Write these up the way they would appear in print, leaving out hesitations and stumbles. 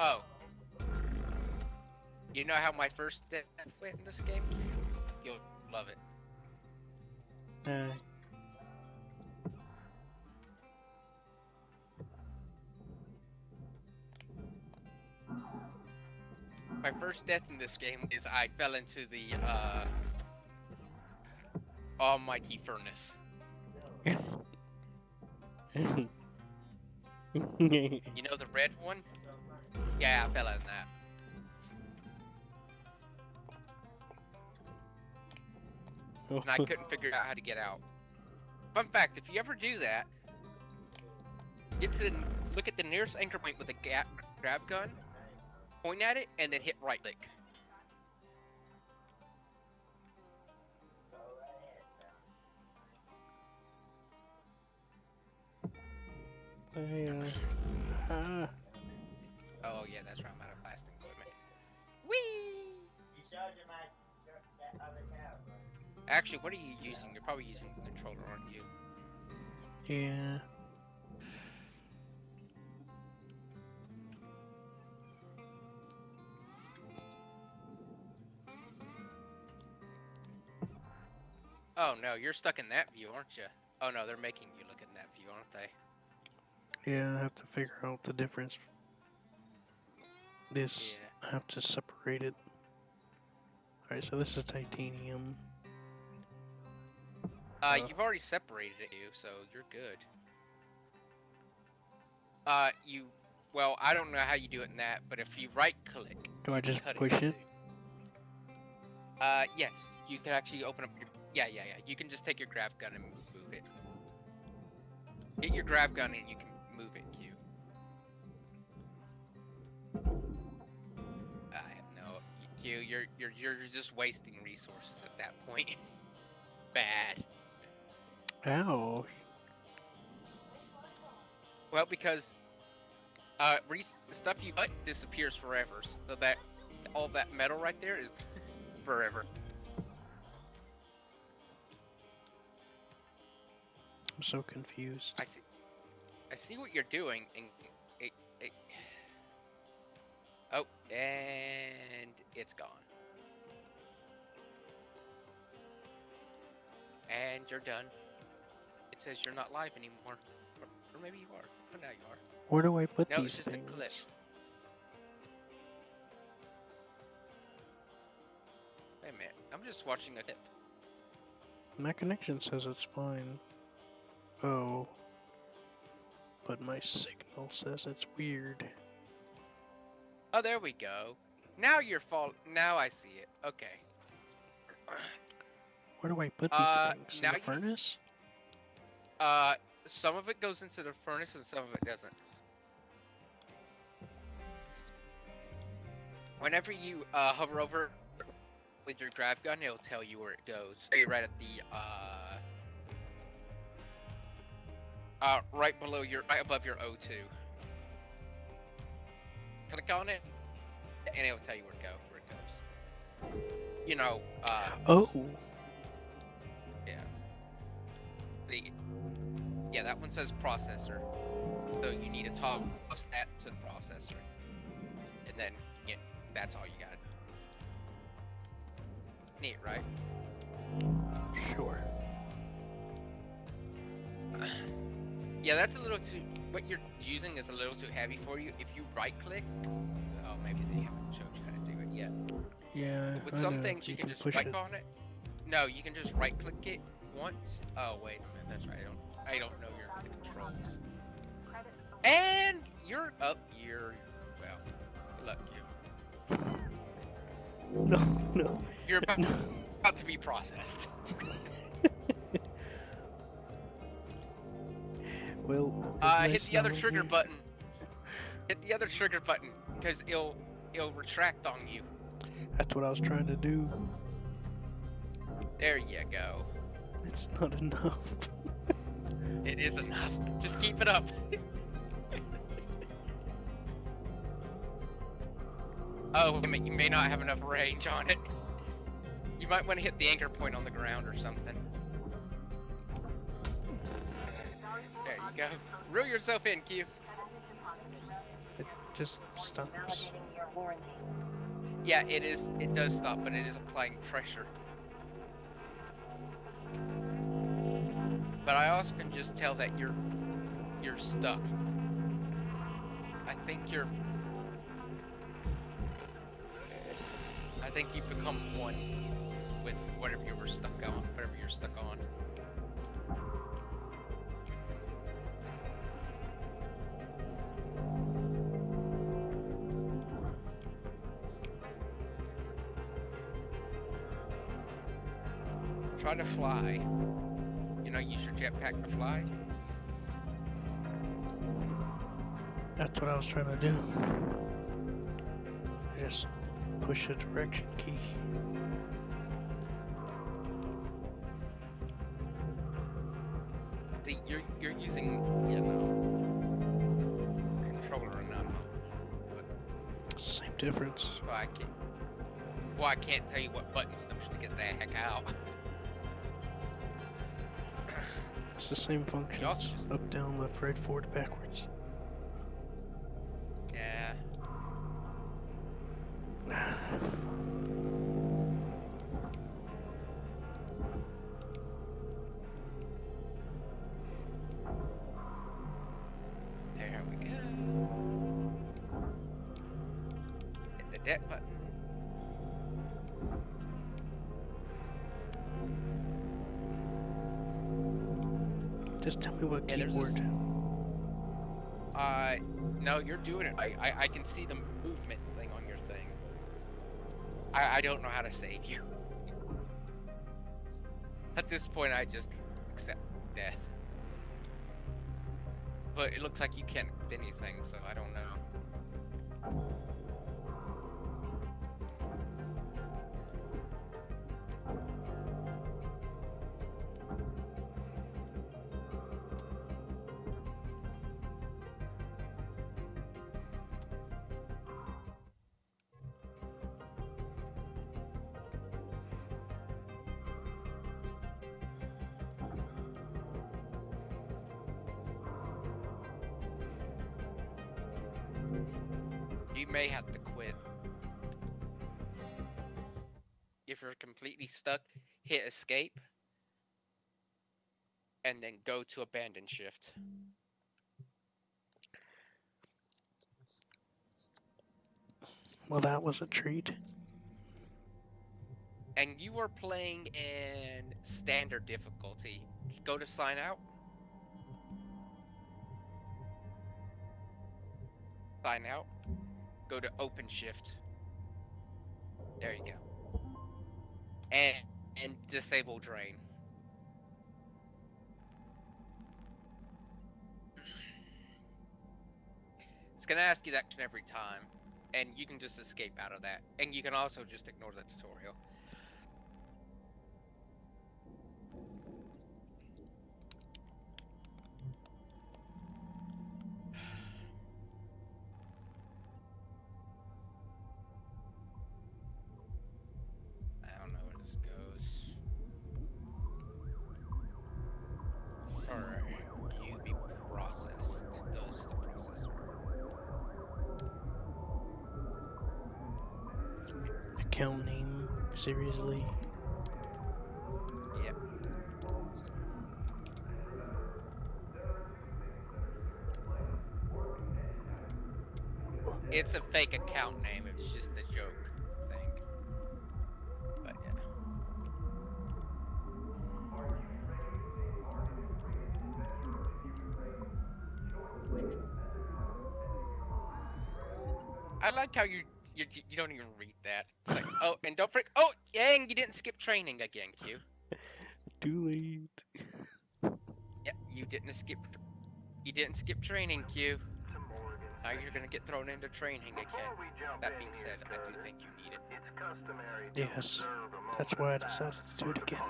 Oh, you know how my first death went in this game? You'll love it. My first death in this game is I fell into the almighty furnace. You know the red one? Yeah, I fell in that. And I couldn't figure out how to get out. Fun fact, if you ever do that, look at the nearest anchor point with a grab gun, point at it, and then hit right click. Oh yeah, that's right, I'm out of plastic equipment. Whee! Actually, what are you using? You're probably using the controller, aren't you? Yeah. Oh no, you're stuck in that view, aren't you? Oh no, they're making you look in that view, aren't they? Yeah, I have to figure out the difference. This, Yeah. I have to separate it. Alright, so this is titanium. You've already separated it, so you're good. Well, I don't know how you do it in that, but if you right click... Do I just cut push it? Yes, you can actually open up your... Yeah, you can just take your grab gun and move it. Get your grab gun and you can move it, Q. I have no... Q, you're just wasting resources at that point. Bad. Ow. Well, because stuff you cut disappears forever, so that all that metal right there is forever. I'm so confused. I see what you're doing, and oh, and it's gone. And you're done. It says you're not live anymore. Or maybe you are. Oh, now you are. Where do I put No, these it's just things? a clip. Wait a minute. I'm just watching a clip. My connection says it's fine. Oh. But my signal says it's weird. Oh, there we go. Now you're Now I see it. Okay. Where do I put these things? In the furnace? Some of it goes into the furnace and some of it doesn't. Whenever you hover over with your grab gun, it'll tell you where it goes. You're right at the right above your O2. Click on it, and it'll tell you where it goes. You know. Oh. Yeah, that one says processor. So you need to toss that to the processor. And then, yeah, that's all you got. Neat, right? Sure. Yeah, that's a little too... What you're using is a little too heavy for you. If you right-click... Oh, maybe they haven't showed you how to do it yet. Yeah, with some things, you can just right on it. No, you can just right-click it once. Oh, wait a minute. That's right. I don't know the controls. And you're up. Well, good luck, you. No. You're about to be processed. Well, hit the other trigger button. Hit the other trigger button, because it'll retract on you. That's what I was trying to do. There you go. It's not enough. It is enough. Just keep it up. Oh, you may not have enough range on it. You might want to hit the anchor point on the ground or something. There you go. Reel yourself in, Q. just stops. Yeah, it is. It does stop, but it is applying pressure. But I also can just tell that you're stuck. I think you've become one with whatever you were stuck on. Whatever you're stuck on. Try to fly. You know, use your jetpack to fly. That's what I was trying to do. I just push the direction key. See, you're using, you know, controller and not Same difference. well, I can't tell you what buttons to push to get the heck out. It's the same functions. Up, down, left, right, forward, backwards. Yeah. There we go. Hit the deck button. Just tell me what keyboard. No, you're doing it. I can see the movement thing on your thing. I don't know how to save you. At this point, I just accept death. But it looks like you can't do anything, so I don't know. You may have to quit. If you're completely stuck, hit escape. And then go to abandon shift. Well, that was a treat. And you are playing in standard difficulty. Go to sign out. Sign out. Go to open shift. There you go. And disable drain. It's gonna ask you that every time. And you can just escape out of that. And you can also just ignore the tutorial. I don't know where this goes. Alright, you be processed. Goes to the processor. Account name, seriously? Yep. It's a fake account name, it's just a joke thing. But yeah. I like how you don't even read that. It's like, oh, and don't forget. Oh, dang! You didn't skip training again, Q. Too late. Yep, you didn't skip. You didn't skip training, Q. Now you're gonna get thrown into training again. That being said, I do think you need it. Yes, that's why I decided to do it again.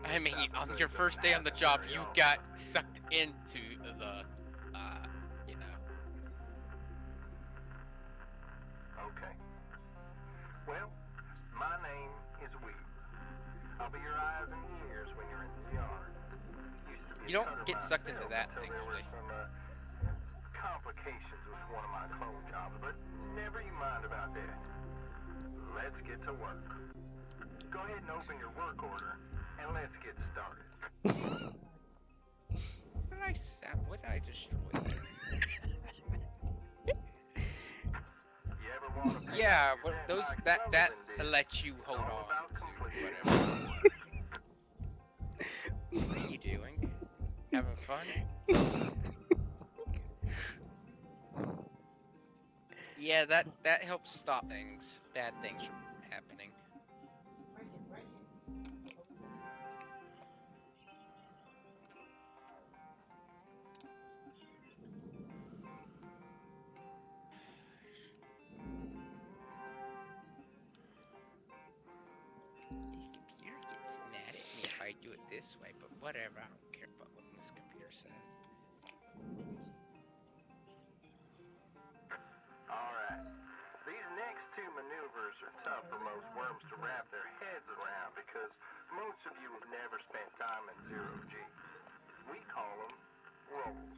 I mean, on your first day on the job, you got sucked into the, you know. Okay. Well, my name is Weed. I'll be your eyes and ears when you're in the yard. You don't get sucked into that, thankfully. was one of my clone jobs, but never you mind about that. Let's get to work. Go ahead and open your work order, and let's get started. What did I destroy there? You ever want to Yeah, but those that lets you hold on to whatever. What are you doing? Having fun? Yeah, that helps stop bad things from happening. This computer gets mad at me if I do it this way, but whatever, I don't care about what this computer says. Alright. These next two maneuvers are tough for most worms to wrap their heads around because most of you have never spent time in zero-G. We call them rolls.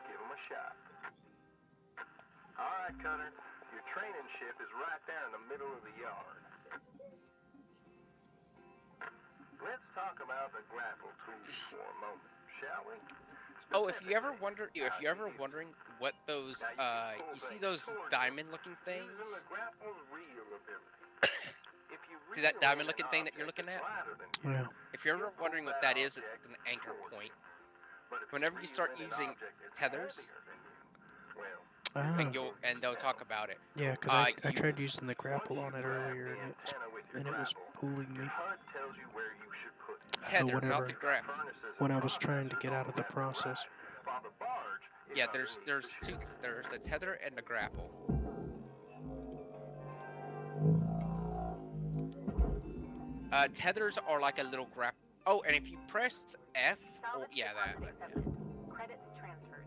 Give them a shot. Alright, Cutter. Your training ship is right there in the middle of the yard. Let's talk about the grapple tools for a moment, shall we? Oh, if you ever wondering what those you see those diamond-looking things? See that diamond-looking thing that you're looking at? Yeah. If you're ever wondering what that is, it's an anchor point. Whenever you start using tethers, Ah. and they'll talk about it. Yeah, because I tried using the grapple on it earlier, and it was pulling me. Tether, not the grapple. When I was trying to get out of the processor. Yeah, there's two things. There's the tether and the grapple. Tethers are like a little grapple. Oh, and if you press F, oh, yeah, that. Yeah. Credits transferred.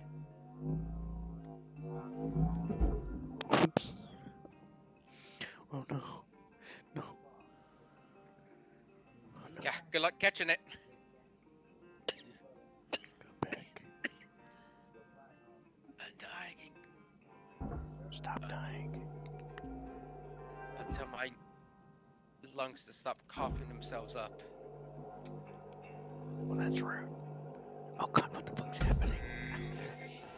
Oops. Oh no. No. Oh no. Yeah, good luck catching it. Go back. I'm dying. Stop dying. I'll tell my lungs to stop coughing themselves up. Well, that's rude. Oh god, what the fuck's happening?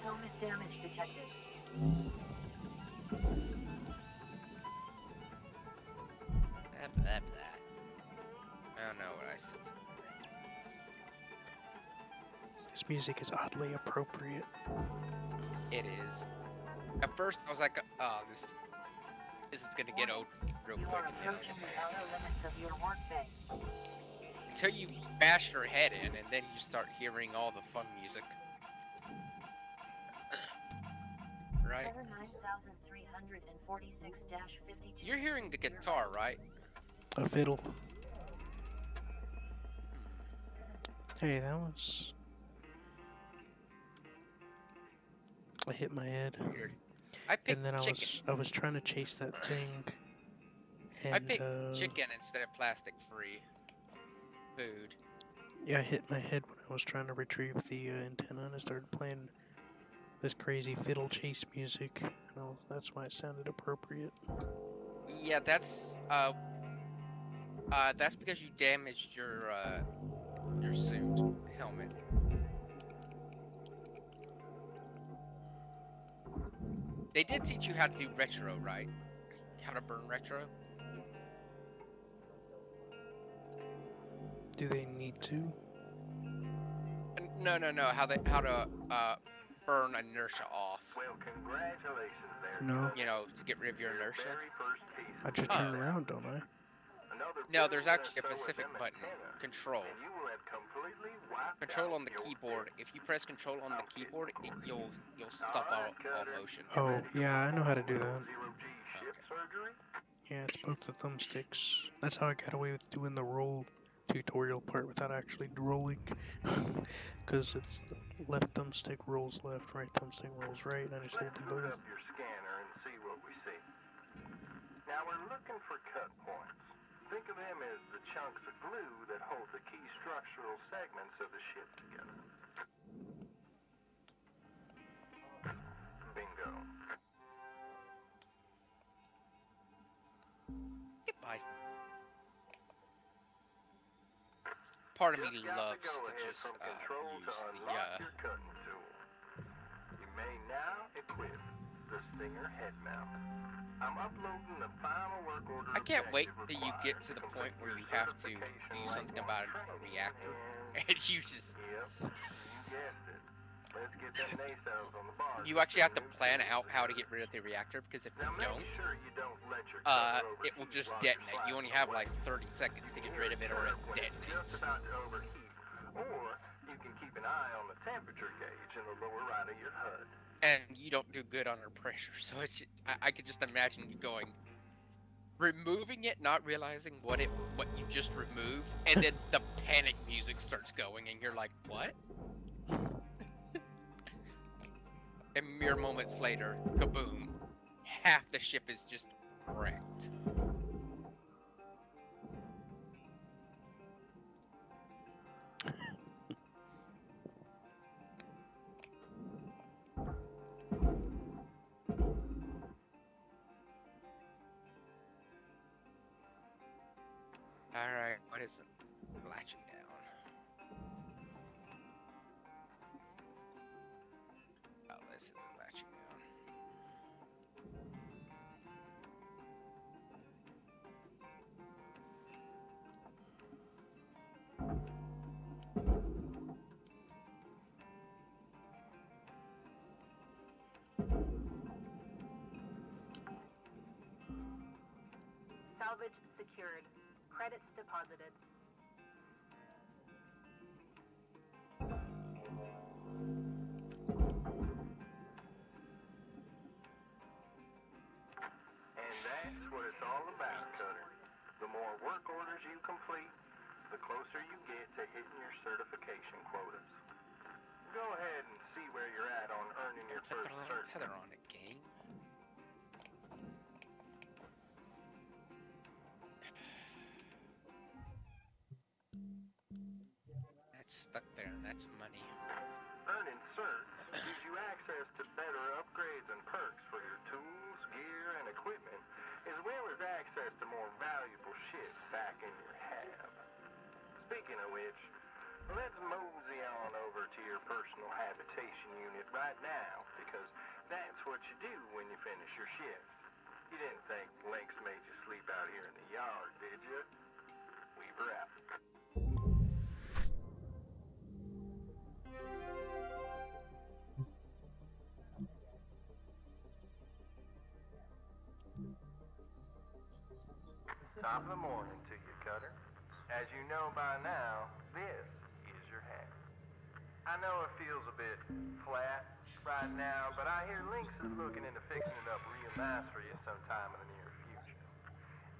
Helmet damage detected. Blah, blah, blah. I don't know what I said. This music is oddly appropriate. It is. At first, I was like, oh, this is gonna get old real You quick. are approaching the outer limits of your workday. Until you bash your head in, and then you start hearing all the fun music. Right? 9346-52. You're hearing the guitar, right? A fiddle. Hey, that was... I hit my head. Weird. I picked And then chicken. I was trying to chase that thing. And, I picked chicken instead of plastic-free food. Yeah, I hit my head when I was trying to retrieve the antenna, and I started playing this crazy fiddle chase music. And that's why it sounded appropriate. Yeah, that's because you damaged your suit helmet. They did teach you how to do retro, right? How to burn retro? Do they need to? No. How to burn inertia off. Well, congratulations there. No. You know, to get rid of your inertia. Very first piece I just Oh. turn around, don't I? Another No, there's bit of actually a Minnesota specific them button. antenna, Control. and you will have completely wiped Control out on the your keyboard. If you press control on the keyboard, you'll stop all motion. Oh, yeah, I know how to do that. Zero-G ship surgery? Yeah, it's both the thumbsticks. That's how I got away with doing the roll tutorial part without actually rolling. Because it's left thumbstick rolls left, right thumbstick rolls right, and I just hold Let's them boot both. up your scanner and see what we see. Now we're looking for cut points. Think of them as the chunks of glue that hold the key structural segments of the ship together. Bingo. god. Part of me Just got loves the to go-ahead just from control to use unlock your cutting tool. You may now equip the Stinger head mount. I'm uploading the final work order. I can't wait objective till you get to the point required where complete you your have to certification do rank something one about a training, reactor, and and you just yep, you guessed it. Let's get them nacelles on the bar. you actually have to plan out how to get rid of the reactor, because if Now you make don't, sure you don't let your cutter it will overheat just while you're detonate. You only sliding have away. like 30 seconds to get rid of it, or it When it's detonates. just about to overheat. Or you can keep an eye on the temperature gauge in the lower right of your HUD. And you don't do good under pressure, so it's I could just imagine you going, removing it, not realizing what you just removed, and then the panic music starts going, and you're like, what? And mere moments later, kaboom! Half the ship is just wrecked. Alright, what is it? Latching down. Oh, this isn't latching down. Salvage secured. Credits deposited. And that's what it's all about, Cutter. The more work orders you complete, the closer you get to hitting your certification quotas. Go ahead and see where you're at on earning your Put first the little cert. tether on it, game. That's stuck there, and that's money. Earning certs gives you access to better upgrades and perks for your tools, gear, and equipment, as well as access to more valuable shit back in your hab. Speaking of which, let's mosey on over to your personal habitation unit right now, because that's what you do when you finish your shift. You didn't think Lynx made you sleep out here in the yard, did you? Weaver out. Top of the morning to you, Cutter. As you know by now, this is your hat. I know it feels a bit flat right now, but I hear Lynx is looking into fixing it up real nice for you sometime in the near future.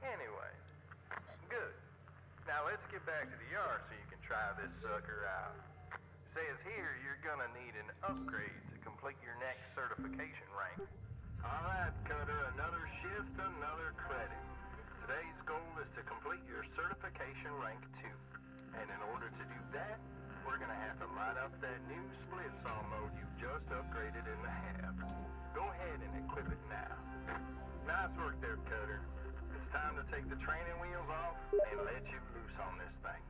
Anyway, good. Now let's get back to the yard so you can try this sucker out. Says here you're gonna need an upgrade to complete your next certification rank. Alright, Cutter, another shift, another credit. Today's goal is to complete your certification rank 2. And in order to do that, we're gonna have to light up that new split saw mode you just upgraded in the hab. Go ahead and equip it now. Nice work there, Cutter. It's time to take the training wheels off and let you loose on this thing.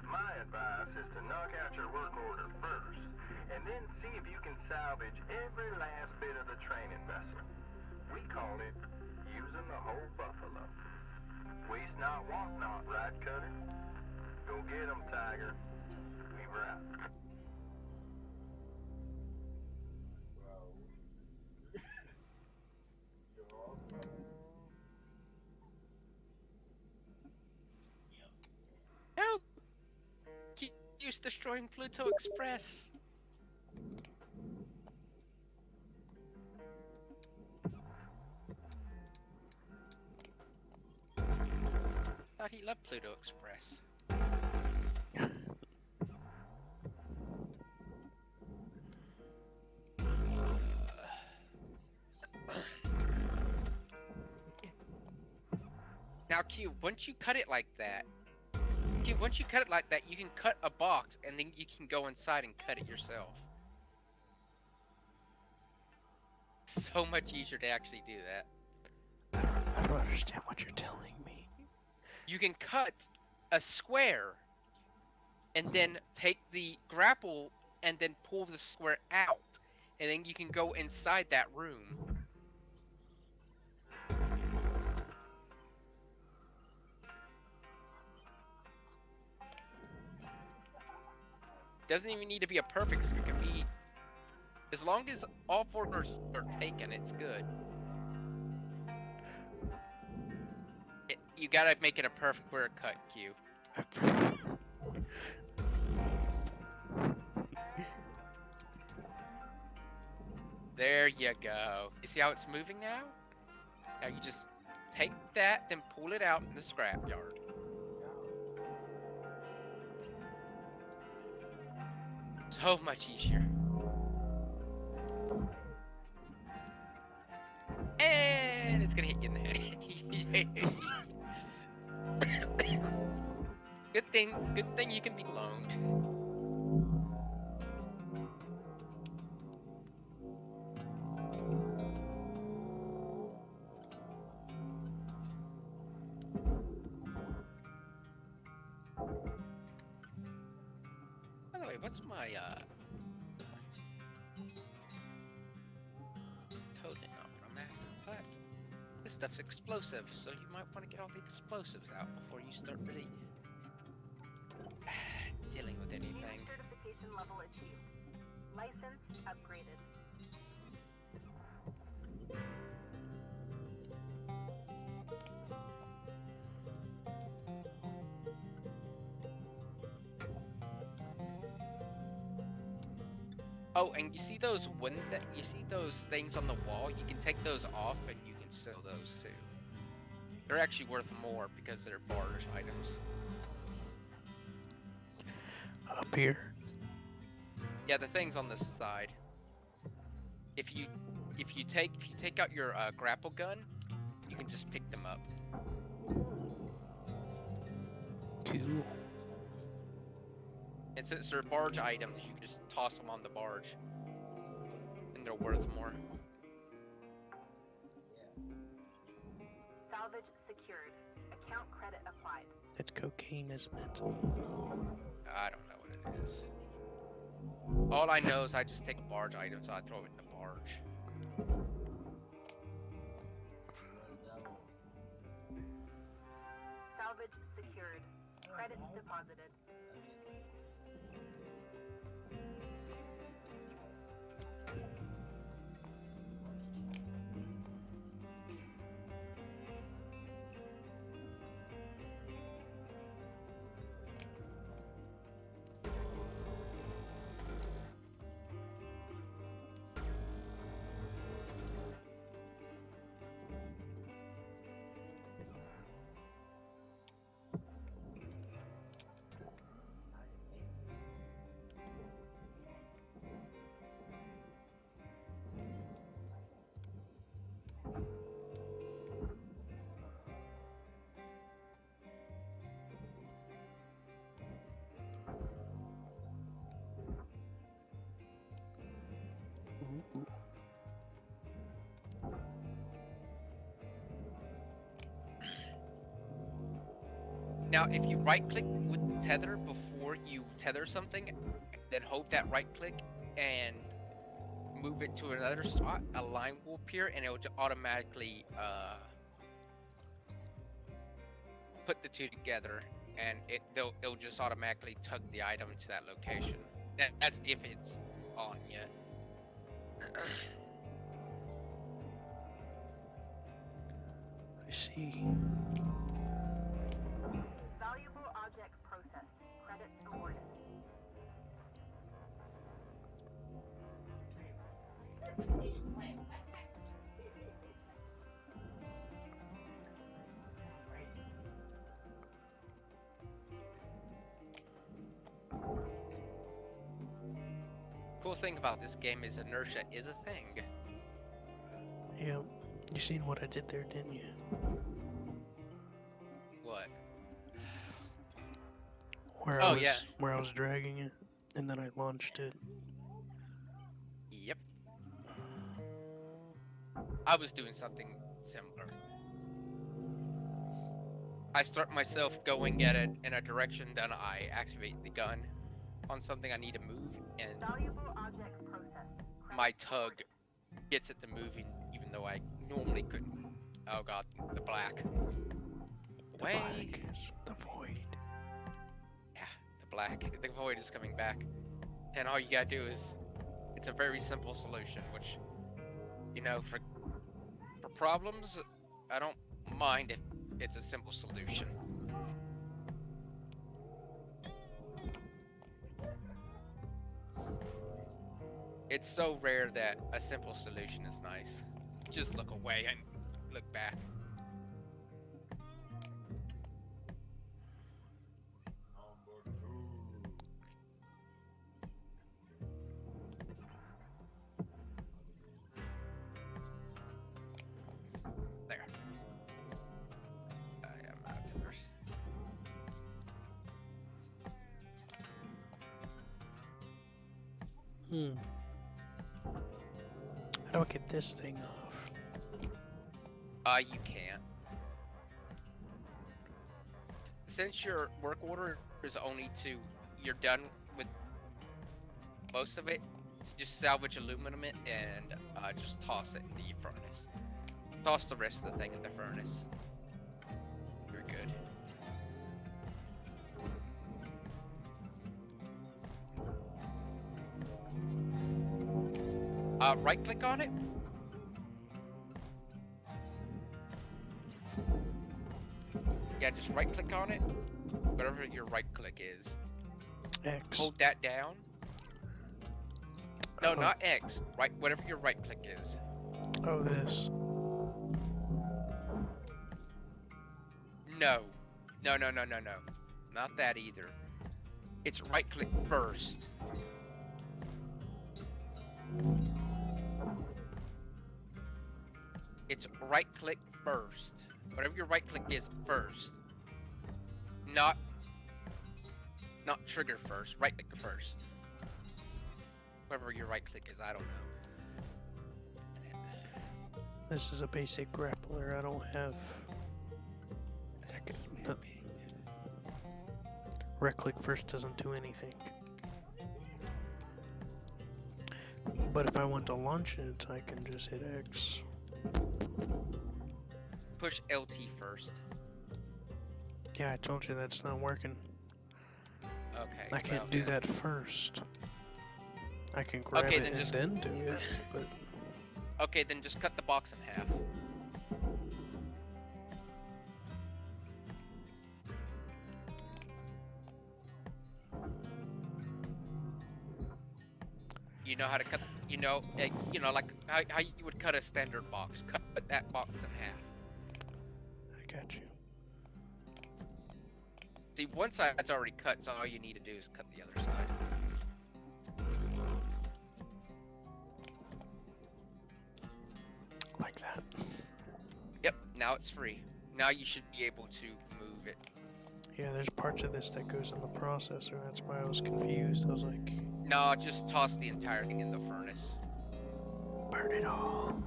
My advice is to knock out your work order first, and then see if you can salvage every last bit of the training vessel. We call it using the whole buffalo. Waste not, want not, right, Cutter? Go get 'em, Tiger. Weaver out. No! Keep destroying Pluto Express! Thought he loved Pluto Express. Now Q, once you cut it like that, you can cut a box and then you can go inside and cut it yourself. So much easier to actually do that. I don't understand what you're telling me. you can cut a square and then take the grapple and then pull the square out. And then you can go inside that room. Doesn't even need to be a perfect, so it can be, as long as all 4 doors are taken, it's good. You gotta make it a perfect square cut, Q. There you go. You see how it's moving now? Now you just take that, then pull it out in the scrapyard. So much easier. And it's gonna hit you in the head. Good thing you can be loaned. By the way, what's my totally not what I'm after, but this stuff's explosive, so you might want to get all the explosives out before you start really dealing with anything. Certification level achieved. License upgraded. Oh, and you see those you see those things on the wall? You can take those off and you can sell those too. They're actually worth more because they're barter items. Up here. Yeah, the things on this side. If you take out your grapple gun, you can just pick them up. Cool. And since they're barge items, you can just toss them on the barge, and they're worth more. Salvage secured. Account credit applied. It's cocaine, isn't it? I don't know what it is. All I know is I just take barge items, so I throw it in the barge. Salvage secured. Credits deposited. Now, if you right-click with tether before you tether something, then hold that right-click and move it to another spot, a line will appear and it will automatically put the two together, and it'll just automatically tug the item to that location. That's if it's on yet. I see. Valuable object processed. Credits awarded. Cool thing about this game is inertia is a thing. Yeah. You seen what I did there, didn't you? What? Where Oh, I was, yeah. where I was dragging it, and then I launched it. Yep. I was doing something similar. I start myself going at it in a direction, then I activate the gun on something I need to move, and Valuable object processed. my tug gets it to moving, even though I normally couldn't. Oh god, the black. The Way. black is the void. Yeah, the black. The void is coming back. And all you gotta do is, it's a very simple solution, which, you know, for problems, I don't mind if it's a simple solution. It's so rare that a simple solution is nice. Just look away and look back. There. I am out of there. How do I get this thing off? You can't. Since your work order is only to, you're done with most of it, just salvage aluminum it and just toss it in the furnace. Toss the rest of the thing in the furnace. You're good. Right click on it. Yeah, just right click on it. Whatever your right click is. X. Hold that down. No, Oh. not X. Right, whatever your right click is. Oh, this. No. No, no, no, no, no. Not that either. It's right click first. It's right click first. Whatever your right click is first. Not trigger first. Right click first. Whatever your right click is, I don't know. This is a basic grappler. I don't have. Right click first doesn't do anything. But if I want to launch it, I can just hit X. Push LT first. Yeah, I told you that's not working. Okay. I can't well, do that first. I can grab Okay, it then and just- then do it, but Okay, then just cut the box in half. You know how to cut, like how you would cut a standard box. Cut that box in half. I got you. See, one side's already cut, so all you need to do is cut the other side. Like that. Yep, now it's free. Now you should be able to move it. Yeah, there's parts of this that goes in the processor. That's why I was confused. I was like, No, just toss the entire thing in the furnace. burn it all.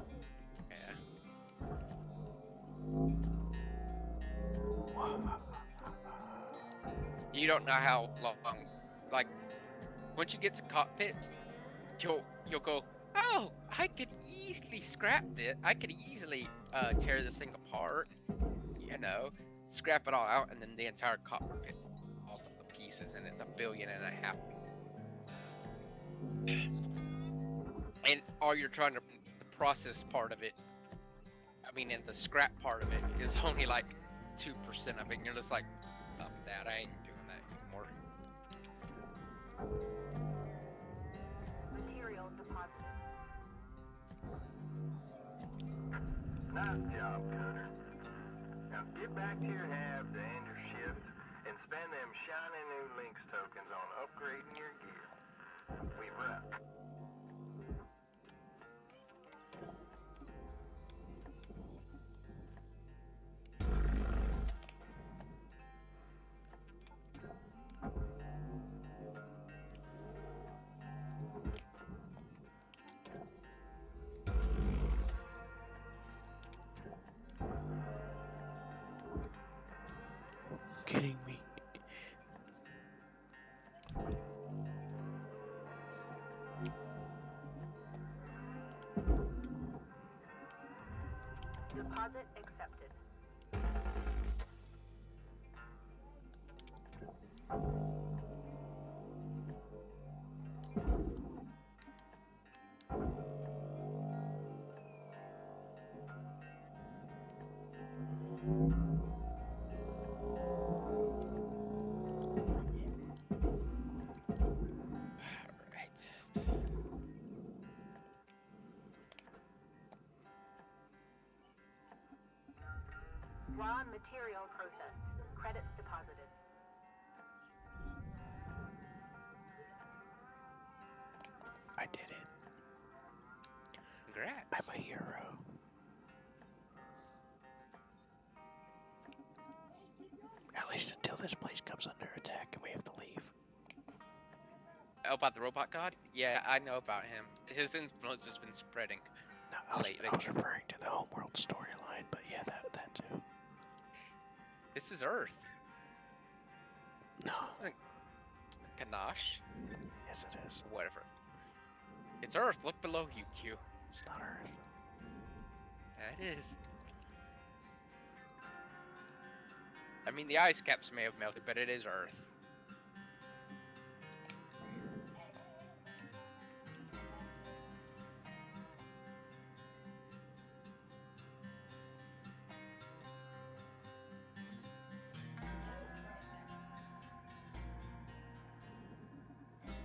Yeah. You don't know how long, like, once you get to cockpits, you'll go, oh, I could easily scrap it. I could easily tear this thing apart, scrap it all out, and then the entire cockpit falls to pieces, and it's $1.5 billion. And all you're trying to, the process part of it, and the scrap part of it is only like 2% of it, and you're just like, stop that, I ain't doing that anymore. Material deposited. Nice job, Cutter. Now get back to your hab to end your shift and spend them shiny new Lynx tokens on upgrading your gear. We've wrapped. kidding me? Deposit accepted. Alright. Raw material processed. Credits deposited. I did it. Congrats. I'm a hero. At least until this place comes under attack and we have to leave. Oh, about the robot god? Yeah, I know about him. His influence has been spreading. No, Lately. I was referring to the homeworld storyline, but yeah, that too. This is Earth. No. This isn't Ganache. Yes, it is. Whatever. It's Earth. Look below you, Q. It's not Earth. That is. I mean, the ice caps may have melted, but it is Earth.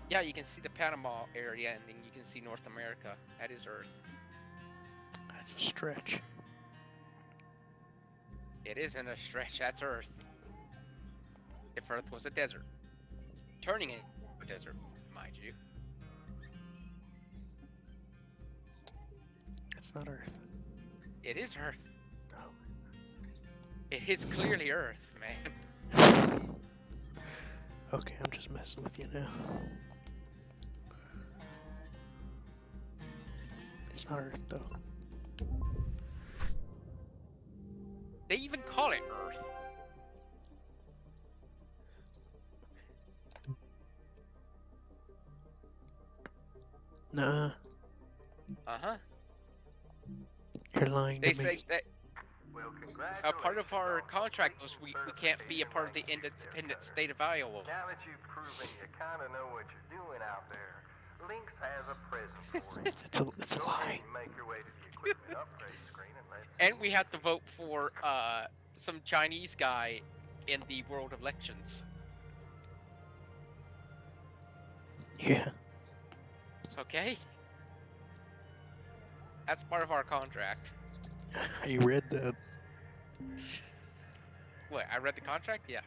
Yeah, you can see the Panama area, and then you can see North America. That is Earth. That's a stretch. It isn't a stretch. That's Earth. If Earth was a desert. Turning it into a desert, mind you. It's not Earth. It is Earth. No. It is clearly Earth, man. Okay, I'm just messing with you now. It's not Earth, though. They even call it Earth. Nuh-uh. Uh-huh. You're lying They to me. say that Well, a part of our congratulations on contract was we completing can't third be a part of the station independent Lexington. state of Iowa. Now that you've proven you kind of know what you're doing out there, Lynx has a present for you. It's a Go lie. ahead and make your way to the equipment upgrade screen and let's And we have to vote for some Chinese guy in the world elections. Yeah. Okay? That's part of our contract. You read that? What, I read the contract? Yeah.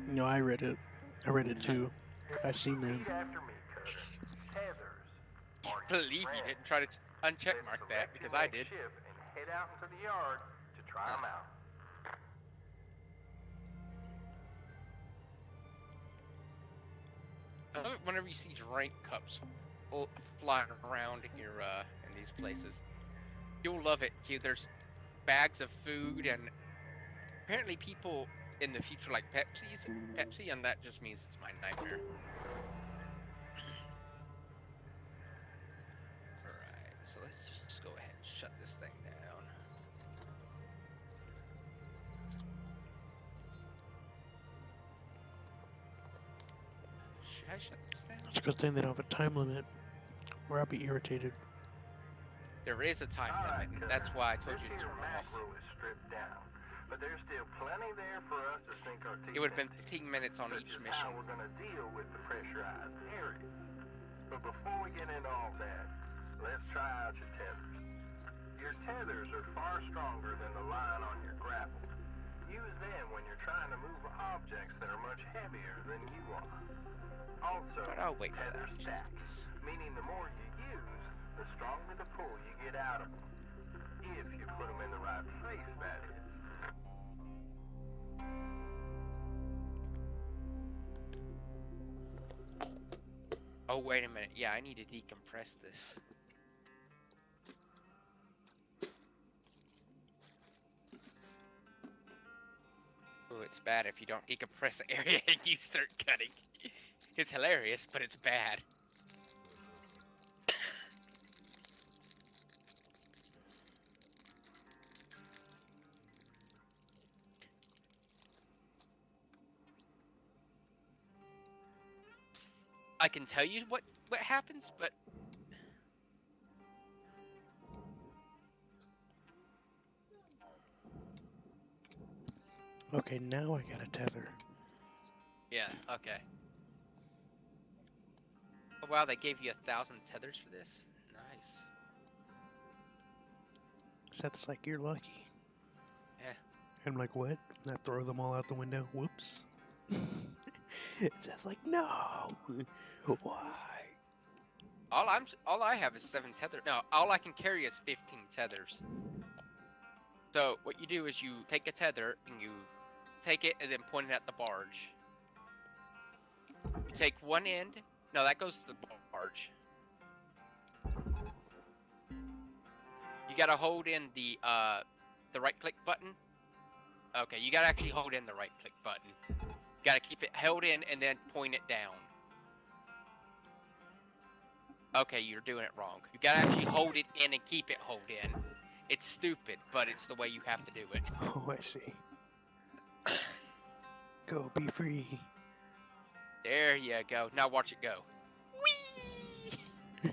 No, I read it. I read it too. I seen that. repeat after me, Cutter. Tethers. are your Believe you friends. didn't try to uncheck Let's mark that, select because your I next did. ship and head out into the yard to try them out. I love it whenever you see drink cups flying around in your in these places. You'll love it, Q. There's bags of food, and apparently people in the future like Pepsi, and that just means it's my nightmare. Alright, so let's just go ahead and shut this thing down. Should I shut this down? It's a good thing they don't have a time limit, or I'll be irritated. There is a time Alright, limit, and Cutter. that's why I told This you to here turn off. macro is stripped down, but there's still plenty there for us to sink our teeth It would have been into, 15 minutes on such each as mission. how we're gonna deal with the pressurized areas. But before we get into all that, let's try out your tethers. Your tethers are far stronger than the line on your grapple. Use them when you're trying to move objects that are much heavier than you are. Also, But I'll wait for tether that, just in stacks, case. meaning the more you use, the stronger the pull you get out of them. If you put them in the right place, that is. Oh, wait a minute. Yeah, I need to decompress this. Oh, it's bad if you don't decompress the area and you start cutting. It's hilarious, but it's bad. I can tell you what happens, but Okay, now I got a tether. yeah, okay. Oh, wow, they gave you 1,000 tethers for this. Nice. Seth's like, you're lucky. Yeah. I'm like, what? And I throw them all out the window. Whoops. Seth's like, no. Why? All I have is 7 tethers. No, all I can carry is 15 tethers. So what you do is you take a tether and you take it and then point it at the barge. You take one end. No, that goes to the barge. You gotta hold in the right click button. Okay, you gotta actually hold in the right click button. You gotta keep it held in and then point it down. Okay, you're doing it wrong. You gotta actually hold it in and keep it hold in. It's stupid, but it's the way you have to do it. Oh, I see. Go, be free. There you go. Now watch it go. Whee!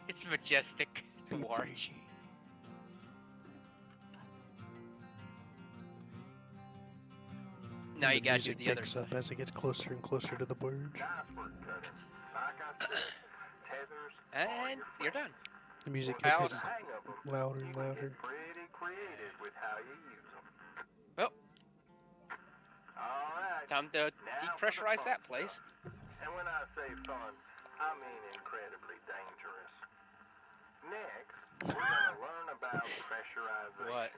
It's majestic to Be watch. free. Now And you the gotta do music the other picks side. up as it gets closer and closer to the barge. Nice work, Cutter. Like I said, tethers And you're done. The music I kept also- getting hang of 'em. louder You and can louder. get pretty creative with how you use them. Well, All right. time to Now for the depressurize fun that place. stuff. And when I say fun, I mean incredibly dangerous. Next, we're gonna learn about pressurization. What?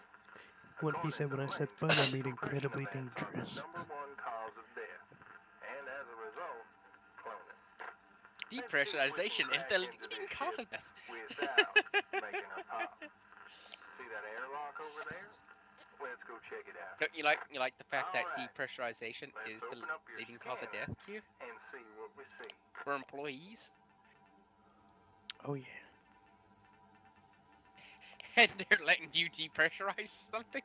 When he said, when I said fun, I mean Compression incredibly events are the dangerous. #1 cause of death. And as a result, cloning. Depressurization is the leading cause of death. Without making a pop. See that airlock over there? Let's go check it out. Don't you like the fact that Alright. depressurization Let's is the open up your leading cause of scanner death to you and see what we see. for employees? Oh, yeah. And they're letting you depressurize something?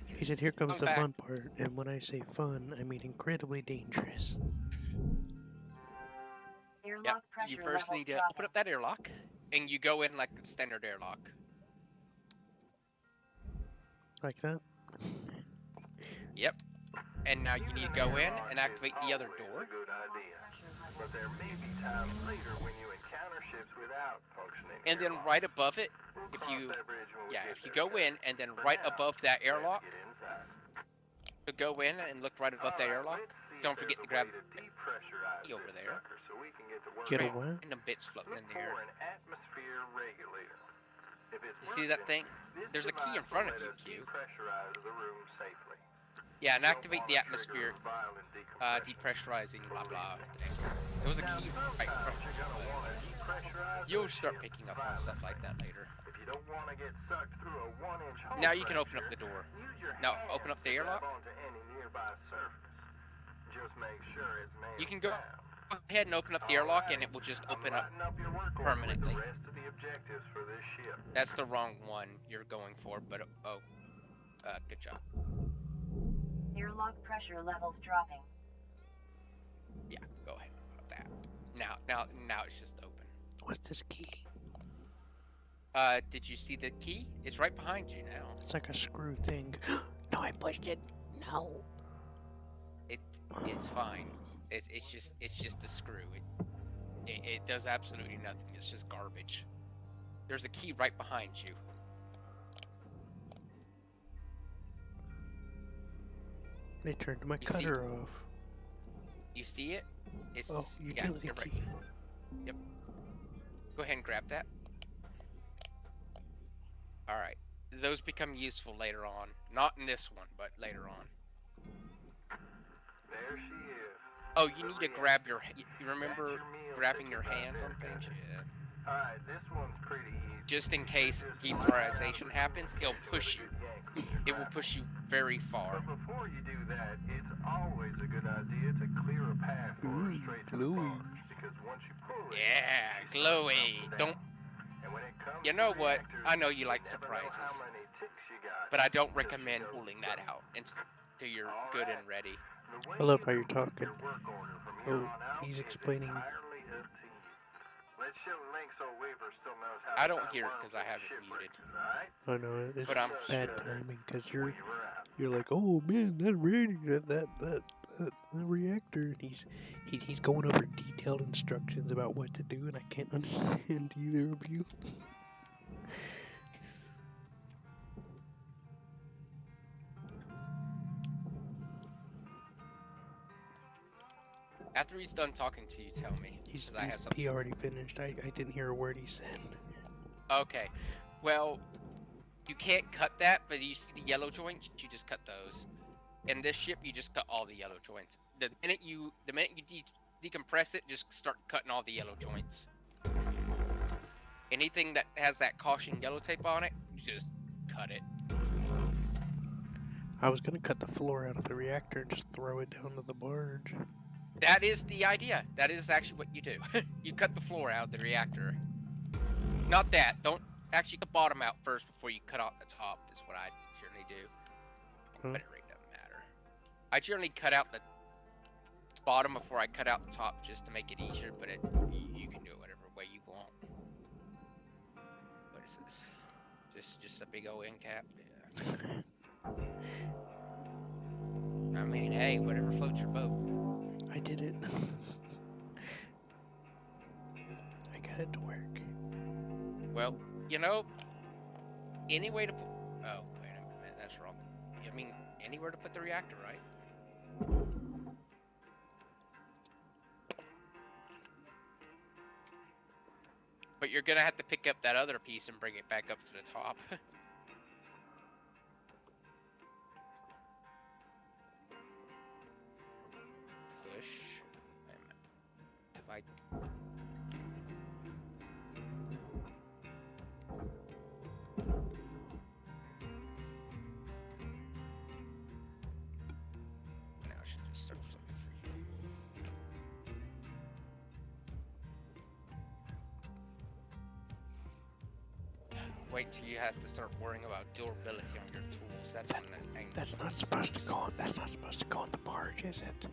He said, here comes I'm the back. fun part. And when I say fun, I mean incredibly dangerous. Yep. You first need to open up that airlock, and you go in like the standard airlock. Like that? Yep. And now you need to go in and Using an activate airlock the other is door. always a good idea. But there may be times later when you encounter ships without functioning And then airlocks. right above it, We'll if cross you that bridge when we yeah, get if you there, go Cutter. in and then For right now, above that let's airlock, get inside. to go in and look right above that Alright, airlock, let's see if don't there's forget a to grab way to depressurize key over this there. sucker so we can get to work Get a on it. what? random bits floating Look in the air. for an atmosphere regulator. If it's You see that working, thing? this There's a key in device front will of you, let us Q. depressurize the room safely. Yeah, and You don't activate wanna the trigger atmospheric a violent decompression. depressurizing blah blah thing. There was a Now, key right in sometimes front of you're you, gonna but wanna depressurize you'll the start ship picking up on stuff like that later. If you don't want to get sucked through a 1-inch hole Now you can open up fracture, the door. use your Now, hands open up the to grab airlock. onto any nearby surface. Just make sure it's man You can go down. ahead and open up the airlock and it will just I'm open up. lighting up your work order permanently. with the rest of the objectives for this ship. That's the wrong one you're going for, but good job. Airlock pressure levels dropping. Yeah, go ahead with that. Now it's just open. What's this key? Did you see the key? It's right behind you now. It's like a screw thing. No, I pushed it. No. It's fine. It's just a screw. It does absolutely nothing. It's just garbage. There's a key right behind you. They turned my You see- cutter off. You see it? It's Oh, yeah, utility you're right. key. Go ahead and grab that. Alright. Those become useful later on. Not in this one, but later on. There she is. Oh, you need to grab your... You remember grabbing your hands on things? Yeah. Alright, this one's pretty easy. Just in case deauthorization happens, it'll push you. It will push you very far. But before you do that, it's always a good idea to clear a path for her straight to the bars. Because once you pull it, Yeah, she starts glowy. melting Don't. down. And when it comes You to know what? reactors, I know you like never know how surprises, many ticks you got but I don't until she recommend goes pulling that so. out until you're good and ready. The way I love you how you're complete talking. your work order from here Oh, on out he's is explaining. entirely up to you. Let's show Link so Weaver still knows how I to don't turn hear it worms because I into have it shipwrecks, muted. alright? I know it. It's But I'm just bad sure. timing because Weaver out. you're like, oh man, that reactor, that reactor, and he's going over detailed instructions about what to do, and I can't understand either of you. After he's done talking to you, tell me. 'Cause I have something. He already finished. I didn't hear a word he said. Okay. Well, you can't cut that, but you see the yellow joints, you just cut those. In this ship, you just cut all the yellow joints. The minute you decompress it, just start cutting all the yellow joints. Anything that has that caution yellow tape on it, you just cut it. I was gonna cut the floor out of the reactor and just throw it down to the barge. That is the idea. That is actually what you do. You cut the floor out of the reactor. Not that. Don't actually cut the bottom out first before you cut off the top, is what I generally do. Huh? But it really doesn't matter. I generally cut out the bottom before I cut out the top just to make it easier, but you can do it whatever way you want. What is this? Just a big old end cap? Yeah. I mean, hey, whatever floats your boat. I did it. I got it to work. Well, you know, any way to put... Oh, wait a minute, that's wrong. I mean, anywhere to put the reactor, right? But you're gonna have to pick up that other piece and bring it back up to the top. Push. Wait a minute. If I... Now I should just start something for you. Wait till you have to start worrying about durability on your tools. That's when the thing. That's not supposed to go on. That's not supposed to go on the barge, is it?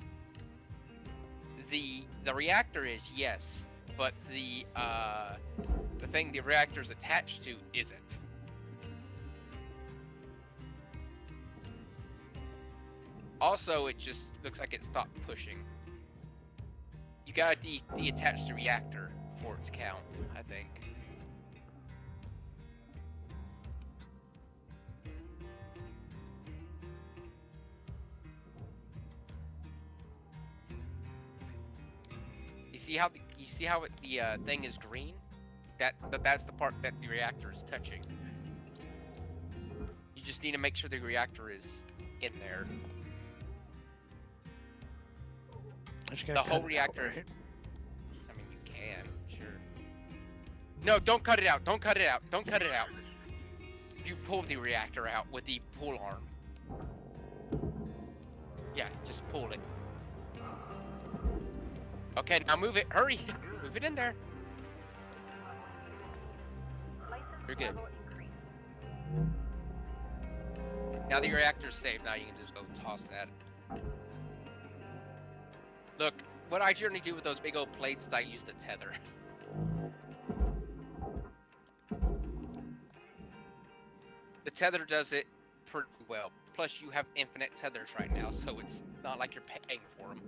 The reactor is, yes, but the thing the reactor's attached to isn't. Also, it just looks like it stopped pushing. You gotta detach the reactor for it to count, I think. You see how the thing is green? That's the part that the reactor is touching. You just need to make sure the reactor is in there. I just gotta The whole cut it out, reactor. right? I mean, you can, sure. No, don't cut it out. Don't cut it out. Don't cut it out. You pull the reactor out with the pull arm. Yeah, just pull it. Okay, now move it. Hurry. Move it in there. You're good. Now the reactor's safe, now you can just go toss that. Look, what I generally do with those big old plates is I use the tether. The tether does it pretty well. Plus you have infinite tethers right now, so it's not like you're paying for them.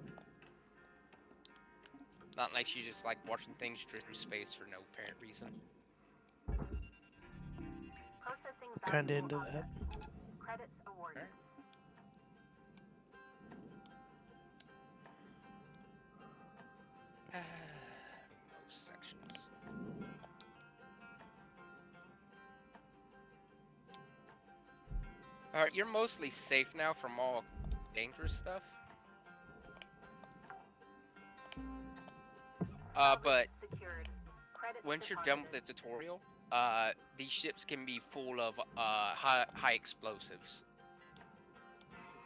Not like you just like watching things drift through space for no apparent reason. Kinda into that. Credits awarded. Most sections. Alright, you're mostly safe now from all dangerous stuff. But once you're done with the tutorial, these ships can be full of high explosives,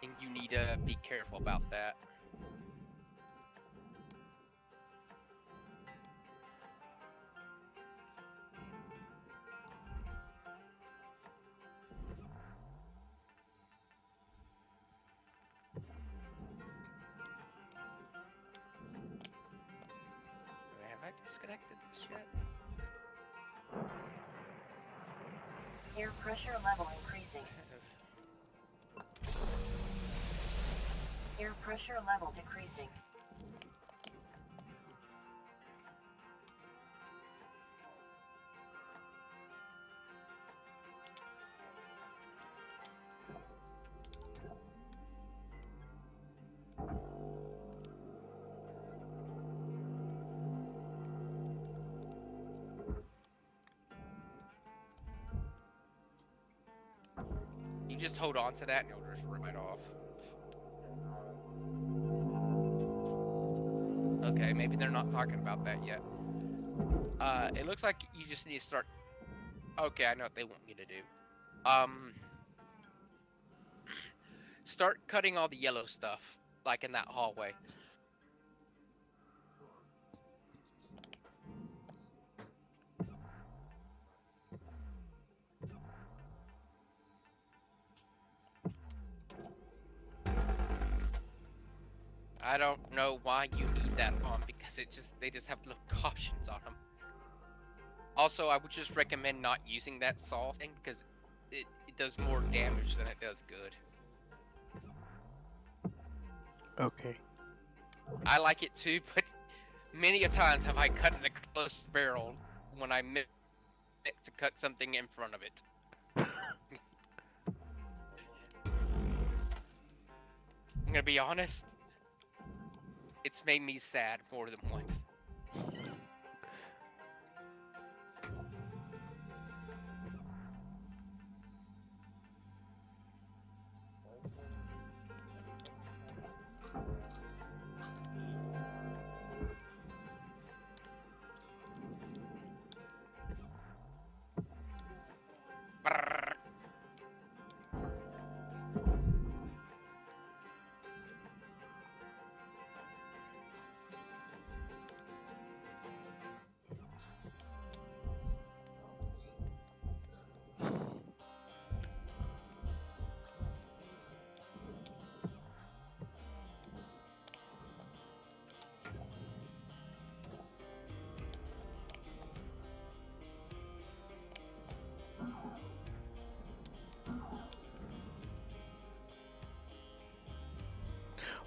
and you need to be careful about that. Have I disconnected this yet? Air pressure level increasing. Air pressure level decreasing. You just hold on to that and you'll just rip it off. Okay, maybe they're not talking about that yet. It looks like you just need to start. Okay, I know what they want me to do. Start cutting all the yellow stuff, like in that hallway. I don't know why you need that on, because they just have little cautions on them. Also, I would just recommend not using that saw thing, because it does more damage than it does good. Okay. I like it too, but many a times have I cut in a close barrel when I meant to cut something in front of it. I'm gonna be honest, it's made me sad more than once. Brrr.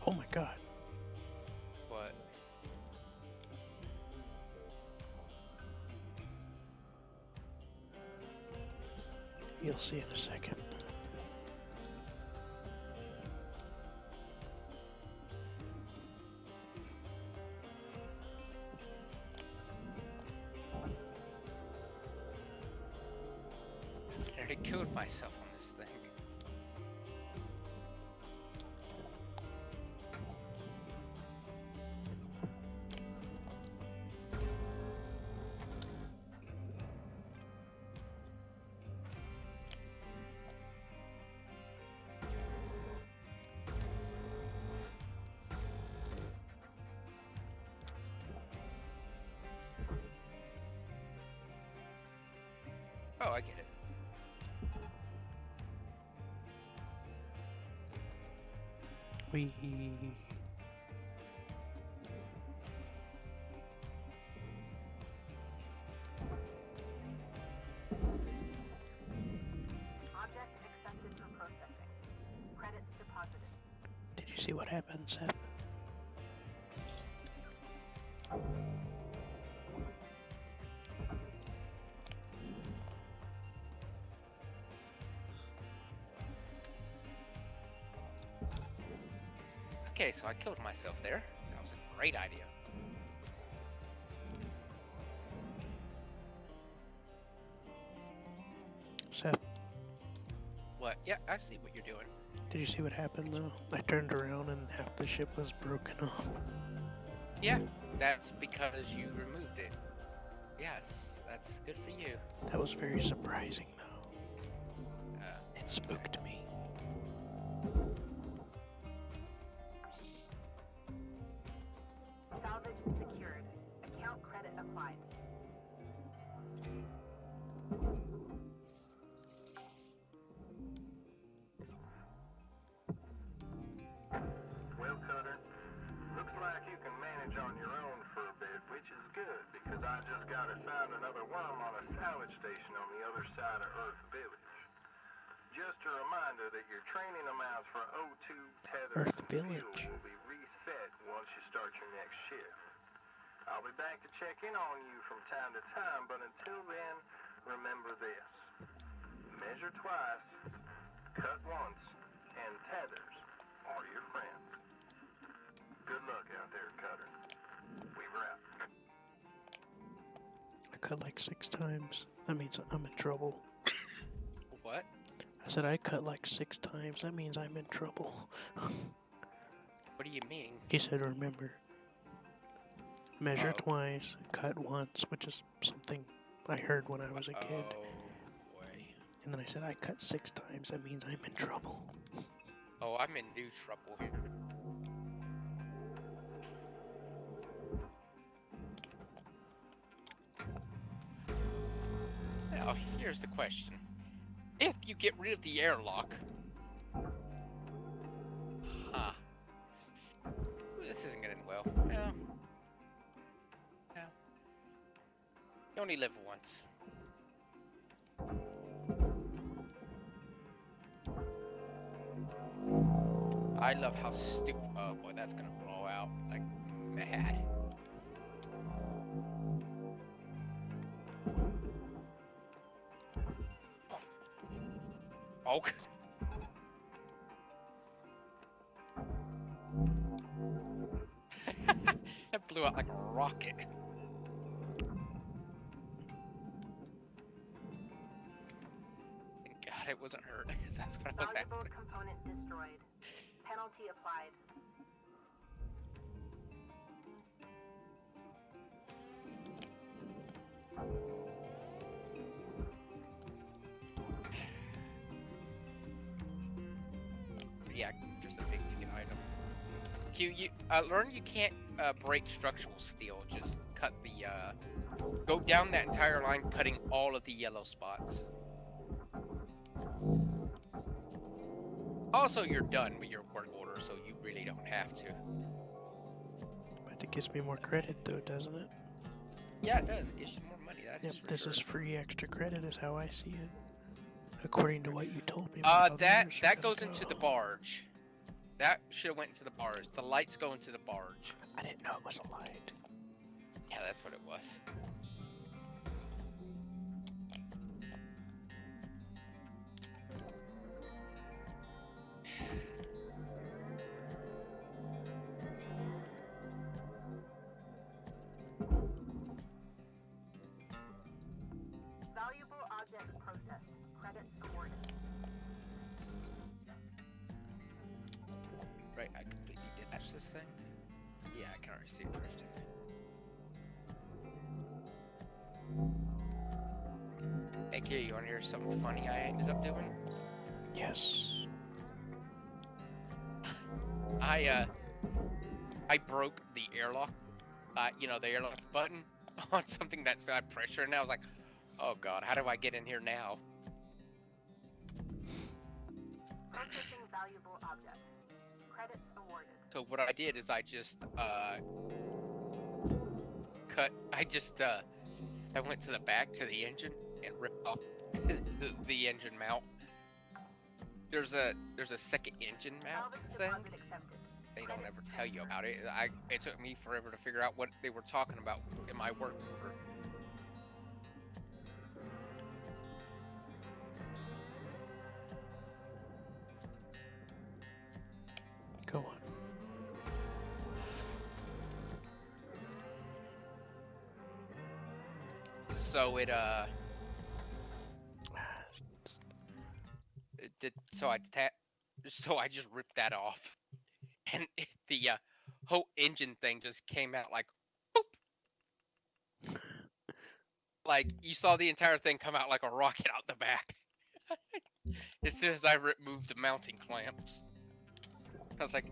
Oh my god. What? You'll see in a second. I already killed myself on this thing. Oh, I get it. We. Object accepted for processing. Credits deposited. Did you see what happened, Seth? Okay, so I killed myself there. That was a great idea. Seth, What? Yeah, I see what you're doing. did you see what happened though? I turned around and half the ship was broken off. Yeah, that's because you removed it. Yes, that's good for you. That was very surprising, though. It spooked me. Salvage secured. Account credit applied. Well, Cutter, looks like you can manage on your own for a bit, which is good, because I just got assigned another worm on a salvage station on the other side of Earth Village. Just a reminder that your training amounts for O2, tethers, Earth and fuel Village. will be reset once you start your next shift. I'll be back to check in on you from time to time, but until then, remember this. Measure twice, cut once, and tethers are your friends. Good luck out there, Cutter. Weaver out. I cut like 6 times. That means I'm in trouble. What? I said I cut like 6 times. That means I'm in trouble. What do you mean? He said, remember. Measure Oh. twice, cut once, which is something I heard when I was a kid. Oh, boy. And then I said, I cut 6 times. That means I'm in trouble. Oh, I'm in new trouble here. Now, here's the question. If you get rid of the airlock... Huh. This isn't gonna end well. No. No. You only live once. I love how stupid... Oh boy, that's gonna blow out like mad. Oh. That blew out like a rocket. Thank God it wasn't hurt, because that's what was Valuable happening. component destroyed. Penalty applied. Yeah, just a big ticket item. You learn you can't break structural steel. Just cut the go down that entire line, cutting all of the yellow spots. Also, you're done with your work order, so you really don't have to. But it gives me more credit, though, doesn't it? Yeah, it does. It gives you more money. That Yep, is for this sure. is free extra credit, is how I see it. According to what you told me. about how the That others are gonna goes into the go. barge. That should have went into the barge. The lights go into the barge. I didn't know it was a light. Yeah, that's what it was. Valuable object processed. Credits awarded. Right, I completely detached this thing. Yeah, I can already see it drifting. Hey, Kira, you wanna hear something funny I ended up doing? Yes. I broke the airlock, you know, the airlock button on something that's got pressure, and I was like, oh god, how do I get in here now? Processing valuable object. Credits awarded. So what I did is I just, I went to the back to the engine and ripped off the engine mount. There's a second engine mount Salvage thing. deposit accepted. They don't ever tell you about it. It took me forever to figure out what they were talking about in my work order. Go on. So it did. So I just ripped that off, and the whole engine thing just came out like, boop. Like, you saw the entire thing come out like a rocket out the back. As soon as I removed the mounting clamps. I was like,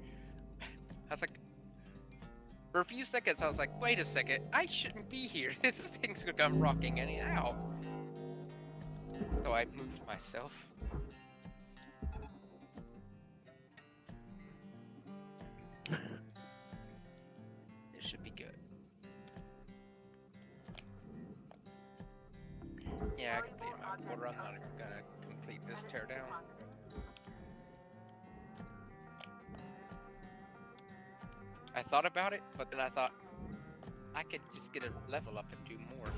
for a few seconds I was like, wait a second, I shouldn't be here. This thing's gonna come rocking in and out. So I moved myself. It should be good. Yeah, I completed my quarter. I'm not gonna complete this teardown. I thought about it, but then I thought I could just get a level up and do more.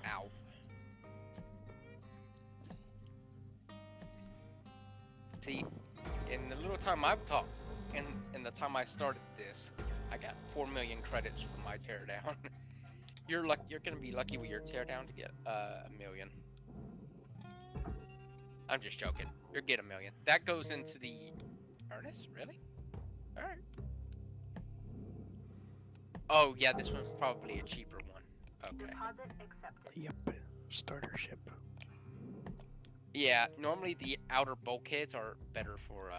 Ow. See, in the little time I've talked, in the time I started this, I got 4 million credits for my teardown. You're gonna be lucky with your teardown to get 1 million. I'm just joking. You'll get 1 million. That goes into the furnace, really? All right. Oh yeah, this one's probably a cheaper one. Okay. Deposit accepted. Yep. Starter ship. Yeah, normally the outer bulkheads are better for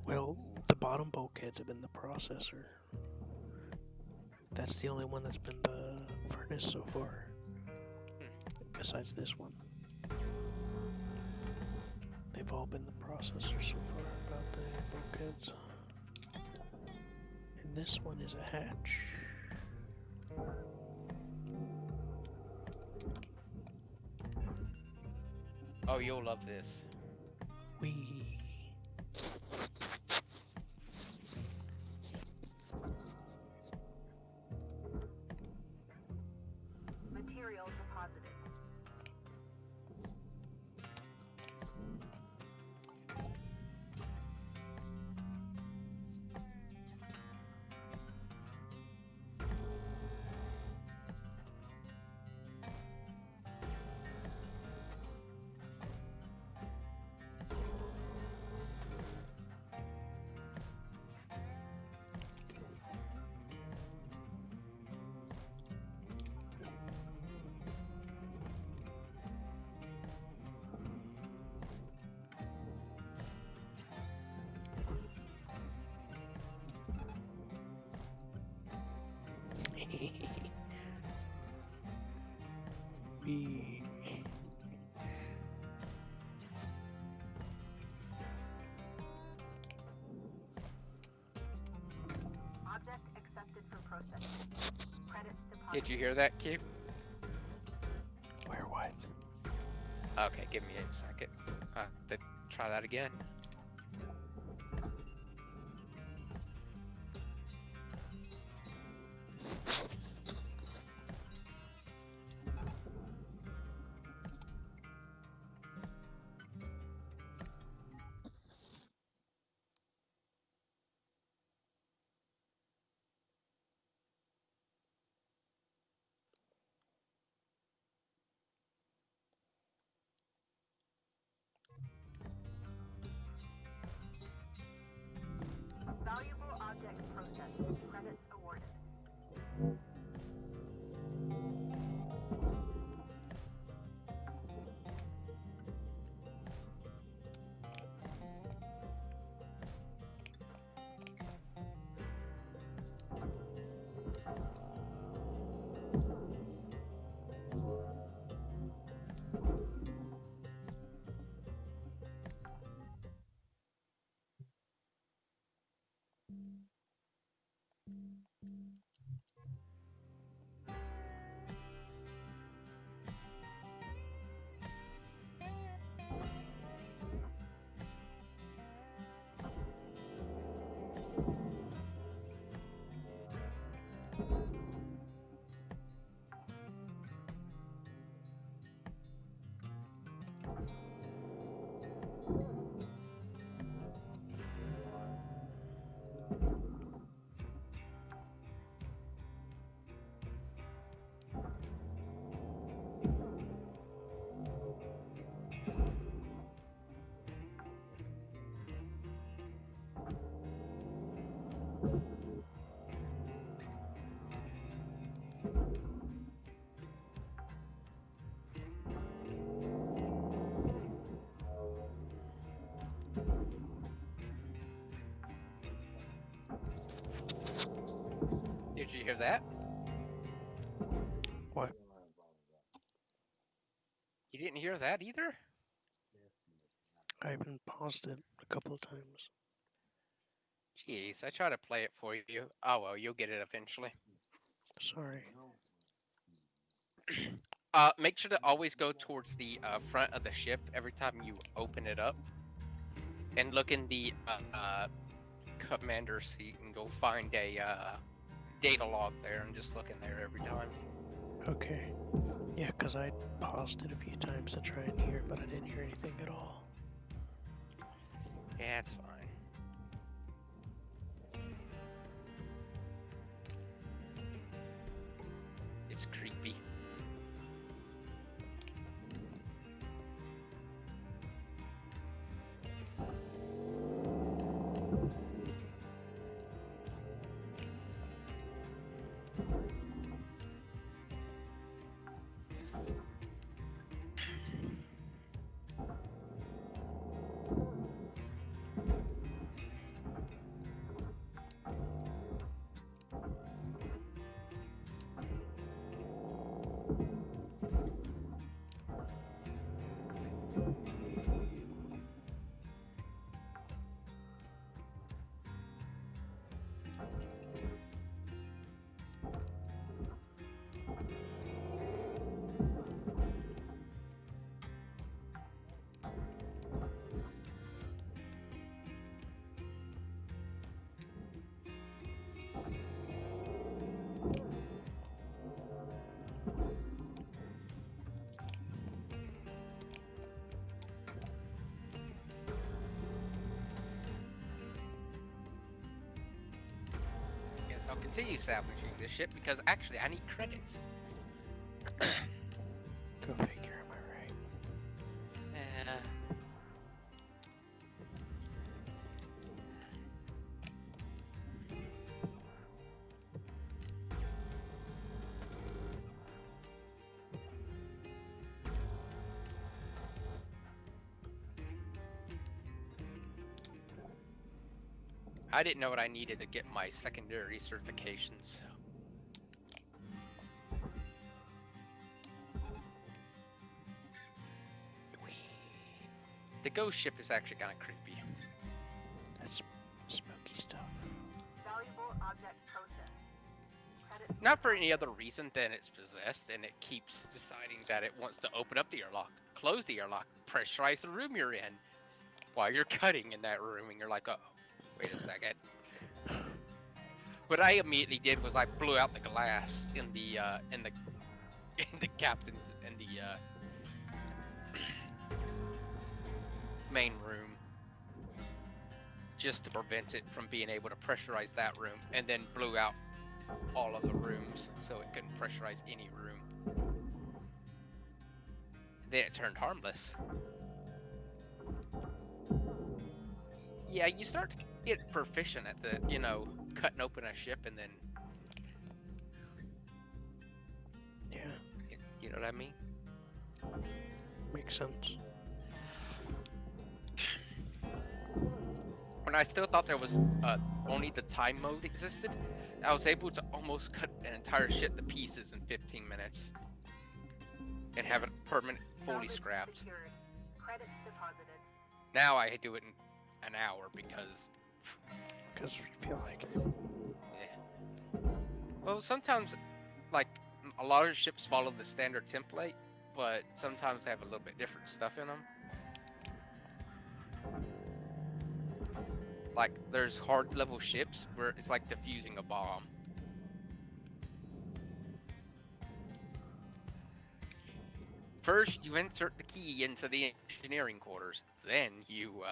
Well, the bottom bulkheads have been the processor. That's the only one that's been the furnace so far. Besides this one. They've all been the processor so far about the bulkheads. And this one is a hatch. Oh, you'll love this. Wee. Material deposited. Wee. Object accepted for processing. Credits deposited. Did you hear that, Keith? Where what? Okay, give me a second. Try that again. you hear that? What? You didn't hear that either? I even paused it a couple of times. Jeez, I try to play it for you. Oh well, you'll get it eventually. Sorry. Make sure to always go towards the front of the ship every time you open it up, and look in the commander seat and go find a data log there and just look in there every time. Okay. Yeah, because I paused it a few times to try and hear, but I didn't hear anything at all. Yeah, it's fine. It's creepy. Yes, I'll continue salvaging this ship because actually I need credits. Go figure, am I right? Yeah. I didn't know what I needed to get my secondary certifications. So. The ghost ship is actually kind of creepy. That's spooky stuff. Valuable object processed. Credit Not for any other reason than it's possessed and it keeps deciding that it wants to open up the airlock, close the airlock, pressurize the room you're in while you're cutting in that room and you're like, oh, wait a second. What I immediately did was I blew out the glass in the captain's in the main room just to prevent it from being able to pressurize that room, and then blew out all of the rooms so it couldn't pressurize any room. Then it turned harmless. Yeah, you start to get proficient at the, cutting open a ship and then, Yeah, you know what I mean? makes sense. When I still thought there was only the time mode existed, I was able to almost cut an entire ship to pieces in 15 minutes and have it fully scrapped. secured. Credits deposited. Now I do it in an hour because, Because you feel like it. well, sometimes, like, a lot of ships follow the standard template, but sometimes they have a little bit different stuff in them. Like, there's hard level ships where it's like defusing a bomb. First, you insert the key into the engineering quarters. Then you,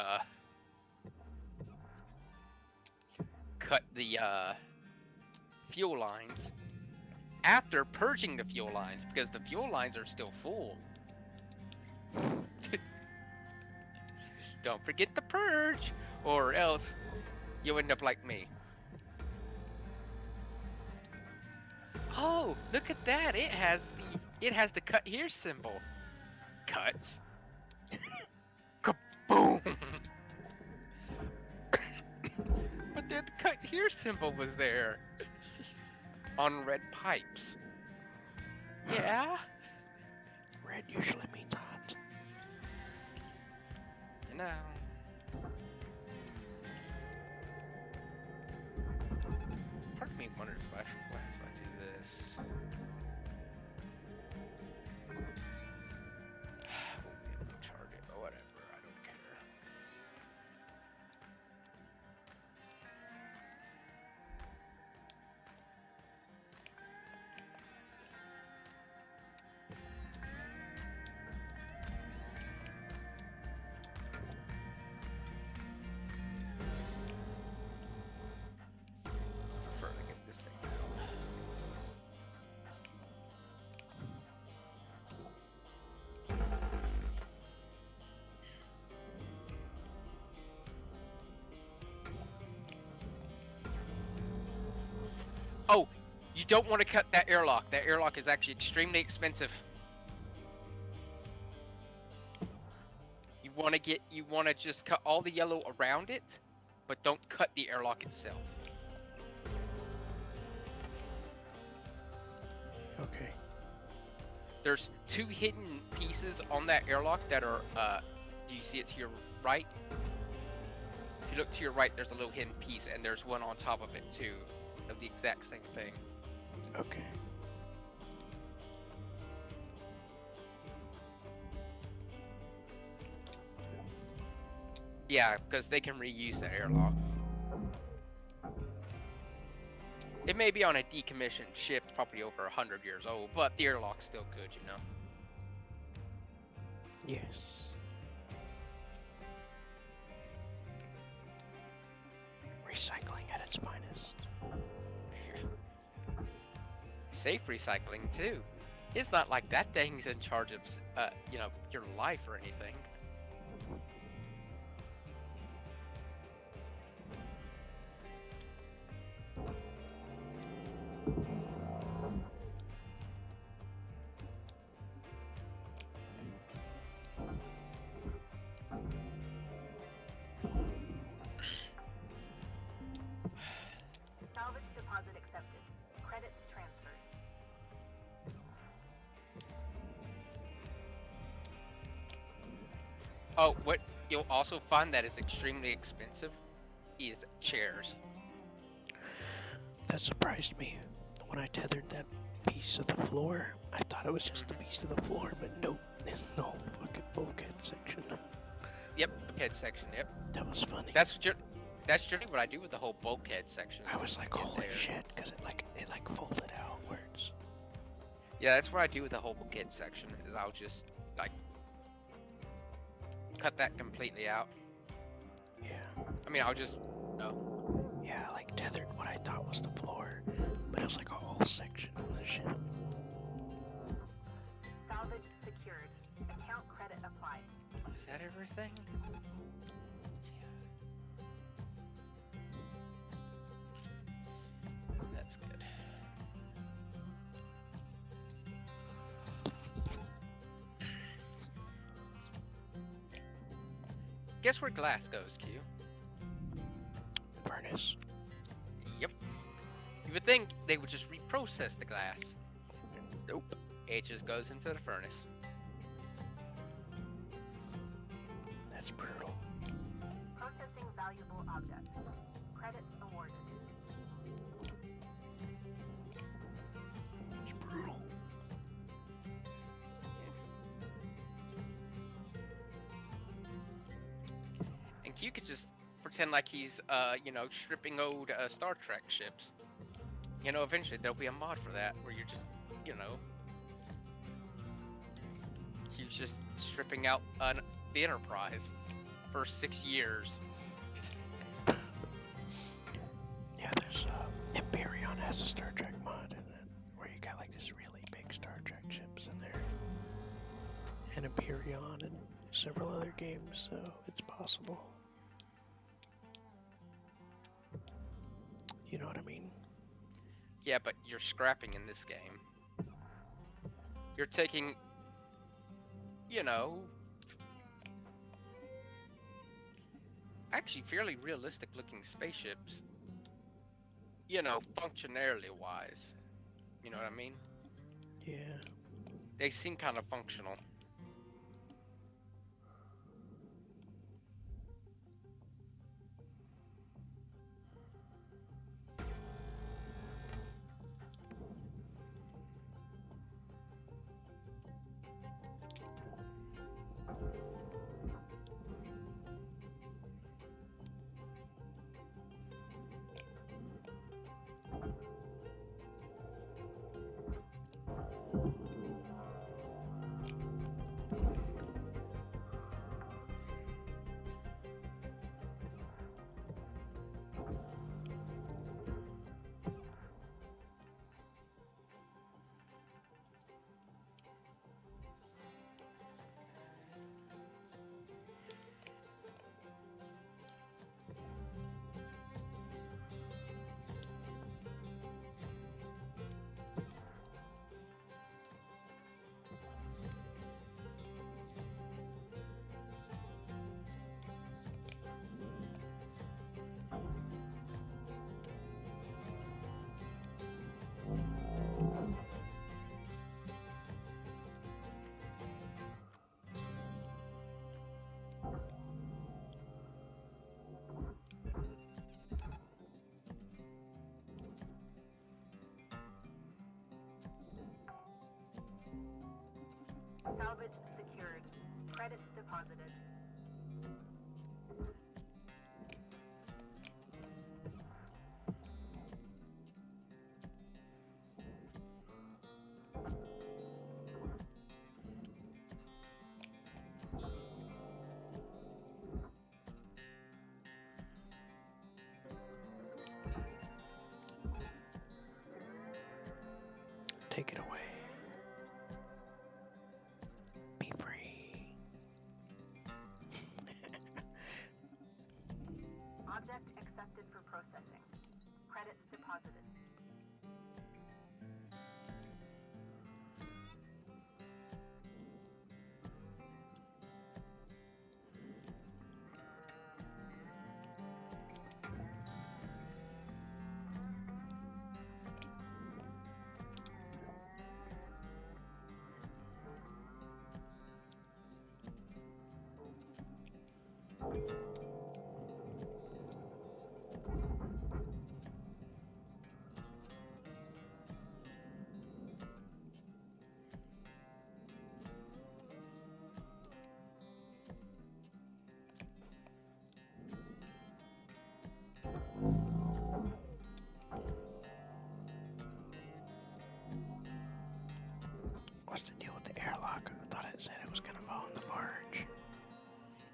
cut the, fuel lines. After purging the fuel lines, because the fuel lines are still full. Don't forget to purge, or else you'll end up like me. Oh, look at that! It has the cut here symbol. Cuts. Kaboom! But the cut here symbol was there. on red pipes. Yeah. Red usually means hot. You know. Part of me wonders if I what if I do this. I won't be able to charge it, but whatever. I don't care. Prefer to get this thing out. Oh, you don't want to cut that airlock. That airlock is actually extremely expensive. You want to just cut all the yellow around it, but don't cut the airlock itself. Okay. There's two hidden pieces on that airlock that are, do you see it to your right? If you look to your right, there's a little hidden piece, and there's one on top of it too, of the exact same thing. Okay. Yeah, because they can reuse that airlock. It may be on a decommissioned ship, probably over 100 years old, but the airlock's still good, you know. Yes. Recycling at its finest. Safe recycling too. It's not like that thing's in charge of, you know, your life or anything. Salvage deposit accepted. Credits transferred. Oh, what you'll also find that is extremely expensive is chairs. That surprised me. When I tethered that piece of the floor, I thought it was just the piece of the floor, but nope. It's the whole fucking bulkhead section. Yep, bulkhead section. Yep, That was funny. that's generally what I do with the whole bulkhead section. I was like, Get holy there. shit, because it folded outwards. Yeah, that's what I do with the whole bulkhead section. Is I'll just like cut that completely out. Yeah. I mean, I'll just no. Yeah, I like tethered what I thought was the floor, but it was like a whole section of the ship. Salvage secured. Account credit applied. Is that everything? That's good. Guess where glass goes, Q? Furnace. Yep. You would think they would just reprocess the glass. Nope. It just goes into the furnace. That's brutal. Processing valuable objects. Credits awarded. It's brutal. And Q could just pretend like he's, you know, stripping old Star Trek ships. You know, eventually there'll be a mod for that where you're just, you know, he's just stripping out the Enterprise for 6 years. Yeah, there's Empyrean has a Star Trek mod in it, where you got like this really big Star Trek ships in there. And Empyrean and several other games, so it's possible. You know what I mean? Yeah, but you're scrapping in this game. You're taking, you know, actually fairly realistic looking spaceships, you know, functionality wise. You know what I mean? Yeah. They seem kind of functional. Salvage secured. Credits deposited. Take it away. Be free. Object accepted for processing. Credits deposited. What's the deal with the airlock? I thought it said it was gonna fall in the barge.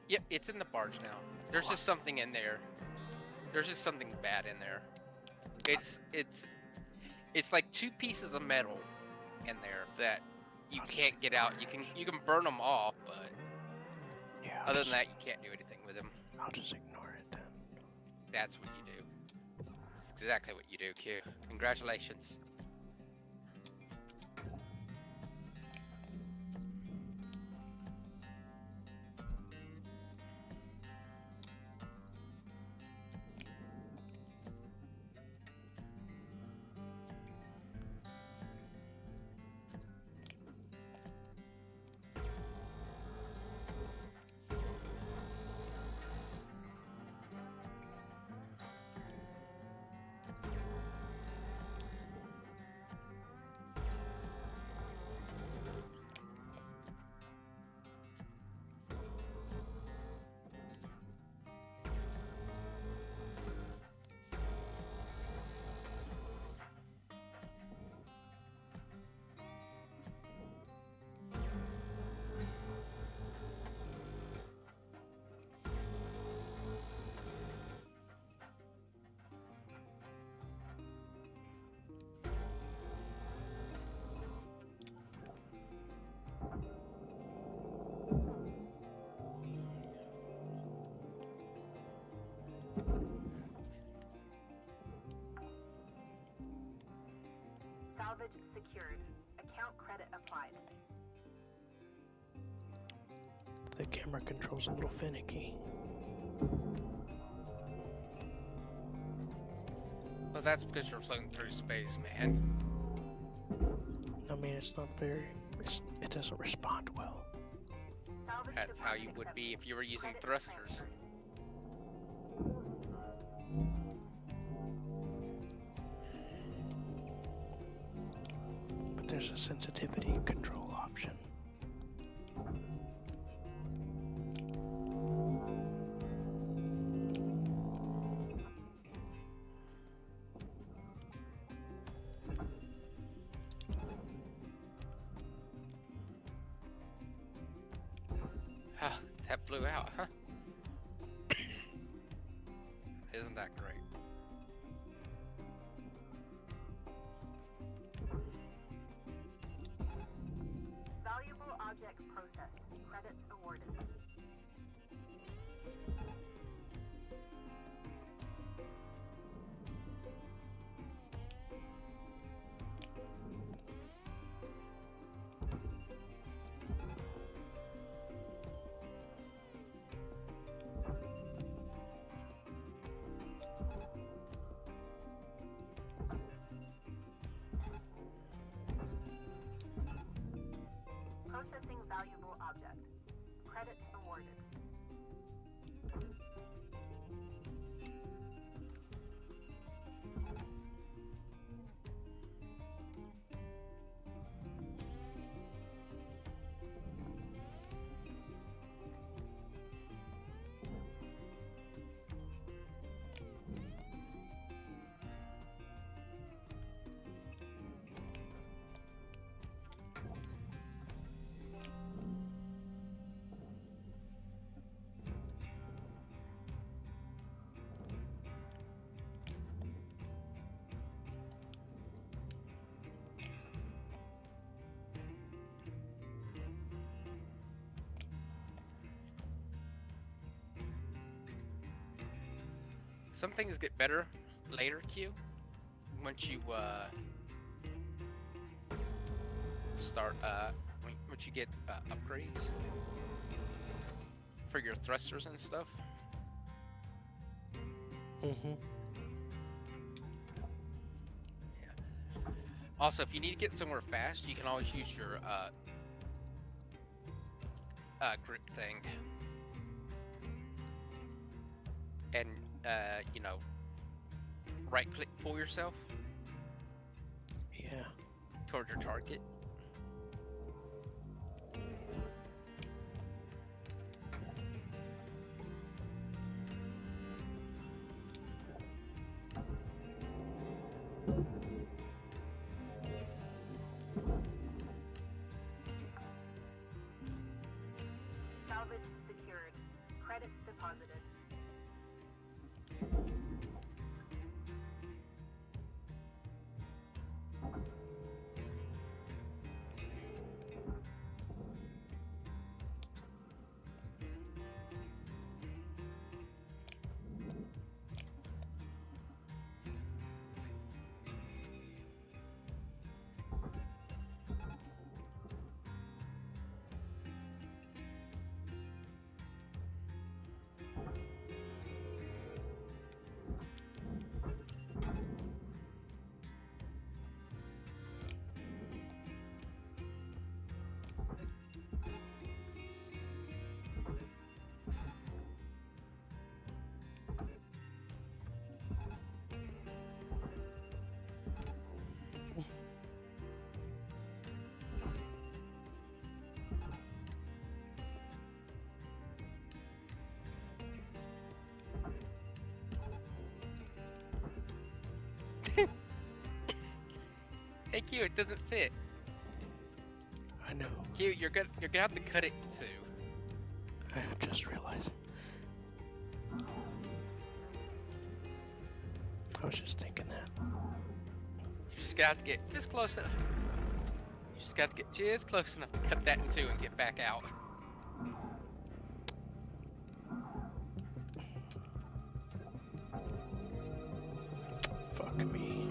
Yep, it's in the barge now. There's just something in there. There's just something bad in there. It's like two pieces of metal in there that you can't get out. You can burn them off, but Yeah. other than that, you can't do anything with them. I'll just ignore it then. That's what you do. It's exactly what you do, Q. Congratulations. Salvage secured. Account credit applied. The camera control's a little finicky. Well, that's because you're floating through space, man. mean, it's not very. It doesn't respond well. Salvage That's how you deposit would be accepted. if you were using Credit thrusters. But there's a sensitivity control option. That blew out, huh? Isn't that great? Valuable object processed. Credits awarded. Processing valuable object. Credits awarded. Some things get better later, Q. Once you start once you get upgrades for your thrusters and stuff. Mm-hmm. Also, if you need to get somewhere fast, you can always use your grip thing, and you know, right click pull yourself Yeah. toward your target. Salvage secured. Credits deposited. Hey Q, it doesn't fit. I know. Q, you're gonna have to cut it too. I just realized. I was just thinking that. You just got to get just close enough. You just got to get just close enough to cut that in two and get back out. Fuck me.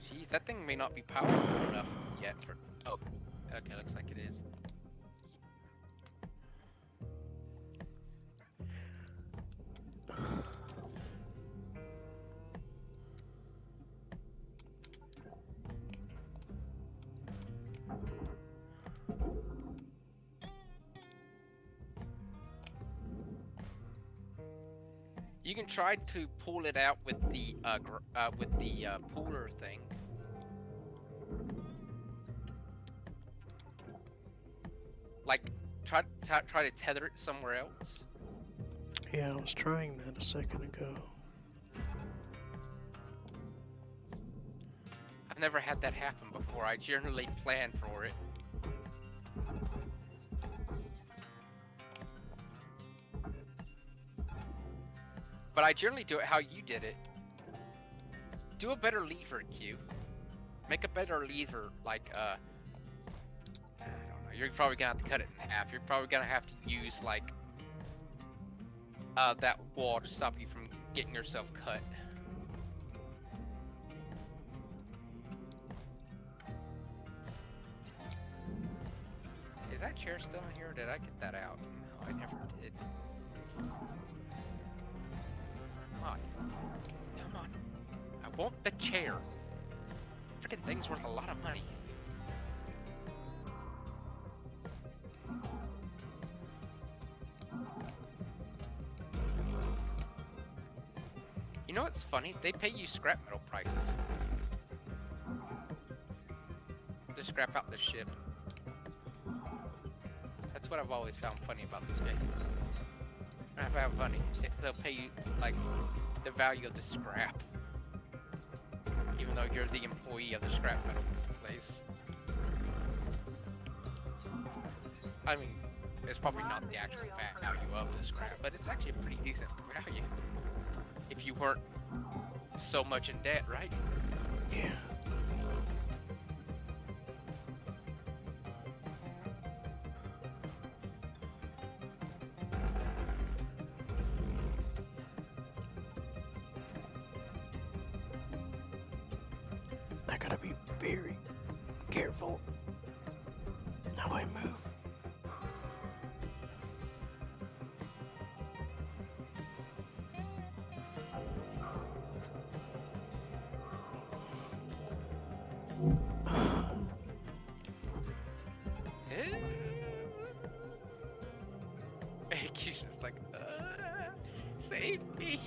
Jeez, that thing may not be powerful enough. yet for... Oh, okay, looks like it is. You can try to pull it out with the puller thing. Like, try to tether it somewhere else. Yeah, I was trying that a second ago. I've never had that happen before. I generally plan for it. But I generally do it how you did it. Do a better lever, Q. Make a better lever, like, I don't know. You're probably gonna have to cut it in half. You're probably gonna have to use, like, that wall to stop you from getting yourself cut. Is that chair still in here, or did I get that out? No, I never did. Come on. Come on. I want the chair. Freaking thing's worth a lot of money. You know what's funny? They pay you scrap metal prices. To scrap out the ship. That's what I've always found funny about this game. I found funny. They'll pay you, like, the value of the scrap. Even though you're the employee of the scrap metal place. I mean, it's probably not the actual value of the scrap, but it's actually a pretty decent value. If you weren't so much in debt, right? Yeah. I gotta be very careful how I move. Q's just like, save me.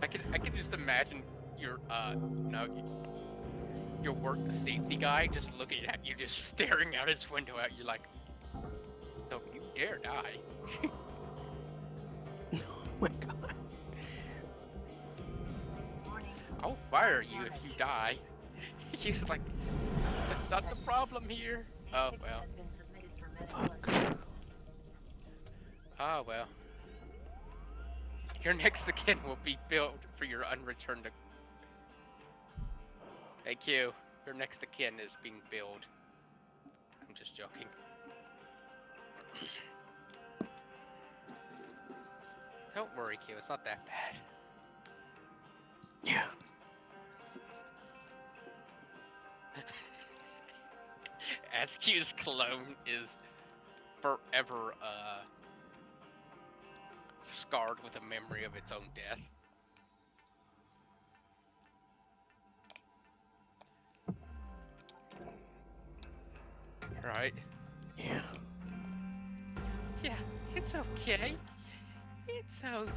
I can just imagine your your work safety guy just looking at you, just staring out his window at you like, don't you dare die. Oh my god. I'll fire you if you die. He's like, that's not the problem here. Oh well. Fuck. Oh well. Your next of kin will be billed for your unreturned. Hey Q, your next of kin is being billed. I'm just joking. Don't worry, Q. It's not that bad. Yeah. SQ's clone is forever scarred with a memory of its own death. Right? Yeah. Yeah, it's okay. It's okay.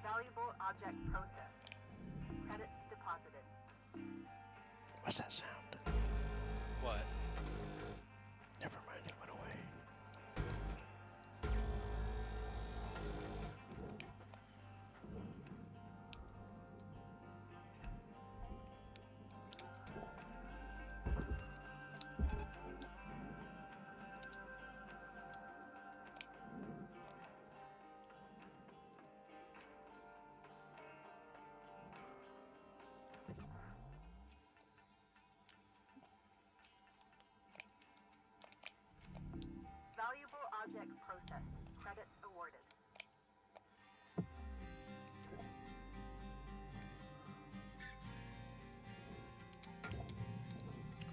Valuable object processed. Credits deposited. What's that sound? What? Never mind.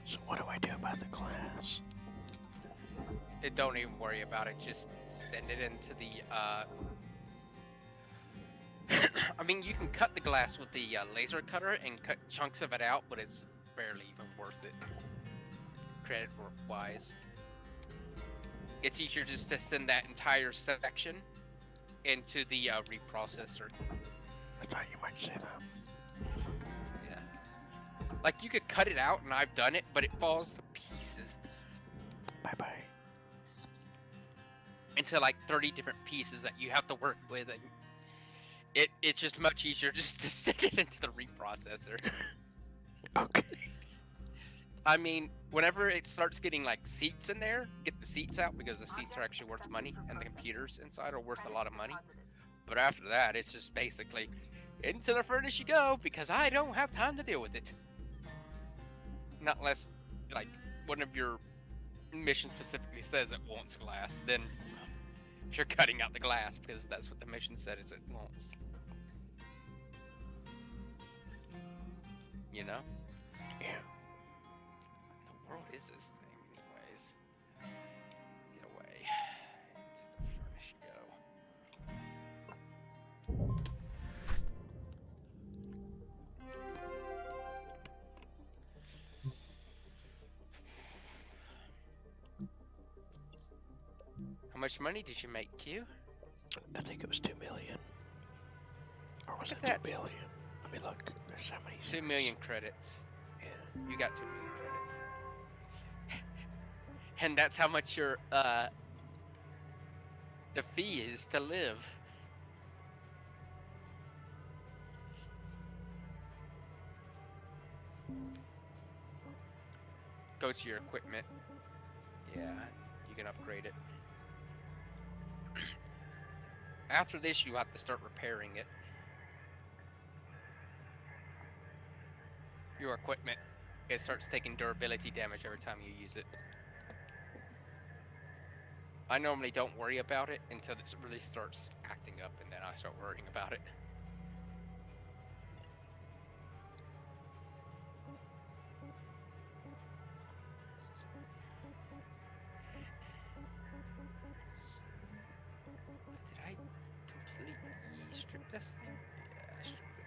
So what do I do about the glass? Don't even worry about it. Just send it into the. I mean, you can cut the glass with the laser cutter and cut chunks of it out, but it's barely even worth it. Credit wise, it's easier just to send that entire section into the reprocessor. I thought you might say that. Yeah. Like you could cut it out, and I've done it, but it falls to pieces. Bye bye. Into like 30 different pieces that you have to work with, and it's just much easier just to stick it into the reprocessor. Okay. I mean, whenever it starts getting like seats in there, get the seats out because the seats are actually worth money, and the computers inside are worth a lot of money. But after that, it's just basically into the furnace you go because I don't have time to deal with it. Not unless like one of your mission specifically says it wants glass, then you're cutting out the glass because that's what the mission said is it wants. You know? Yeah. What the world is this thing anyways? Get away. Into the furnace you go. How much money did you make, Q? I think it was 2 million. Or was it Look at 2 that. billion? Let me look. There's so many 2 zeros. million credits. Yeah. You got 2 million credits. And that's how much your the fee is to live. Go to your equipment. Yeah, you can upgrade it. After this, you have to start repairing it. Your equipment, it starts taking durability damage every time you use it. I normally don't worry about it until it really starts acting up, and then I start worrying about it. Did I completely strip this thing? Yeah, I stripped it.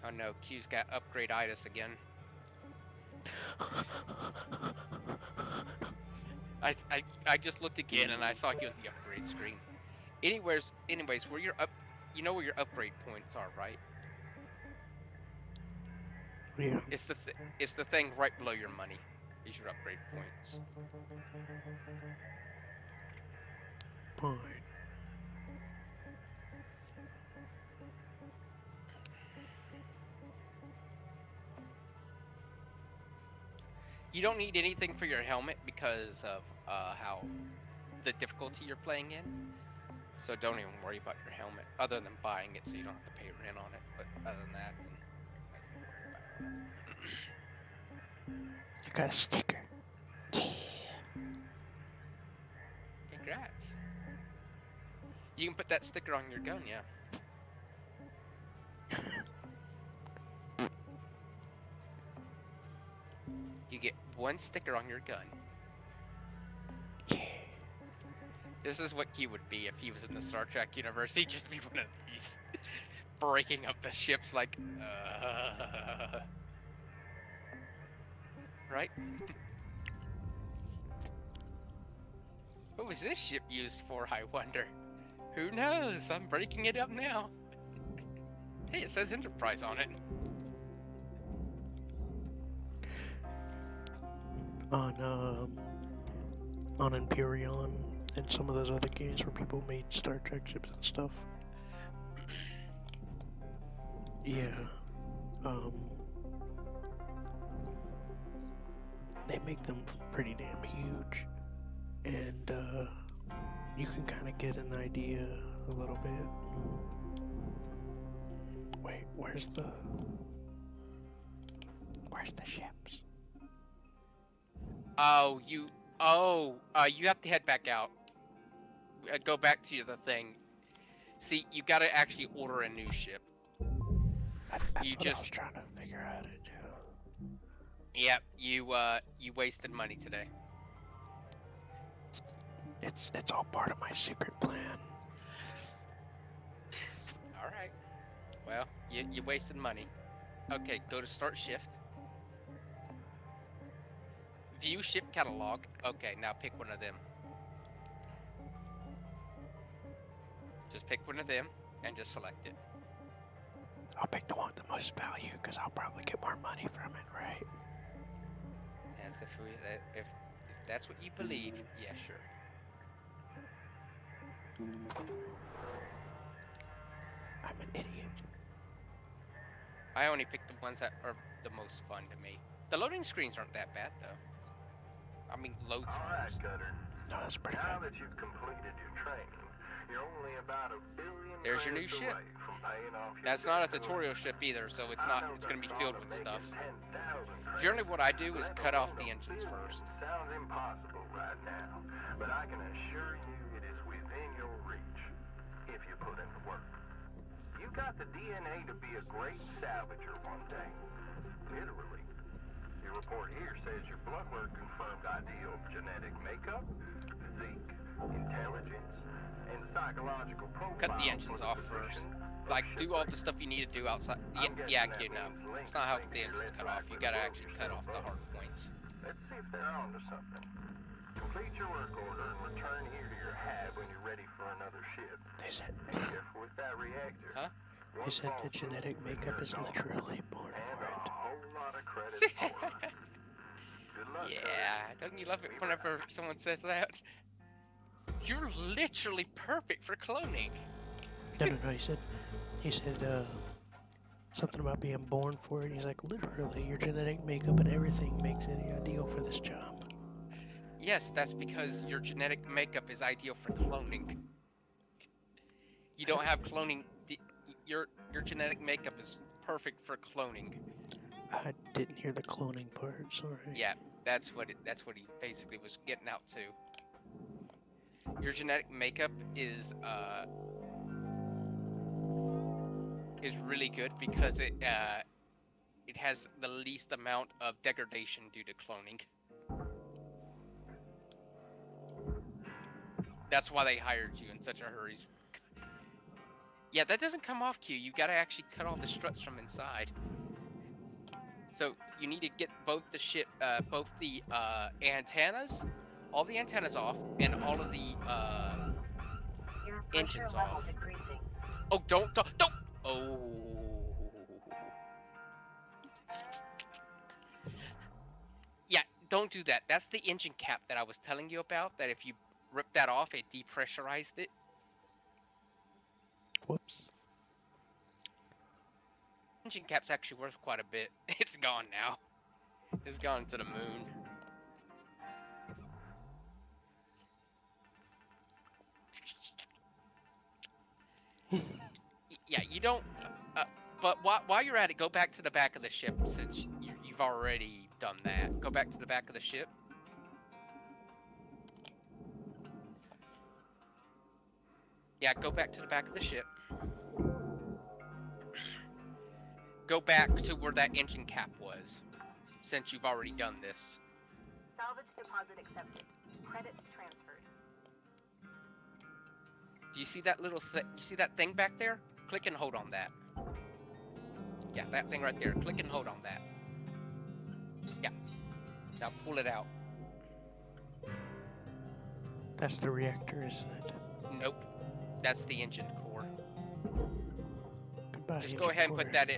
Oh no, Q's got upgrade-itis again. I just looked again and I saw you on the upgrade screen. Anyways, where your you know where your upgrade points are, right? Yeah. It's the thing right below your money. Is your upgrade points. Fine. You don't need anything for your helmet because of how the difficulty you're playing in. So don't even worry about your helmet, other than buying it so you don't have to pay rent on it. But other than that, I got a sticker. Yeah. congrats. You can put that sticker on your gun, yeah. You get one sticker on your gun. Yeah. This is what he would be if he was in the Star Trek universe. He'd just be one of these, breaking up the ships like, right? What was this ship used for, I wonder? Who knows? I'm breaking it up now. Hey, it says Enterprise on it. On Empyrean and some of those other games where people made Star Trek ships and stuff. Yeah. They make them pretty damn huge, and you can kind of get an idea a little bit. Wait, where's the ships? You have to head back out. Go back to the thing. See, you gotta actually order a new ship. That's You what I just- was trying to figure out how to do. Yep, you wasted money today. It's all part of my secret plan. Alright. Well, you wasted money. Okay, go to start shift. View ship catalog. Okay, now pick one of them. Just pick one of them and just select it. I'll pick the one with the most value because I'll probably get more money from it, right? As if that's what you believe, yeah, sure. I'm an idiot. I only pick the ones that are the most fun to me. The loading screens aren't that bad though. I mean, load Alright, times. Cutter. No, that's pretty Now good. that you've completed your training, you're only about $1 billion There's your new credits ship. away from paying off your That's not a debt. tutorial ship either, so it's I not. know It's gonna be the filled thought with of stuff. making 10,000 Generally, what I do is credits, cut let off the alone engines $1 billion, first. Sounds impossible right now, but I can assure you it is within your reach if you put in the work. You got the DNA to be a great salvager one day, literally. Your report here says your blood work confirmed ideal genetic makeup, physique, intelligence, and psychological profile. Cut the engines for off position first. of Like, do all the shipwreck. stuff you need to do outside. I'm Yeah, guessing kid, that no. means It's not how links the to your engines cut left off. You side gotta with actually your cut off the above. hard points. Let's see if they're on to something. Complete your work order and return here to your hab when you're ready for another ship. They said Be careful with that reactor. Huh? One they said false the genetic move and makeup you're is gone. literally born And for a it. whole lot of credit for it. Good luck, Yeah, don't you love it whenever someone says that? You're literally perfect for cloning. No. He said something about being born for it. He's like, literally, your genetic makeup and everything makes it ideal for this job. Yes, that's because your genetic makeup is ideal for cloning. You don't have cloning. Your genetic makeup is perfect for cloning. I didn't hear the cloning part. Sorry. Yeah, that's what he basically was getting out to. Your genetic makeup is really good because it has the least amount of degradation due to cloning. That's why they hired you in such a hurry. Yeah, that doesn't come off Q. You gotta actually cut all the struts from inside. So you need to get both the antennas, all the antennas off, and all of the Air pressure engines level off. decreasing. Oh, don't! Oh. Yeah, don't do that. That's the engine cap that I was telling you about, that if you rip that off, it depressurized it. Whoops. Engine cap's actually worth quite a bit. It's gone now. It's gone to the moon. Yeah, you don't... but while you're at it, go back to the back of the ship, since you've already done that. Go back to the back of the ship. Yeah, go back to the back of the ship. Go back to where that engine cap was, since you've already done this. Salvage deposit accepted. Credits transferred. Do you see that little you see that thing back there? Click and hold on that. Yeah, that thing right there. Click and hold on that. Yeah. Now pull it out. That's the reactor, isn't it? Nope. That's the engine core. Goodbye, Just go ahead and put Engine that in.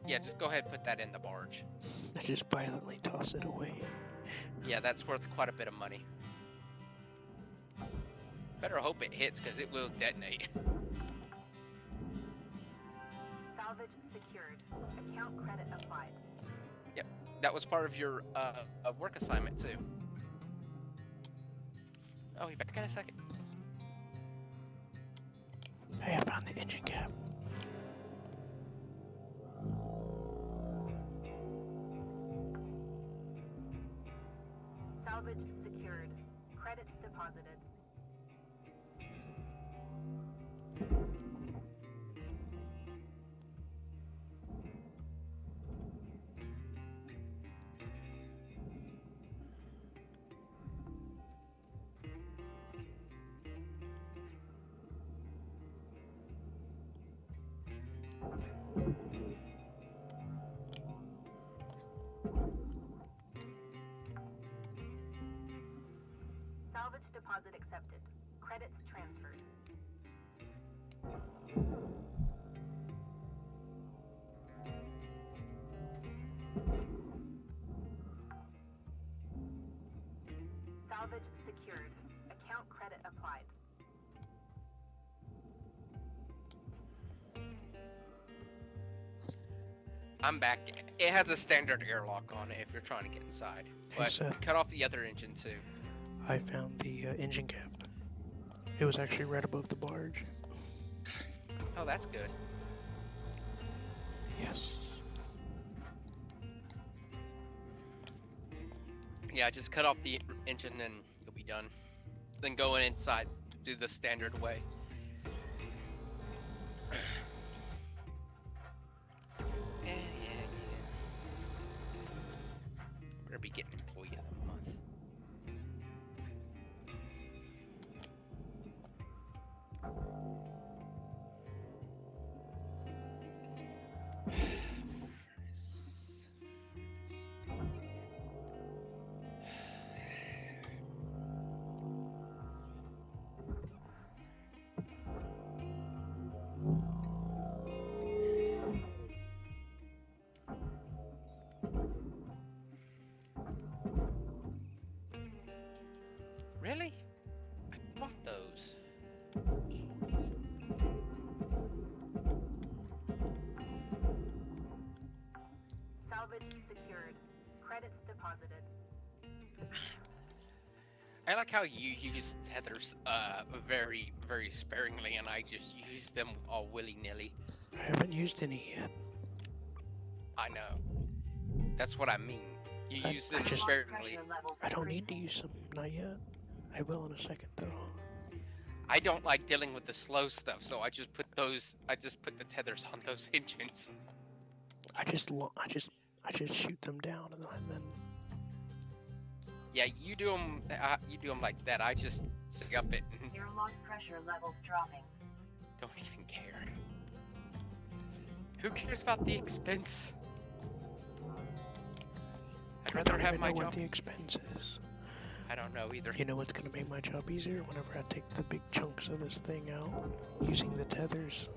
Yeah, just go ahead and put that in the barge. core. I just violently toss it away. Yeah, that's worth quite a bit of money. Better hope it hits, because it will detonate. Salvage Salvage secured. Account credit applied. That was part of your work assignment too. Oh, you back in a second. Hey, I found the engine cap. Salvage secured. Credits deposited. Salvage deposit accepted. Credits transferred. Salvage secured. Account credit applied. I'm back. It has a standard airlock on it if you're trying to get inside. Hey, But Seth. cut off the other engine too. I found the engine cap. It was actually right above the barge. Oh, that's good. Yes. Yeah, just cut off the engine and you'll be done. Then go inside, do the standard way. Yeah. We're gonna be getting employee of the month. Really? I bought those. Salvage secured. Credits deposited. I like how you use tethers very, very sparingly, and I just use them all willy-nilly. I haven't used any yet. I know. That's what I mean. You I- use I them just- sparingly. I don't need to use them. Not yet. I will in a second, though. I don't like dealing with the slow stuff, so I just put the tethers on those engines. I just shoot them down and then Yeah, you do them like that. I just stick up it and Airlock pressure levels dropping. don't even care. Who cares about the expense? I'd I rather don't have even my know what job. the expense is. I don't know either. You know what's gonna make my job easier? Whenever I take the big chunks of this thing out, using the tethers.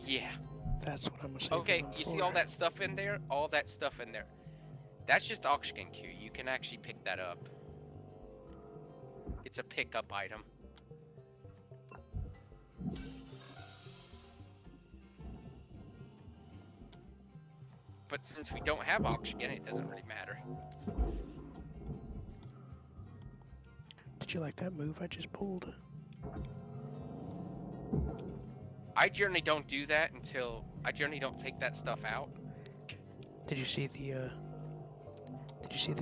Yeah. That's what I'm gonna save Okay, them you for. see all that stuff in there? All that stuff in there. That's just oxygen queue. You can actually pick that up. It's a pickup item. But since we don't have oxygen, it doesn't really matter. Did you like that move I just pulled? I generally don't do that until I generally don't take that stuff out. Did you see the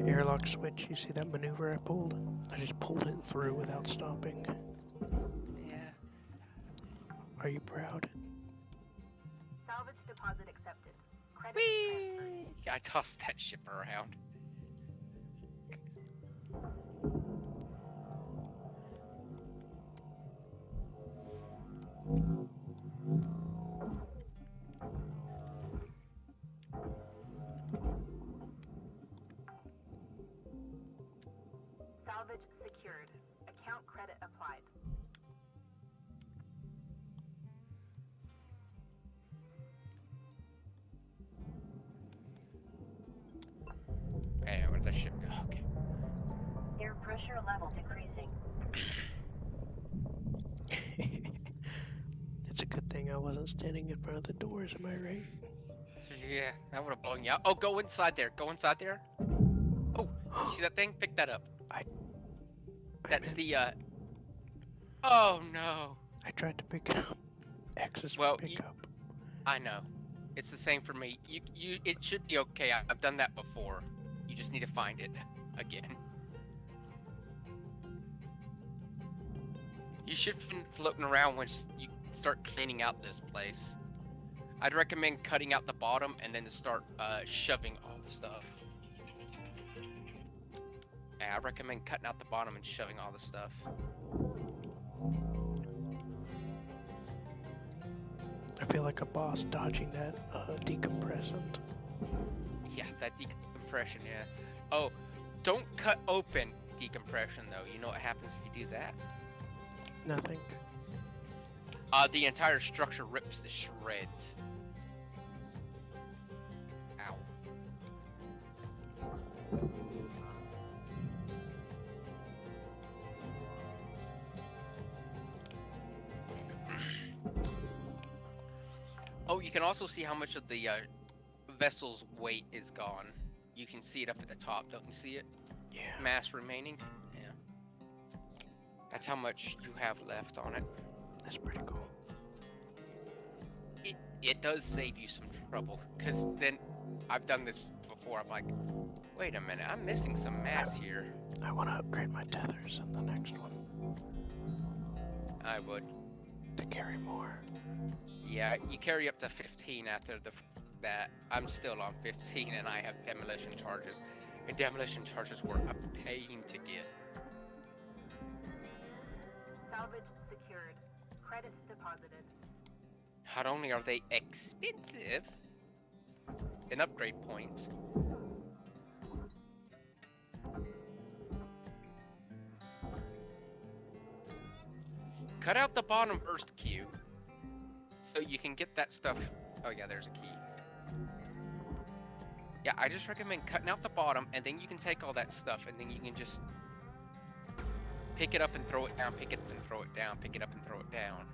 airlock switch? You see that maneuver I pulled? I just pulled it through without stopping. Yeah. Are you proud? Salvage deposit accepted. Credits transferred. Whee! I tossed that ship around. Salvage secured. Account credit applied. Hey, where'd the ship go? Okay. Air pressure level decreasing. It's a good thing I wasn't standing in front of the doors, am I right? Yeah, that would have blown you out. Oh, go inside there. Go inside there. Oh, you see that thing? Pick that up. That's the, Oh, no. I tried to pick it up. X is for Well, pick up. I know. It's the same for me. It should be okay. I've done that before. You just need to find it again. You should be floating around once you start cleaning out this place. I'd recommend cutting out the bottom and then to start shoving all the stuff. Yeah, I recommend cutting out the bottom and shoving all the stuff. I feel like a boss dodging that decompressant. Yeah, that decompression, yeah. Oh, don't cut open decompression though. You know what happens if you do that? Nothing. The entire structure rips to shreds. Ow. Oh, you can also see how much of the vessel's weight is gone. You can see it up at the top, don't you see it? Yeah. Mass remaining? Yeah. That's how much you have left on it. That's pretty cool. It does save you some trouble, because then I've done this before. I'm like, wait a minute, I'm missing some mass here. I want to upgrade my tethers in the next one I would. to carry more. Yeah, you carry up to 15 after that. I'm still on 15 and I have demolition charges. And demolition charges were a pain to get. Salvage secured. Credits deposited. Not only are they expensive in upgrade points, cut out the bottom first queue so you can get that stuff. Oh yeah, there's a key. Yeah, I just recommend cutting out the bottom and then you can take all that stuff and then you can just pick it up and throw it down, pick it up and throw it down, pick it up and throw it down.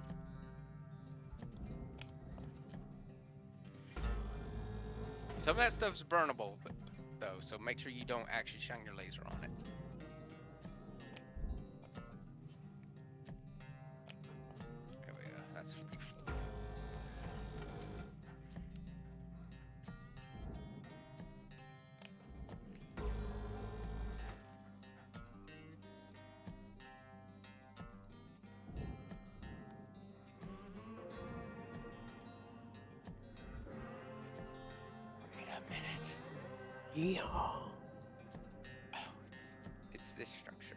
Some of that stuff's burnable, though, so make sure you don't actually shine your laser on it. There we go. That's free flow. Wait a minute. Yeehaw. Oh, it's this structure.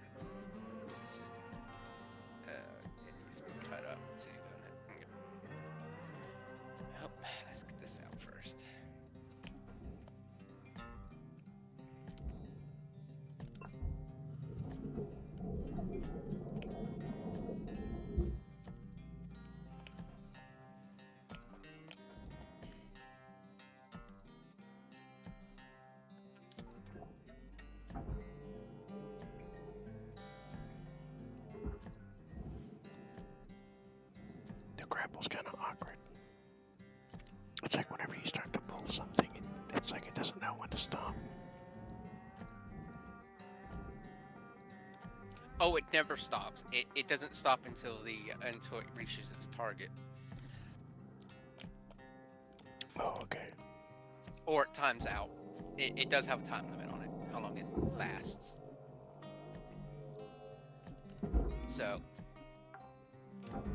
It's just, it needs to be cut up too, doesn't it? Oh, let's get this out first. The grapple's kind of awkward. It's like whenever you start to pull something, it's like it doesn't know when to stop. Oh, it never stops. It doesn't stop until it reaches its target. Oh, okay. Or it times out. It does have a time limit on it, how long it lasts. So,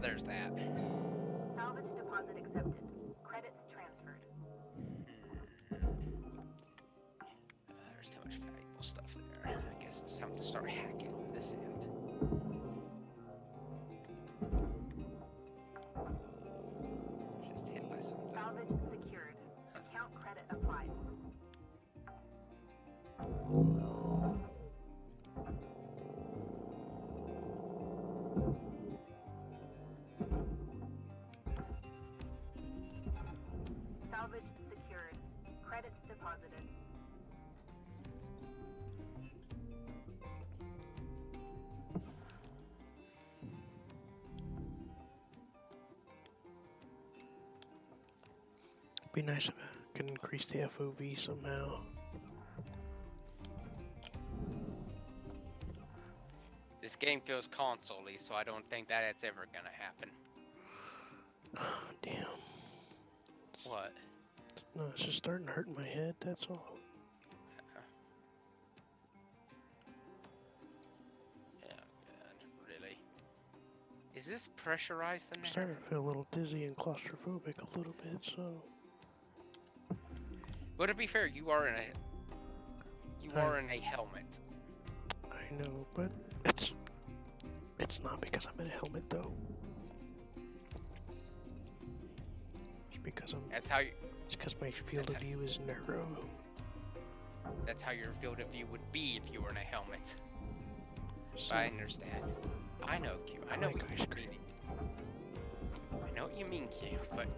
there's that. Salvage deposit accepted. Credits transferred. There's too much valuable stuff there. I guess it's time to start hacking on this end. Just hit by something. Salvage secured. Account credit applied. Salvage secured. Credits deposited. Be nice about it. can increase the FOV somehow. This game feels console-y, so I don't think that it's ever gonna happen. Damn. What? No, it's just starting to hurt my head, that's all. Yeah, God, really. Is this pressurized in I'm there? starting to feel a little dizzy and claustrophobic a little bit, so... But to be fair, you are in a helmet. I know, but it's not because I'm in a helmet though. It's because That's how you. it's because my field of view is narrow. That's how your field of view would be if you were in a helmet. So, I understand. I know, Q. I know like what ice you cream. mean. I know what you mean, Q, but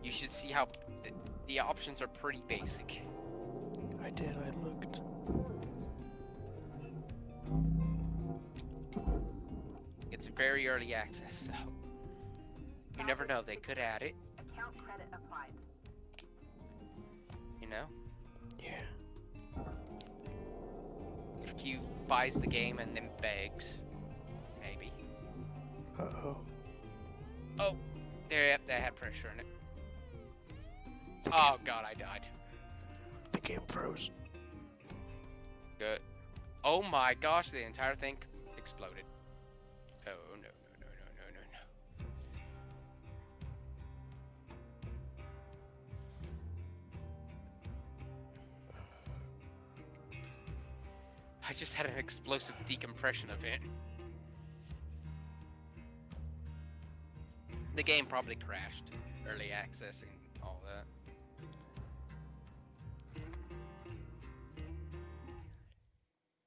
you should see how the options are pretty basic. I did, I looked. It's very early access, so you never know. They could add it, Account credit applied. you know? Yeah. If Q buys the game and then begs, maybe. Uh-oh. Oh, there, that had pressure in it. Oh god, I died. The game froze. Good. Oh my gosh, the entire thing exploded. Oh no, no, no, no, no, no, no. I just had an explosive decompression event. The game probably crashed. Early access and all that.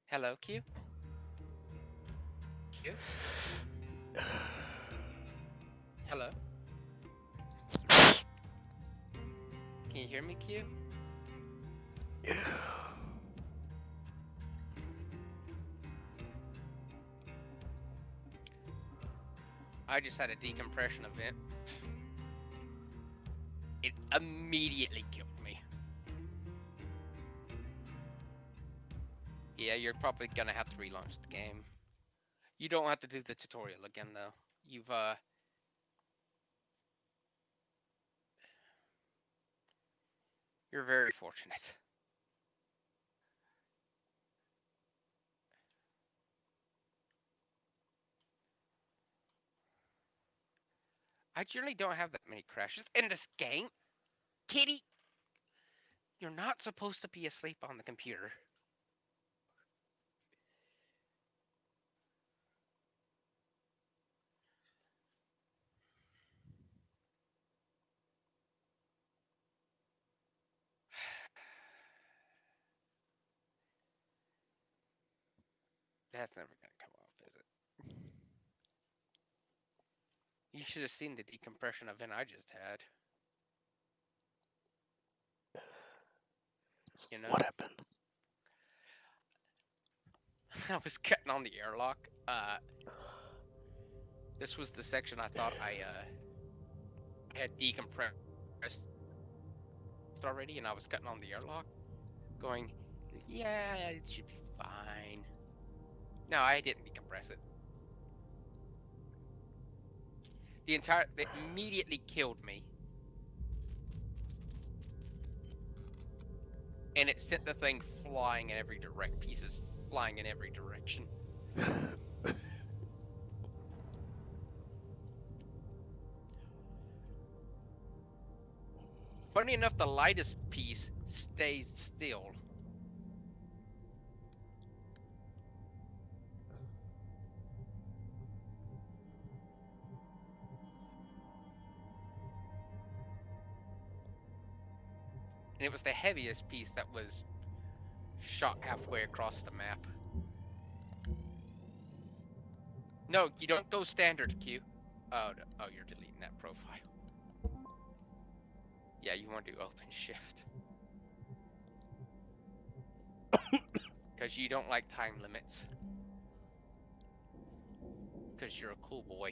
Hello, Q? Q? Hello? Can you hear me, Q? Yeah. I just had a decompression event. It immediately killed me. Yeah, you're probably gonna have to relaunch the game. You don't have to do the tutorial again, though. You're very fortunate. I generally don't have that many crashes in this game. Kitty, you're not supposed to be asleep on the computer. That's never gonna come off, is it? You should have seen the decompression event I just had. You know? What happened? I was cutting on the airlock. This was the section I thought I had decompressed already, and I was cutting on the airlock, going, yeah, it should be fine. No, I didn't decompress it. It immediately killed me. And it sent the thing flying in every pieces flying in every direction. Funny enough, the lightest piece stays still. And it was the heaviest piece that was shot halfway across the map. No, you don't go standard, Q. Oh, no. Oh, you're deleting that profile. Yeah, you want to do open shift. Because you don't like time limits. Because you're a cool boy.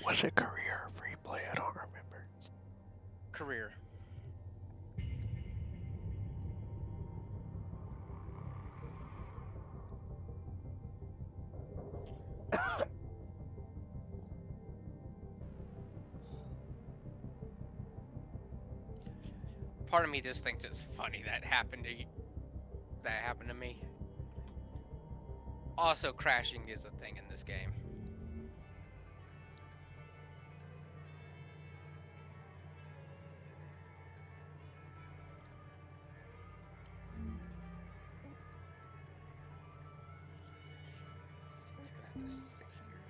Was it career or free play? I don't remember. Career. Part of me just thinks it's funny that happened to you. That happened to me. Also, crashing is a thing in this game. This thing's gonna have to sit here.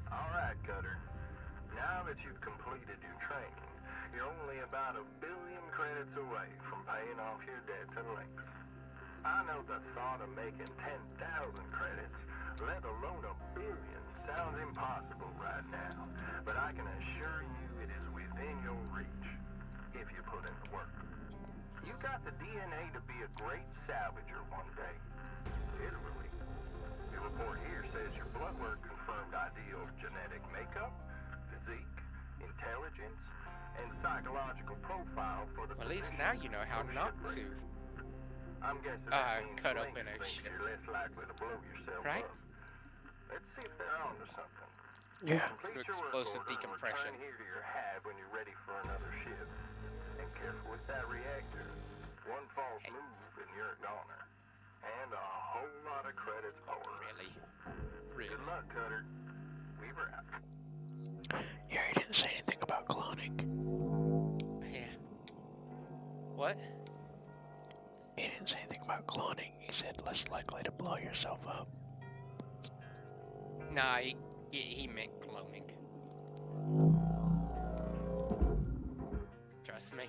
Alright, Cutter. Now that you've completed your training, you're only about 1 billion credits away from paying off your debt to Lynx. I know the thought of making 10,000 credits, let alone 1 billion, sounds impossible right now, but I can assure you it is within your reach, if you put in the work. You got the DNA to be a great salvager one day. Literally. Your report here says your blood work confirmed ideal genetic makeup, physique, intelligence, and psychological profile for the Well, at least position now you know how of not ship to. breaker. I'm guessing that means Cut Lynx open a thinks ship. you're less likely to blow yourself Right? up. Let's see if they're on to something. Yeah. Complete To your work explosive order and decompression. return here to your hab when you're ready for another shift. And careful with that reactor. One false Hey. move and you're a goner. And a whole lot of credits for it. Really? Good luck, Cutter. Weaver out. Yeah, he didn't say anything about cloning. Yeah. What? He didn't say anything about cloning. He said less likely to blow yourself up. Nah, he meant cloning. Trust me.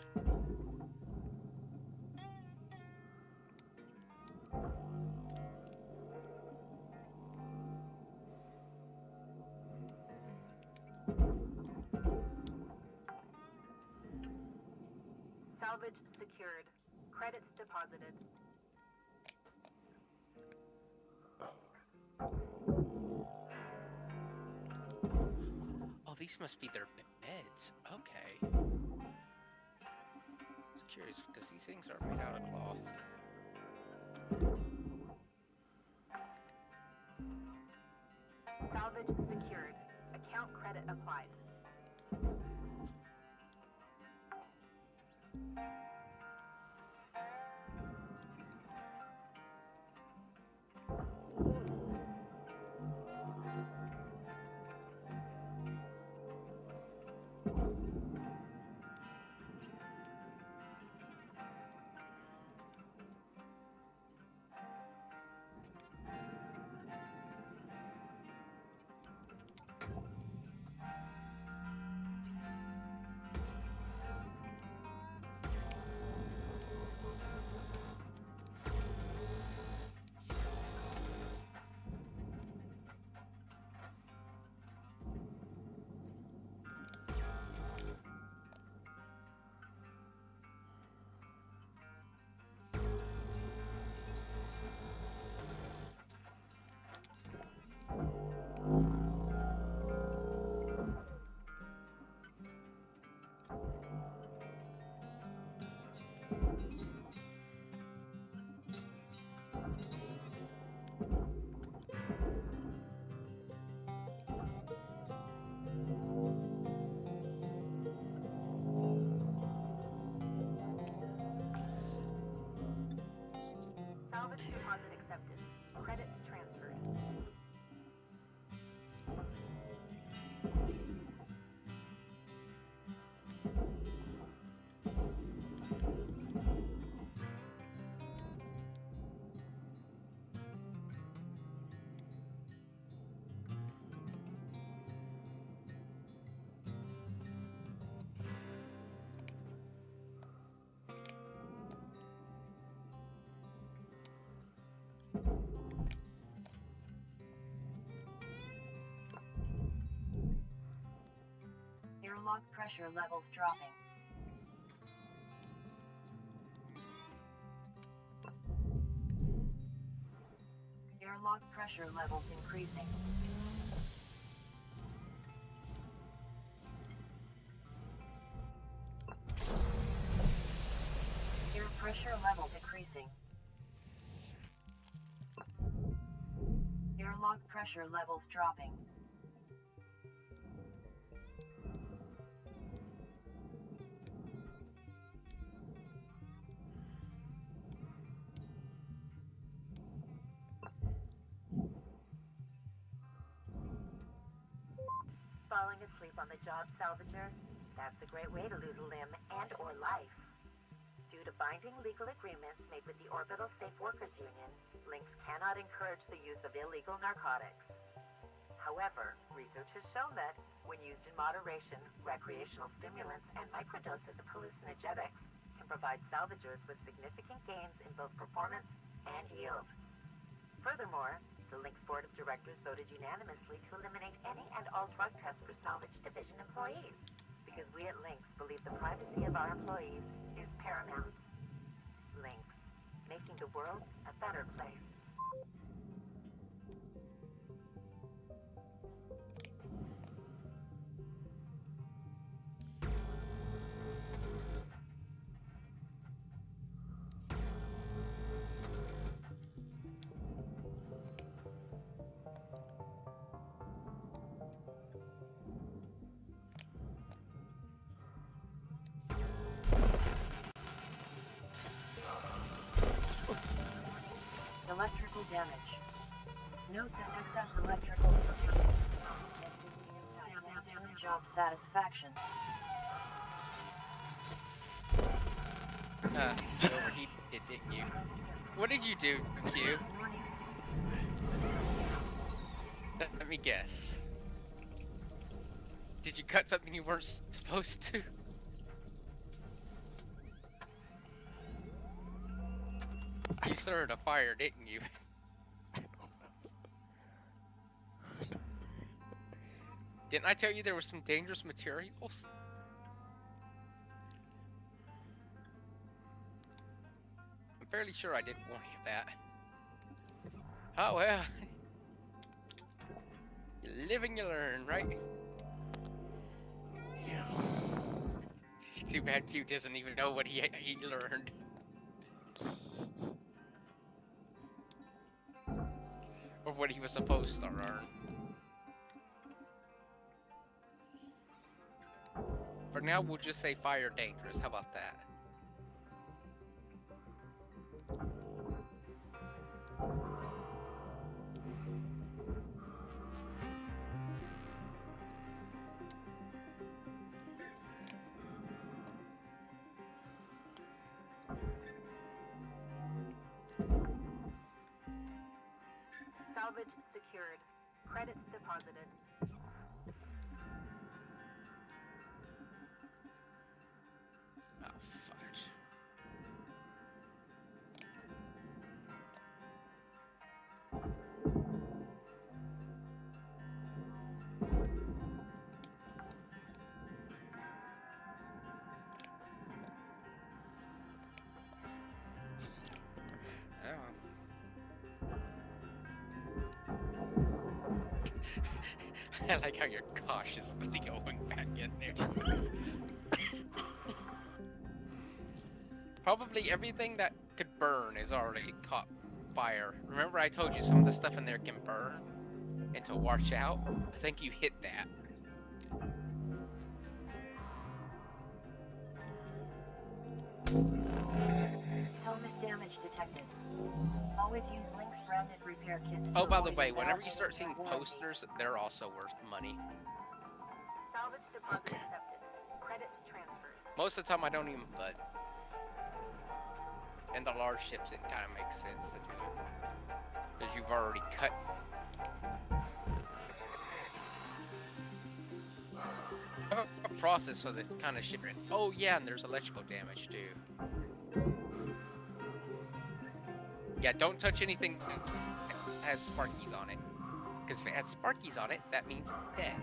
Salvage secured. Credits deposited. Oh, these must be their beds. Okay. I was curious because these things are made out of cloth. Salvage secured. Account credit applied. Airlock pressure levels dropping. Airlock pressure levels increasing. Air pressure level decreasing. Airlock pressure levels dropping. Falling asleep on the job, Salvager? That's a great way to lose a limb and or life. Due to binding legal agreements made with the Orbital Safe Workers Union, Lynx cannot encourage the use of illegal narcotics. However, research has shown that, when used in moderation, recreational stimulants and microdoses of hallucinogenics can provide salvagers with significant gains in both performance and yield. Furthermore, the Lynx Board of Directors voted unanimously to eliminate any and all drug tests for Salvage Division employees, because we at Lynx believe the privacy of our employees is paramount. Lynx, making the world a better place. Electrical damage. Note that excess electrical job satisfaction. You overheated, didn't you? What did you do, Q? Let me guess. Did you cut something you weren't supposed to? You started a fire, didn't you? Didn't I tell you there were some dangerous materials? I'm fairly sure I did warn you of that. Oh well. You live and you learn, right? Yeah. Too bad Q doesn't even know what he learned. Or what he was supposed to learn. For now, we'll just say fire dangerous. How about that? Salvage secured. Credits deposited. Oh, fudge. I like how you're cautiously going back in there. Probably everything that could burn is already caught fire. Remember I told you some of the stuff in there can burn? And to watch out? I think you hit that. Helmet damage detected. Always use Lynx branded repair kits. Oh, by the way, whenever you start seeing posters, they're also worth money. Salvage deposit Okay. accepted. Credits transferred. Most of the time I don't even bud. And the large ships, it kind of makes sense to do it. Because you've already cut. A process for this kind of ship. Oh yeah, and there's electrical damage too. Yeah, don't touch anything that has sparkies on it. Because if it has sparkies on it, that means death.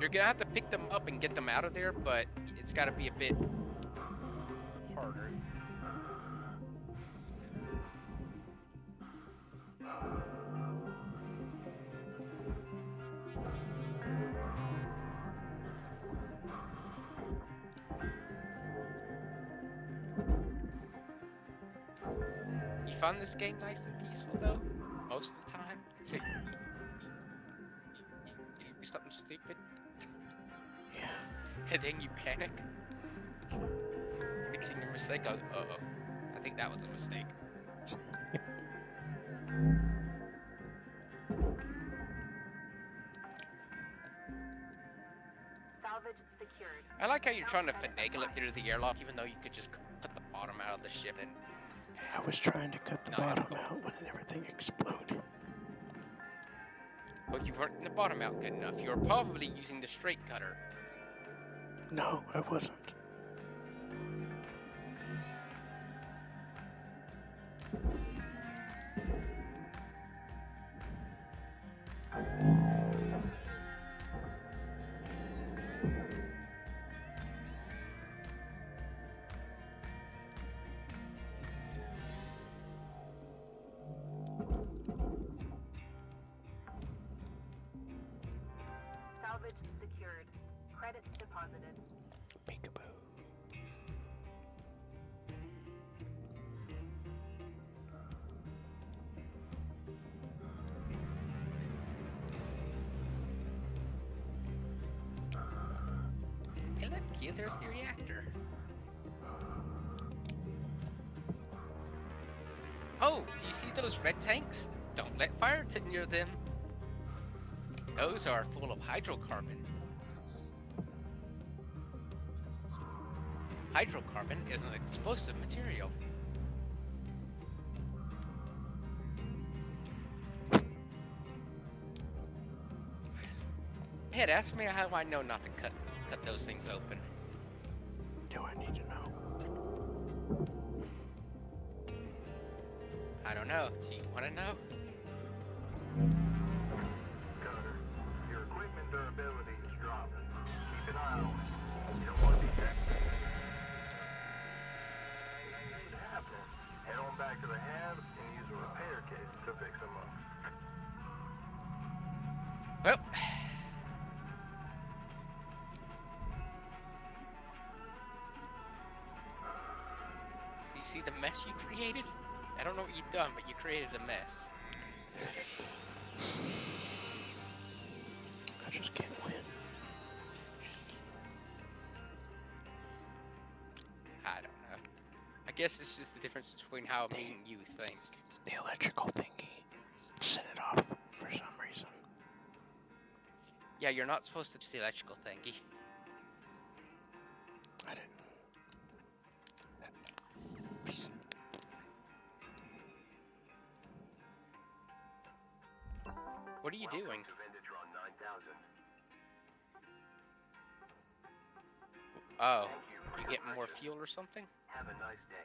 You're gonna have to pick them up and get them out of there, but it's gotta be a bit harder. You find this game nice and peaceful though, most of the time. You do something stupid, Yeah. and then you panic, fixing your mistake. Oh, uh-oh. I think that was a mistake. Salvage secured. I like how you're trying to finagle it through the airlock, even though you could just cut the bottom out of the ship and. I was trying to cut the No, bottom out when everything exploded. But you weren't getting the bottom out good enough. You were probably using the straight cutter. No, I wasn't. Salvage secured. Credits deposited. Peekaboo. Hey, look, kid, there's the reactor. Oh, do you see those red tanks? Don't let fire near them. Those are full of hydrocarbon. Hydrocarbon is an explosive material. Ed, ask me how I know not to cut those things open. Do I need to know? I don't know. Do you want to know? Cutter, your equipment durability is dropping. Keep an eye on it. You don't want to be happening. Head on back to the hab and use a repair kit to fix them up. Well, you see the mess you created? I don't know what you've done, but you created a mess. I just can't win. I don't know. I guess it's just the difference between how me and you think. The electrical thingy set it off for some reason. Yeah, you're not supposed to do the electrical thingy. I didn't. Oops. What are you doing? To Vintage Run 9000. Oh, Thank you for you your get more purchase. fuel or something? Have a nice day.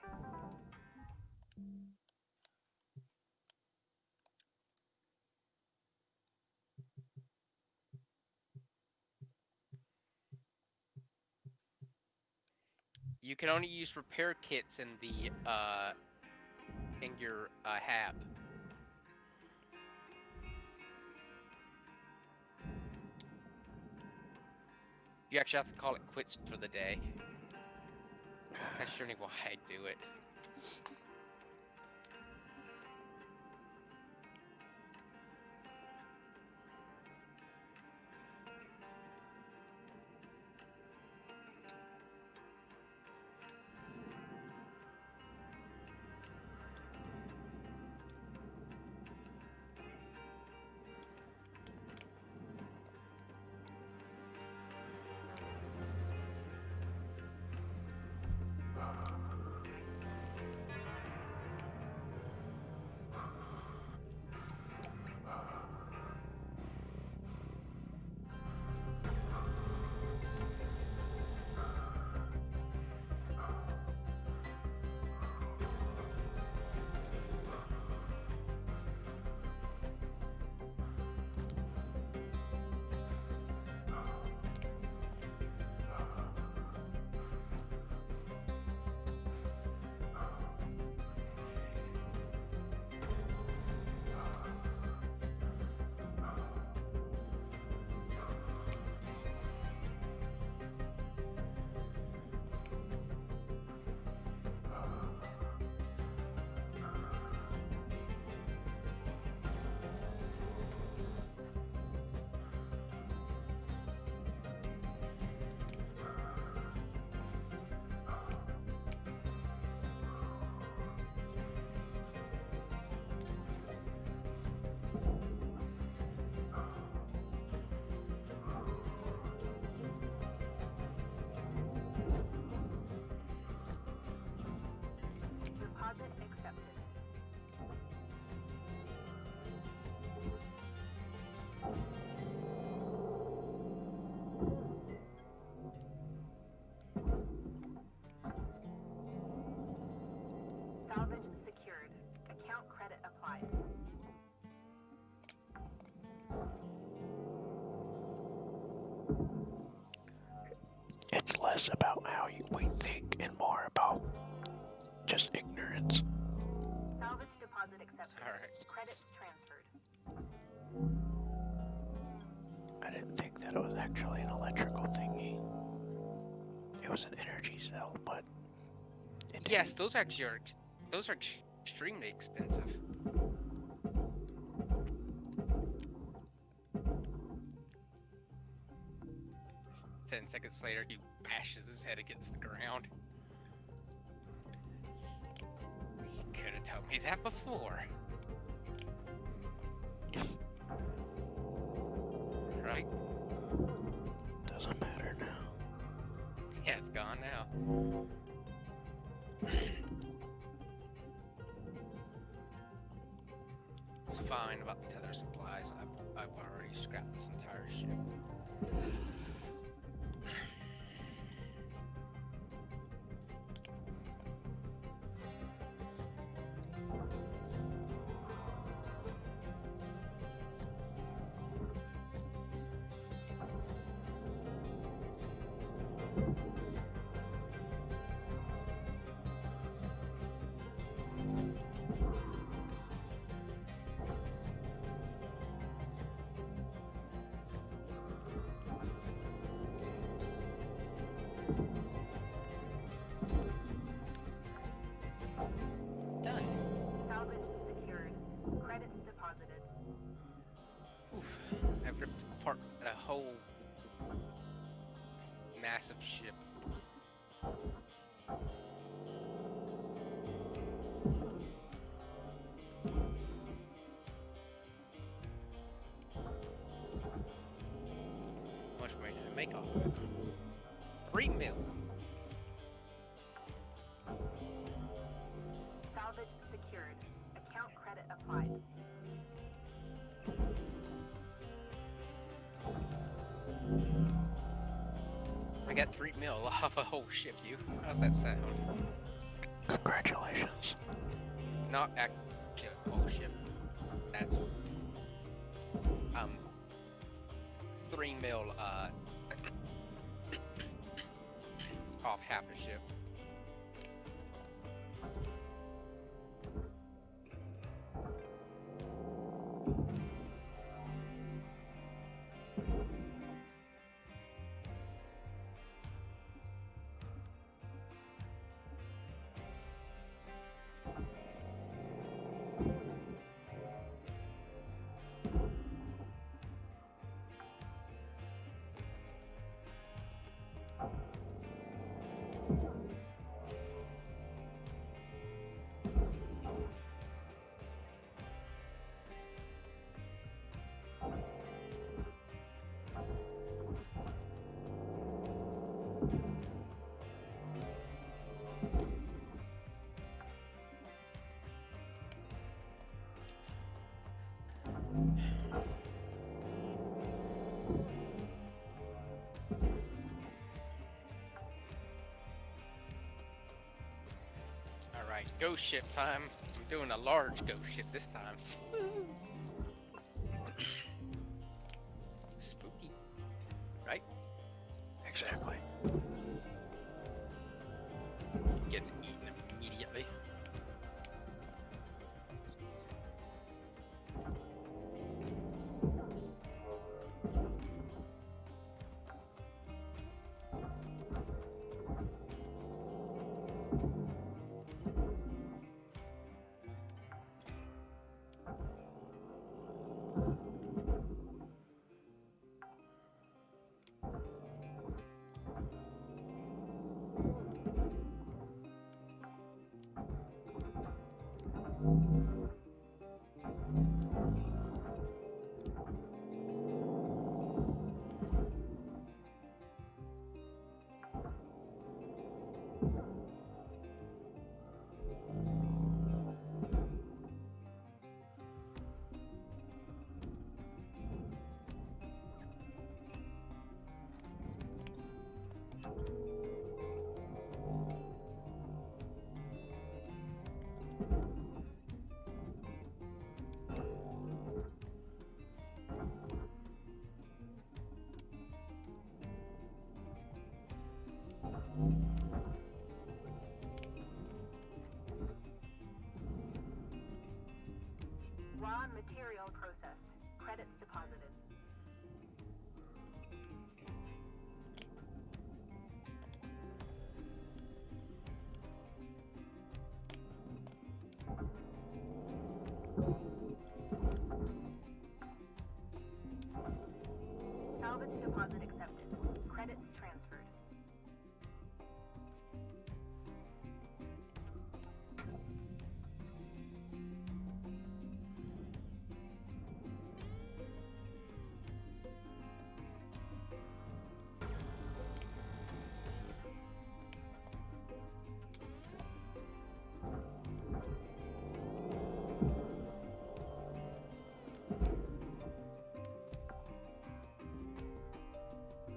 You can only use repair kits in the in your hab. You actually have to call it quits for the day. That's surely why I do it. just ignorance. Salvage deposit accepted. Alright. Credits transferred. I didn't think that it was actually an electrical thingy. It was an energy cell, but it Yes, those actually are. Those are extremely expensive. 10 seconds later, he bashes his head against the ground. You could have told me that before. Right? doesn't matter now. Yeah, it's gone now. It's fine about the tether supplies. I've already scrapped this entire ship. Done. Salvage secured. Credits deposited. Oof. I've ripped apart a whole massive ship. How much money did I make off of it? 3 mil. Salvage secured. Account credit applied. I got 3 mil off a whole ship, you. How's that sound? Congratulations. Not actually a whole ship. That's 3 mil off half a ship. Alright, ghost ship time. I'm doing a large ghost ship this time. Spooky. Right? Exactly. Gets eaten immediately. Material processed. Credits deposited. Salvage deposit accepted. Credits transferred.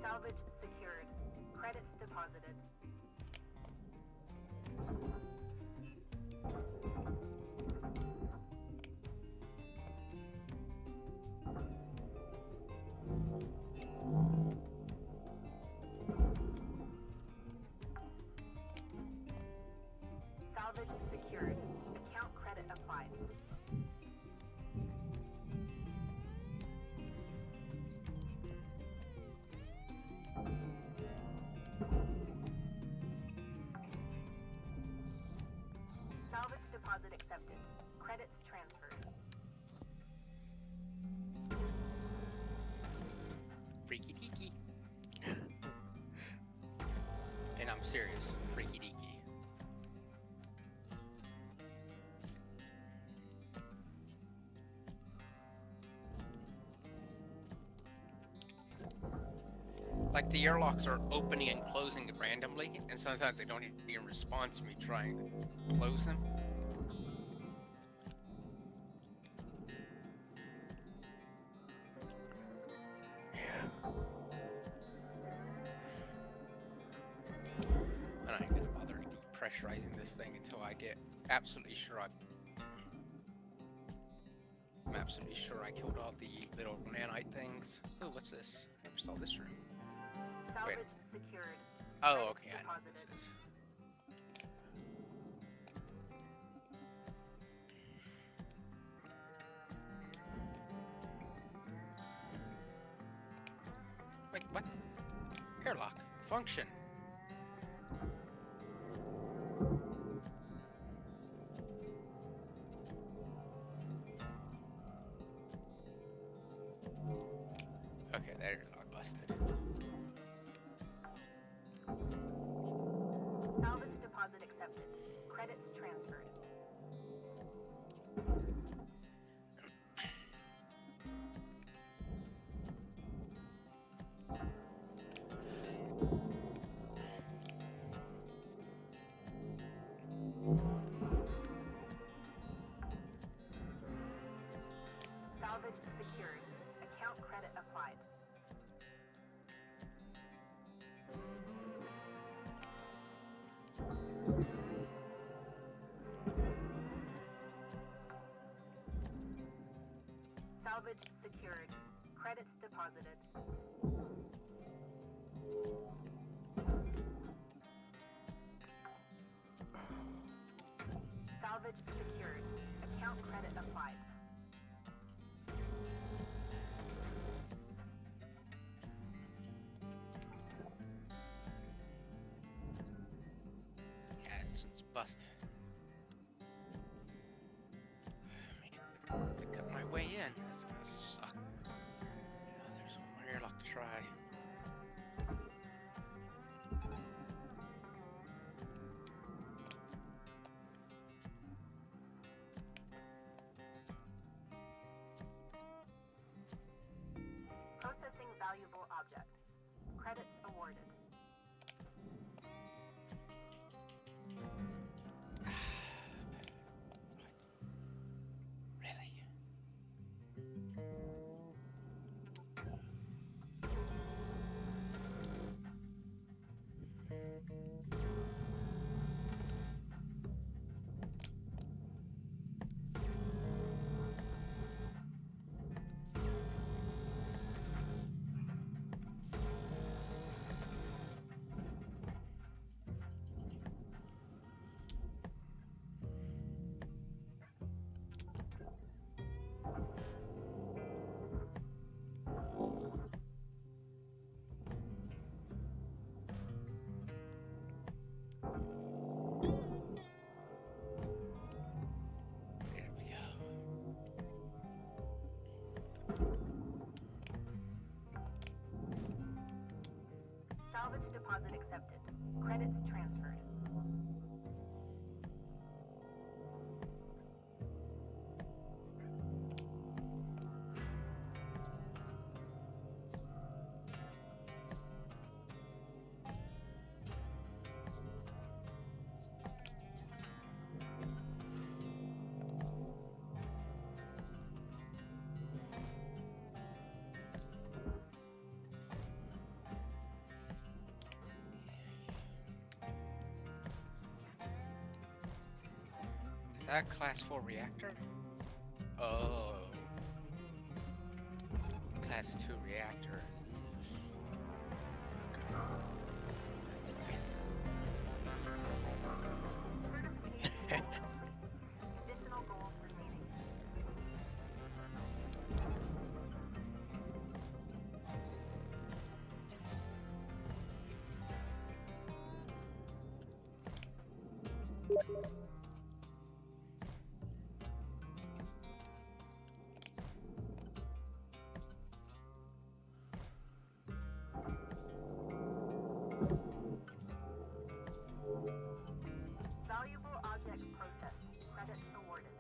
Salvage secured. Credits deposited. Salvage secured. Account credit applied. Salvage deposit accepted. Credits transferred. Freaky deaky. And I'm serious. Freaky deaky. Like the airlocks are opening and closing randomly, and sometimes they don't even respond to me trying to close them. And I ain't gonna bother depressurizing this thing until I get absolutely sure I'm absolutely sure I killed all the little nanite things. Oh, what's this? Never saw this room. Salvage secured. Oh, okay, I know what this is. Wait, what? Airlock. Function. Okay, that airlock busted. Salvage deposit accepted. Credits transferred. Salvage secured. Account credit applied. Salvage secured. Credits deposited. Salvage secured. Account credit applied. Yeah, it's busted. To cut my way in. That's gonna suck. Oh, there's one more airlock to try. Processing valuable object. Credits awarded. Really? Deposit accepted. Credits transferred. Is that a class 4 reactor? Oh. Class 2 reactor. Additional goals remaining. Valuable object processed. Credits awarded.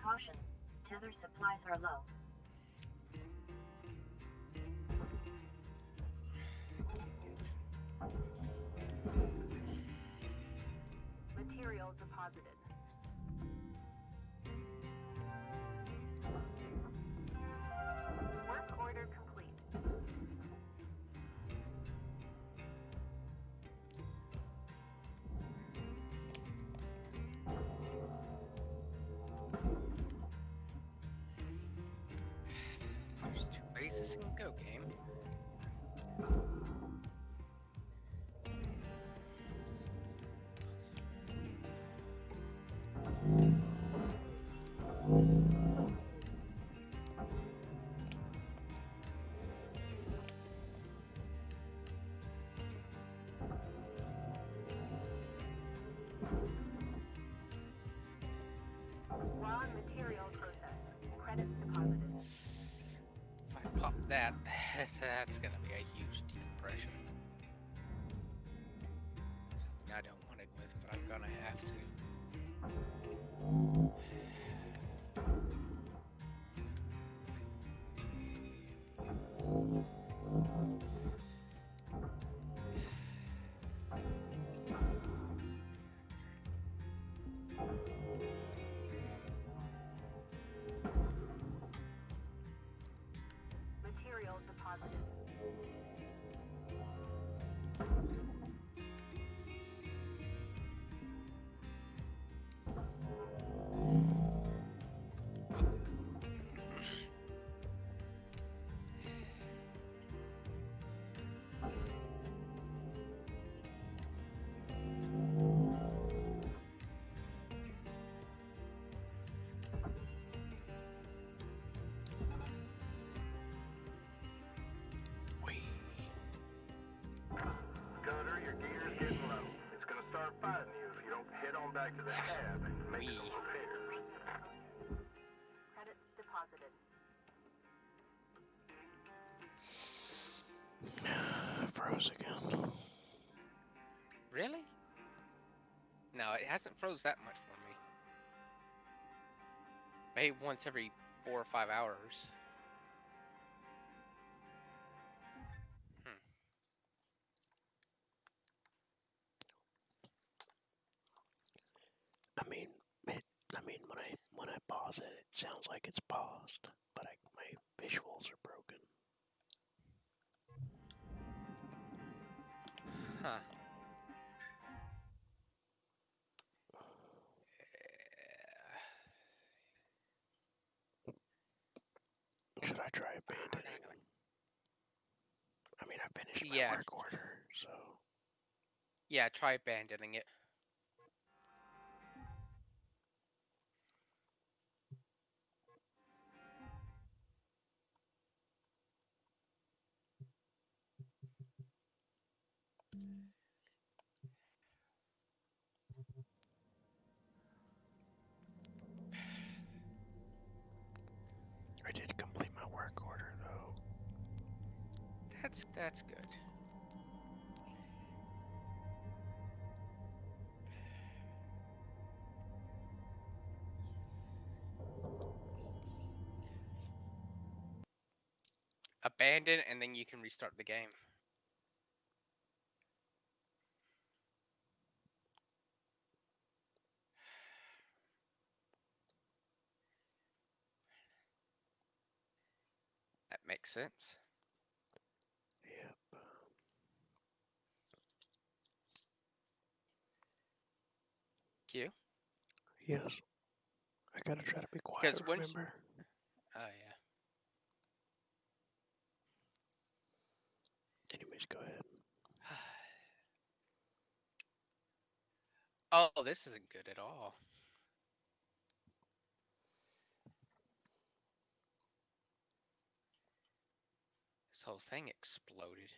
Caution. Tether supplies are low. Material deposited. Work order complete. There's 2 bases in Go game. Raw material processed. Credits deposited. If I pop that, that's gonna be a huge decompression. Something I don't want it with, but I'm gonna have to. Material deposited. going back to the hab and making a repair. Credits deposited. Froze again. Really? No, it hasn't froze that much for me. Maybe once every 4 or 5 hours. When I pause it, it sounds like it's paused, but my visuals are broken. Huh. Should I try abandoning? I mean, I finished my Yeah. work order, so. Yeah, try abandoning it. I did complete my work order, though. That's good. Abandon, and then you can restart the game. That makes sense. Yep. Q? Yes. I gotta try to be quiet, Because once... remember? Oh, yeah. Anyways, go ahead. Oh, this isn't good at all. This whole thing exploded.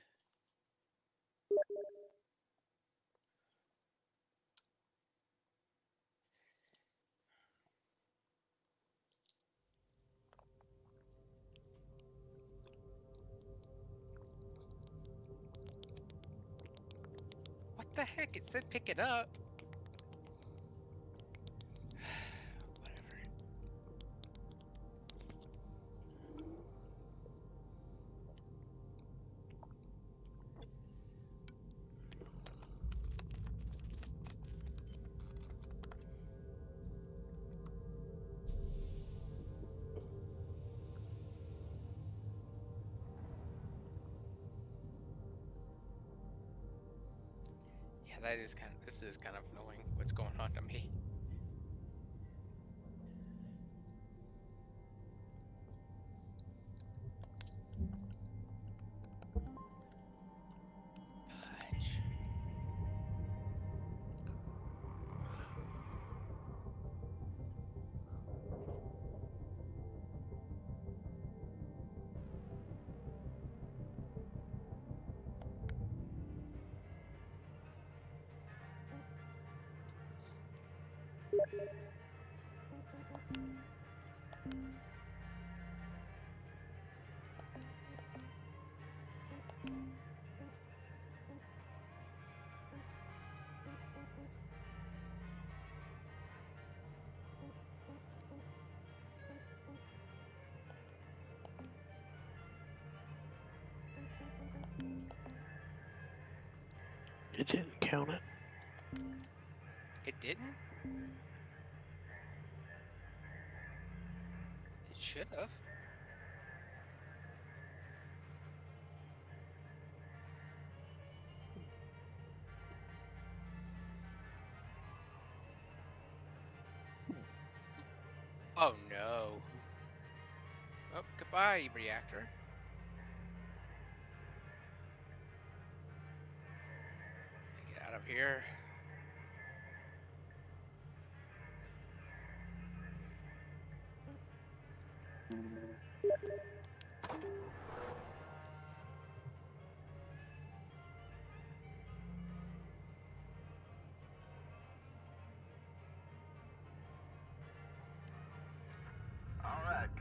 What the heck? It said pick it up. Whatever. Yeah, this is kind of annoying what's going on to me. Fudge. It didn't count it. It didn't? It should have. Oh no. Oh, goodbye, reactor. Get out of here.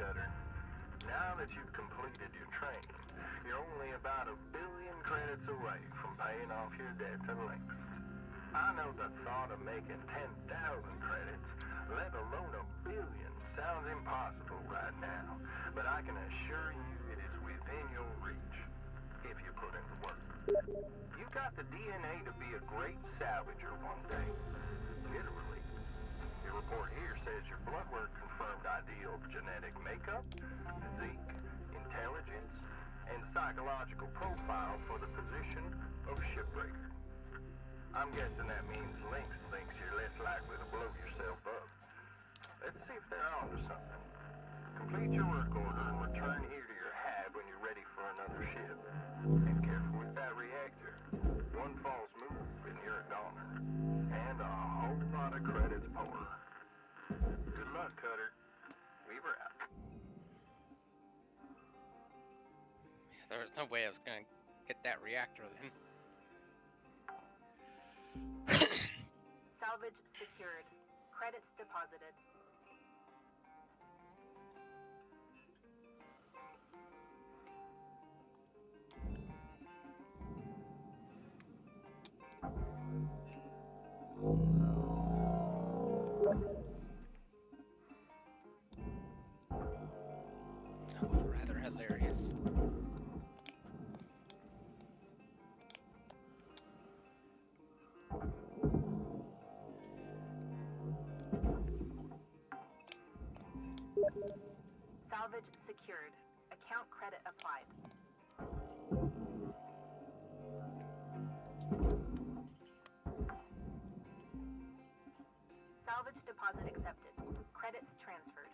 Cutter. Now that you've completed your training, you're only about 1 billion credits away from paying off your debt to Lynx. I know the thought of making 10,000 credits, let alone 1 billion, sounds impossible right now, but I can assure you it is within your reach if you put in the work. You've got the DNA to be a great salvager one day. Literally. Your report here says your blood work confirmed ideal genetic makeup, physique, intelligence, and psychological profile for the position of shipbreaker. I'm guessing that means Lynx thinks you're less likely to blow yourself up. Let's see if they're onto something. Complete your work order and return here to your hab when you're ready for another ship. And careful with that reactor. One false move and you're a goner. And a whole lot of credits pour. Good luck, Cutter. Weaver out. There was no way I was gonna get that reactor then. Salvage secured. Credits deposited. That was rather hilarious. Salvage secured. Account credit applied. Salvage deposit accepted. Credits transferred.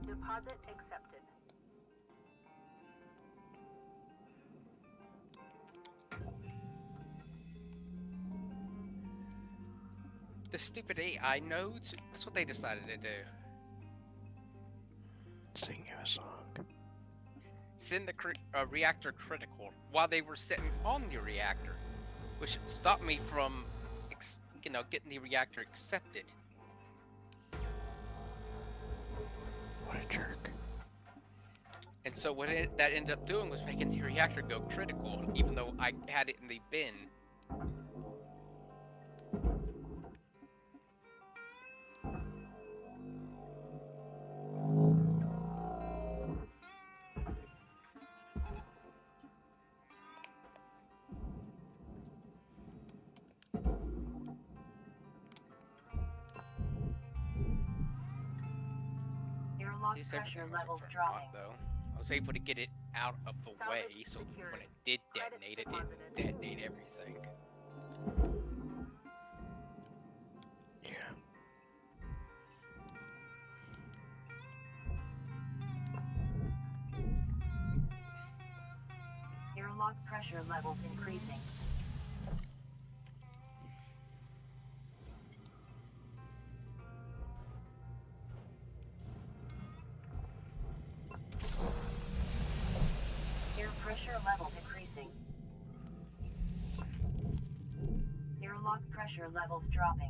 Deposit accepted. The stupid AI nodes, that's what they decided to do. Sing you a song. Send the reactor critical while they were sitting on the reactor, which stopped me from, getting the reactor accepted. What a jerk. And so what that ended up doing was making the reactor go critical, even though I had it in the bin. Airlock These pressure everything was levels a dropping. though. I was able to get it out of the way, so when it did detonate, it didn't detonate everything. Yeah. Airlock pressure levels increasing. Air pressure level decreasing. Airlock pressure levels dropping.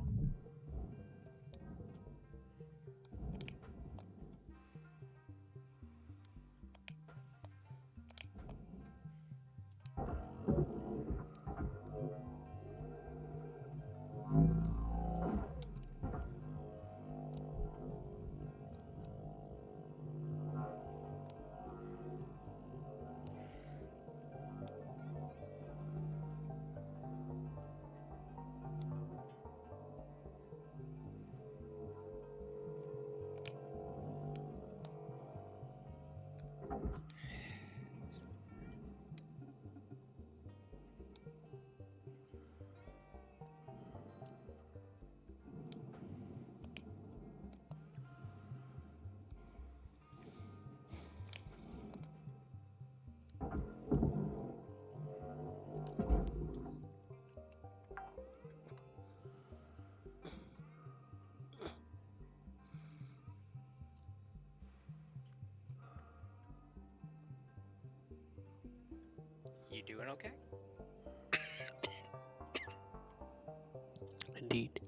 doing okay. Indeed.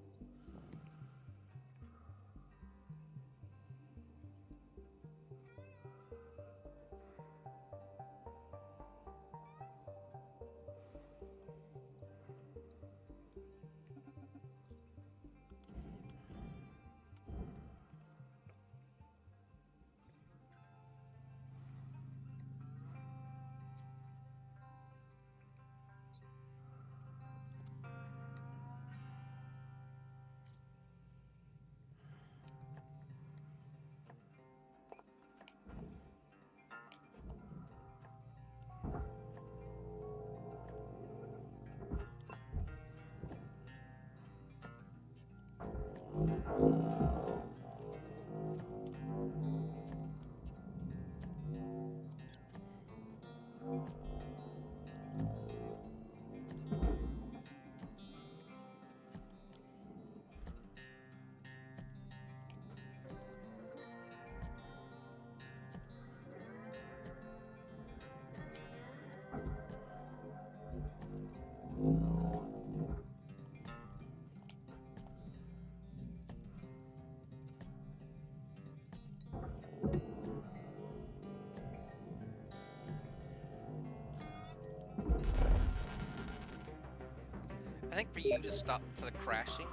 I think for you to stop for the crashing,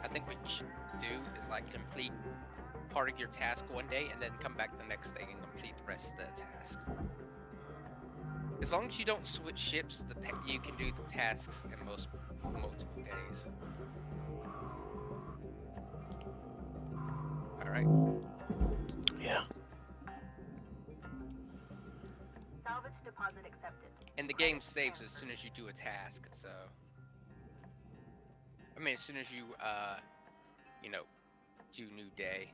I think what you should do is like complete part of your task one day and then come back the next day and complete the rest of the task. As long as you don't switch ships, you can do the tasks in multiple days. Alright. Yeah. Salvage deposit accepted. And the game saves as soon as you do a task, so... I mean, as soon as you, you know, do new day.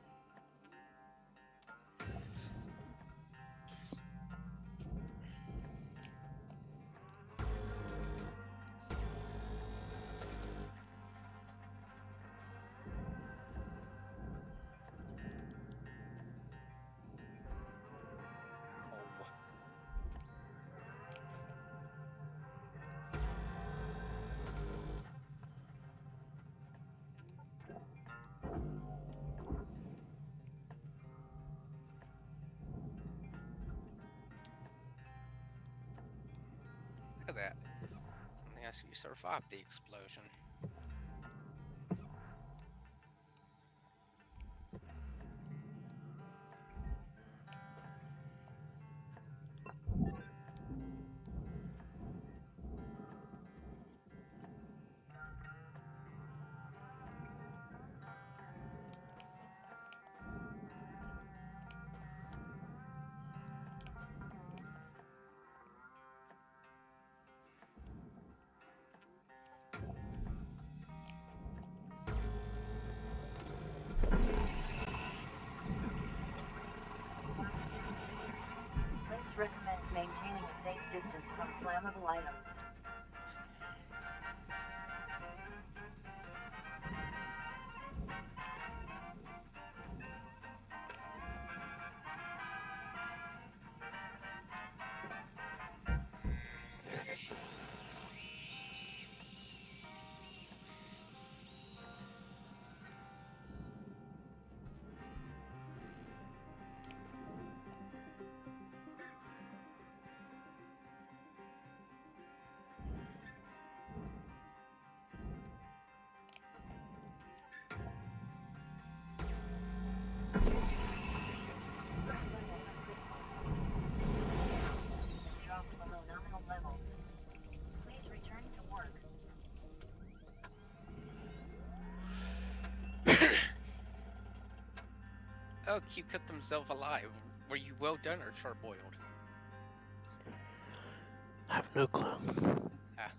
Look at that. Something else you survived the explosion. Lynx recommends maintaining a safe distance from flammable items. Dropped below nominal levels. Please return to work. Oh, Q cooked himself alive. Were you well done or charbroiled? I have no clue. Ah.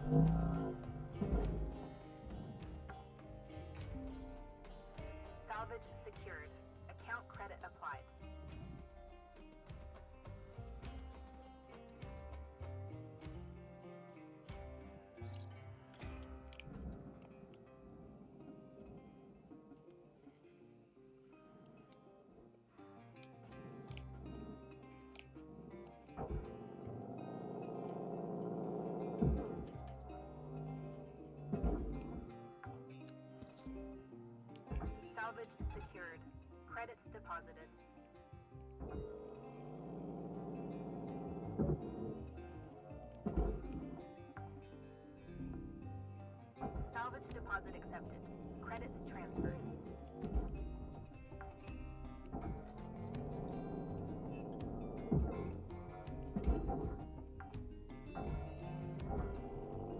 Salvage secured. Account credit applied. Salvage secured. Credits deposited. Salvage deposit accepted. Credits transferred.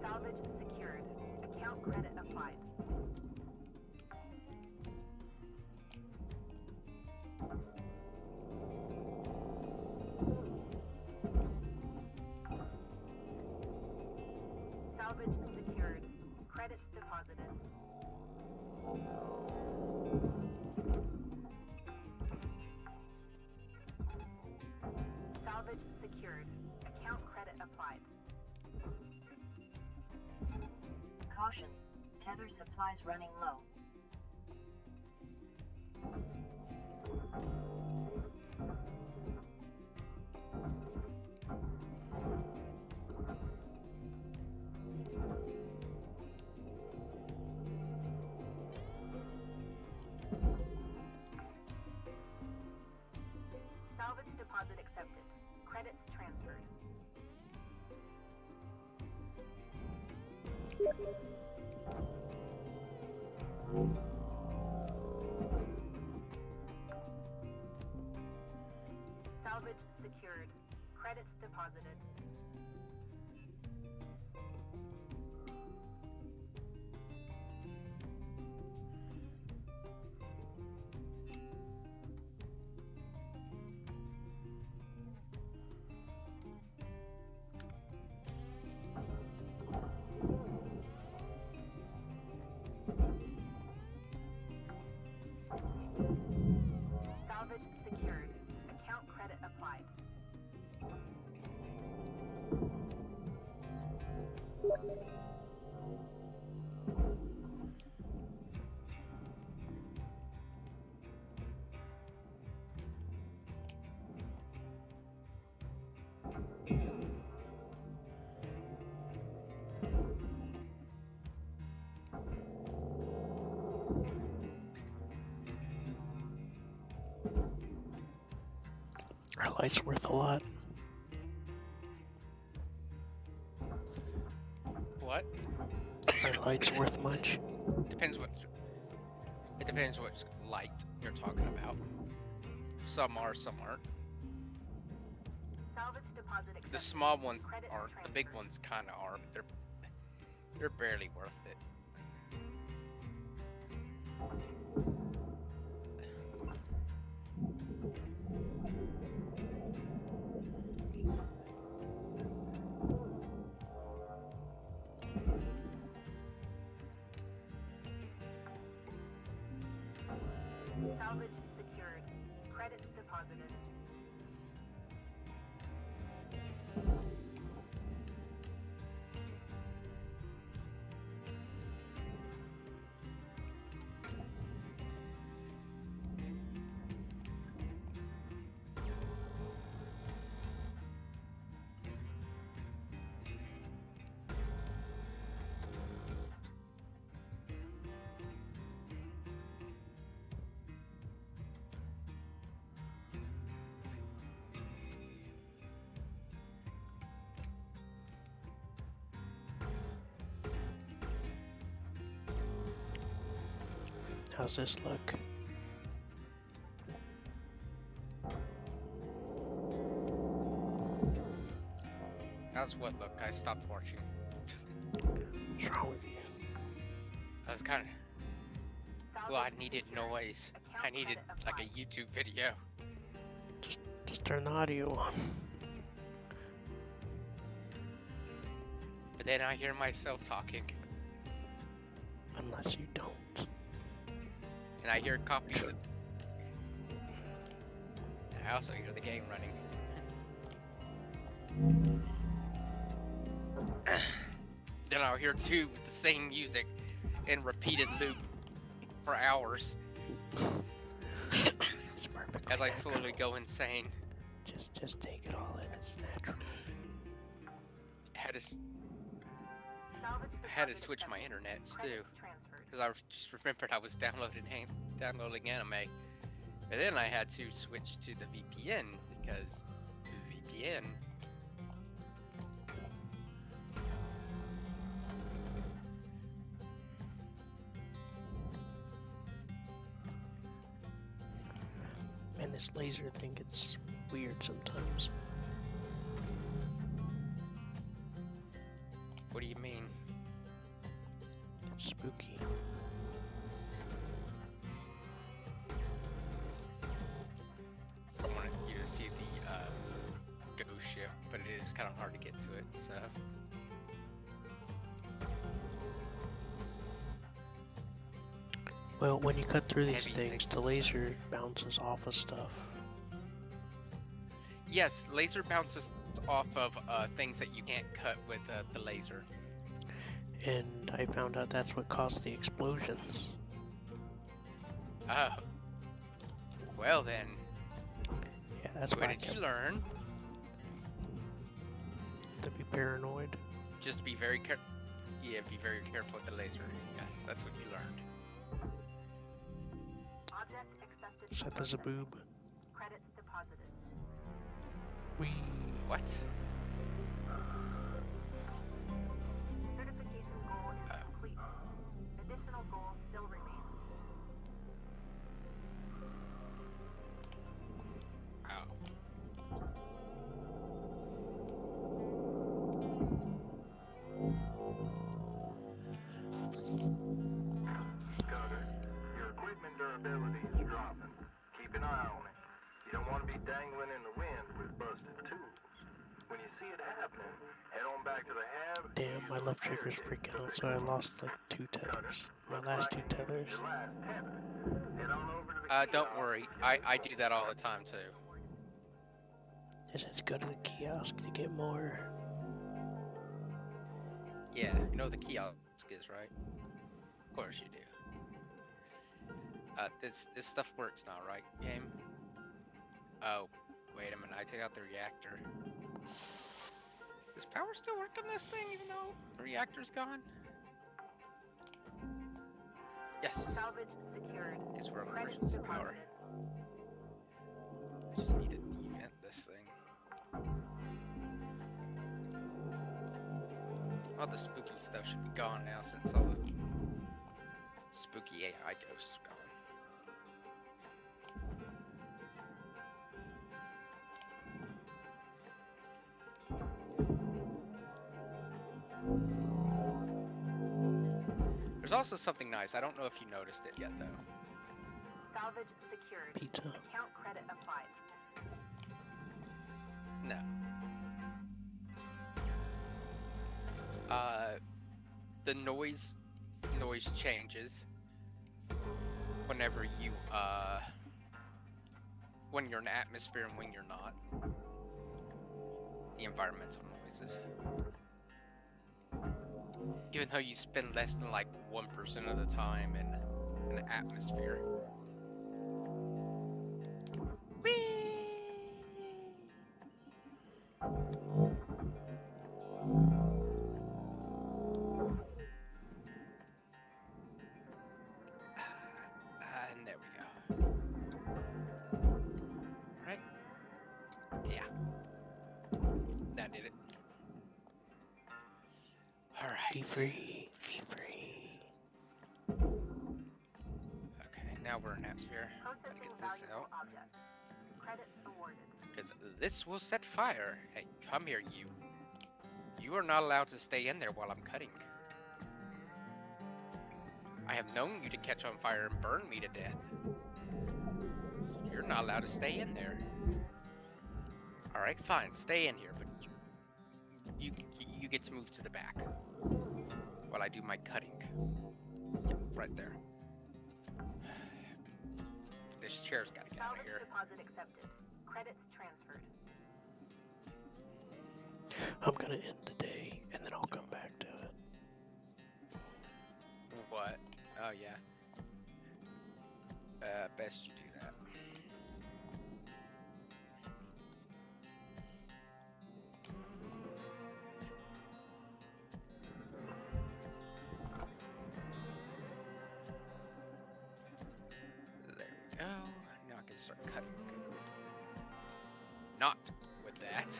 Salvage secured. Account credit applied. Salvage secured. Credits deposited. Salvage secured. Account credit applied. Caution. Tether supplies running low. Salvage deposit accepted. Credits transferred. Salvage secured. Credits deposited. Salvage secured. Account credit applied. Our light's worth a lot. What? Our light's worth much. Depends what. It depends which light you're talking about. Some are, some aren't. Salvage deposit accepted. The small ones Credits are. The big ones kind of are, but they're barely worth it. Salvage secured. Credits deposited. How's this look? How's what look? I stopped watching. What's wrong with you? I was kind of. Well, I needed noise. I needed like a YouTube video. Just turn the audio on. But then I hear myself talking, Unless you don't. and I hear copies. And I also hear the game running. Then I'll hear two with the same music in repeated loop for hours It's perfectly as I natural. slowly go insane. Just take it all in. It's natural. I had to switch my internets too, because I just remembered I was downloading anime, and then I had to switch to the VPN because the VPN. Man, this laser thing gets weird sometimes. What do you mean? It's spooky. I wanted you to see the ghost ship, but it is kind of hard to get to it, so. Well, when you cut through these Heavy things, the things. laser bounces off of stuff. Yes, laser bounces off of things that you can't cut with the laser. And I found out that's what caused the explosions. Oh. Well then, Yeah, that's why what I did you kept learn? to be paranoid. Just be very careful. Yeah, be very careful with the laser. Yes, that's what you learned. Object accepted. Except as a boob. Credits deposited. We. What? Certification goal is complete. Additional goals still remain. Oh. Scudder, your equipment durability is dropping. Keep an eye on it. You don't want to be dangling in the wind with busted tools. When you see it happening, head on back to the hab. Damn, my left trigger's freaking out, so I lost like 2 tethers. My last 2 tethers. Your last tether. Head on over to the Don't kiosk. worry. I do that all the time too. It says go to the kiosk to get more. Yeah, you know what the kiosk is, right? Of course you do. This stuff works now, right, game? Oh, wait a minute. I take out the reactor. Does power still work on this thing even though the reactor's gone? Yes. Salvage secured. Guess we're on Credits emergency power. deposited. I just need to defend this thing. All the spooky stuff should be gone now since all the spooky AI ghosts are gone. There's also something nice. I don't know if you noticed it yet, though. Salvage secured. Pizza. Account credit applied. No. The noise changes whenever you when you're in atmosphere and when you're not. The environmental noises. Even though you spend less than like 1% of the time in an atmosphere. And there we go. Right? Yeah. That did it. Alright. Be free. Be free. Okay, now we're in atmosphere. Gotta Processing get this valuable out. object. Credits awarded. Because this will set fire. Hey, come here, you. You are not allowed to stay in there while I'm cutting. I have known you to catch on fire and burn me to death. So you're not allowed to stay in there. Alright, fine, stay in here, but you you get to move to the back while I do my cutting. Yep, right there. This chair's gotta get out of Salvage here. deposit accepted. Credits transferred. I'm gonna end the day and then I'll come back to it. What? Oh yeah. Best you do that. There we go. Now I can start cutting. Not with that.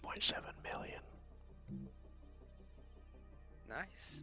$1.7 million. Nice.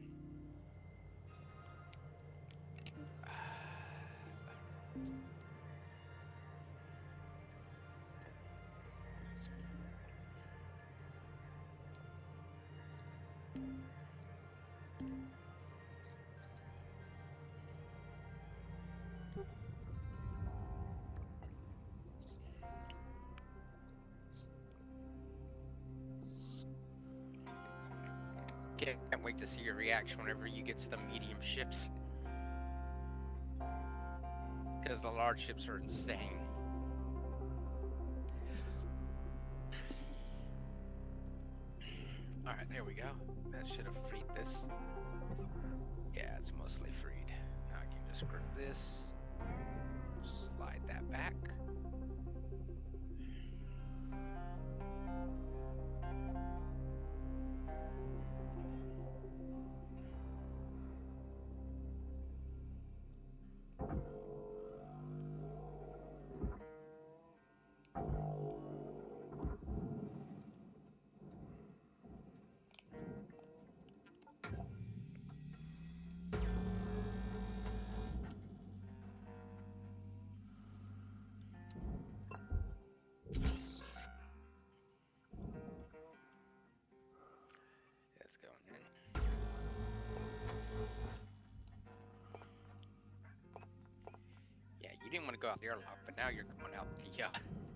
Can't wait to see your reaction whenever you get to the medium ships. Because the large ships are insane. Alright, there we go. That should have freed this. Yeah, it's mostly freed. Now I can just grip this. Slide that back. It's going in. Yeah, you didn't want to go out the airlock, but now you're going out the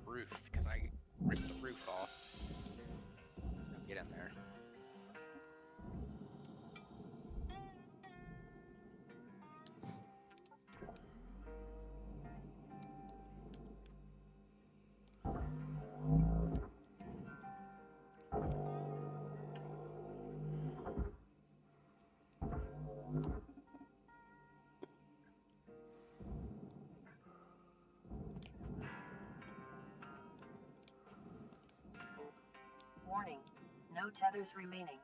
roof because I ripped the roof off. Get in there. Warning, no tethers remaining.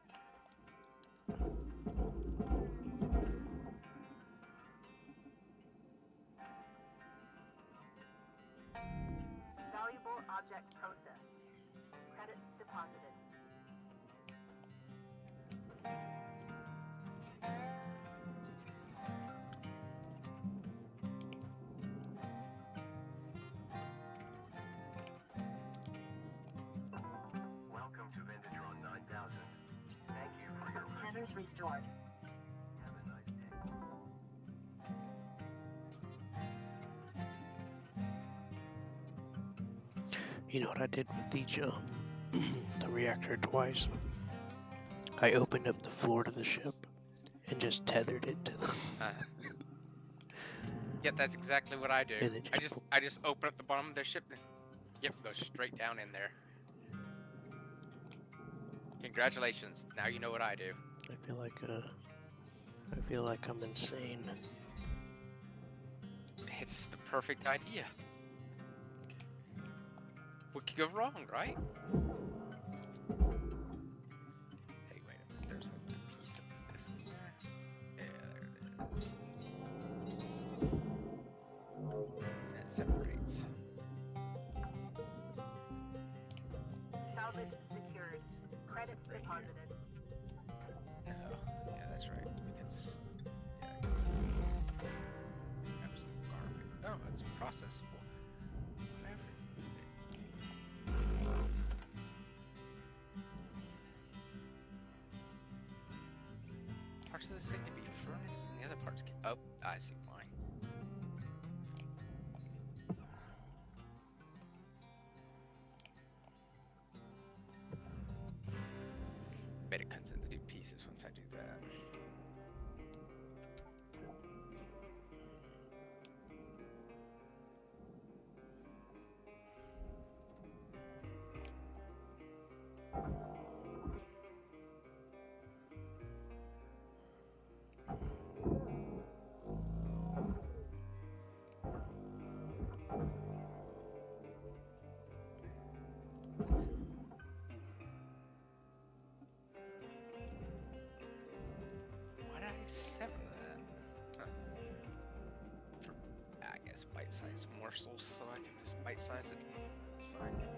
Valuable object processed. Credits deposited. Welcome to Vendatron 9000. Thank you for your Tethers restored. Have a nice day. You know what I did with the reactor twice? I opened up the floor to the ship and just tethered it to the. Yep, that's exactly what I do. And it I just open up the bottom of their ship. And, yep, go straight down in there. Congratulations. Now you know what I do. I feel like I'm insane. It's the perfect idea. What could go wrong, right? Hey, wait a minute. There's a piece of this in there. Yeah, there it is. That separates. Salvage secured. Credits deposited. No, yeah, that's right. Because it's absolute garbage. No, it's processable. Whatever. of this thing to be furnace and the other parts can... Oh, I see why. Bet it comes into two pieces once I do that. Why did I sever that? Huh. For, I guess, bite-sized morsels, so I can just bite-size it. That's fine.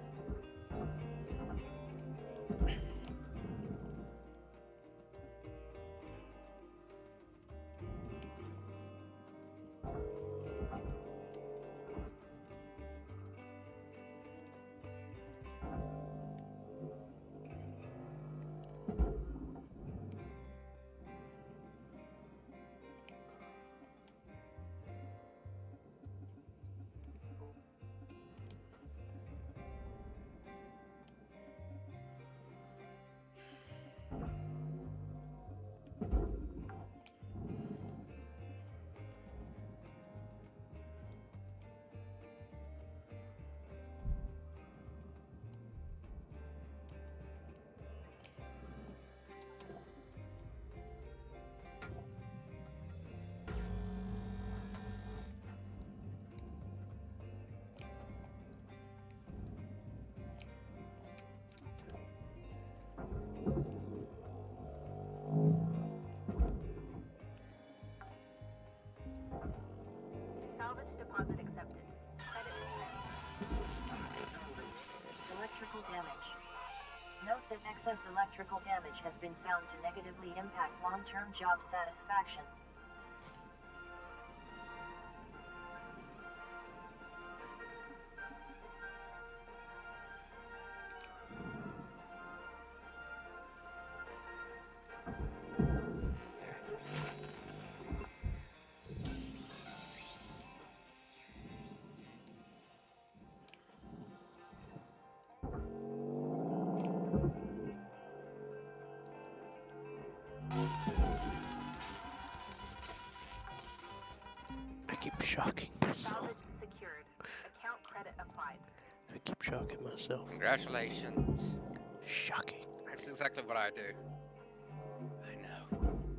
Salvage deposit accepted. Credit Electrical damage. Note that excess electrical damage has been found to negatively impact long-term job satisfaction. I keep shocking myself. salvage secured. Account credit applied. I keep shocking myself. Congratulations. Shocking. That's exactly what I do. I know.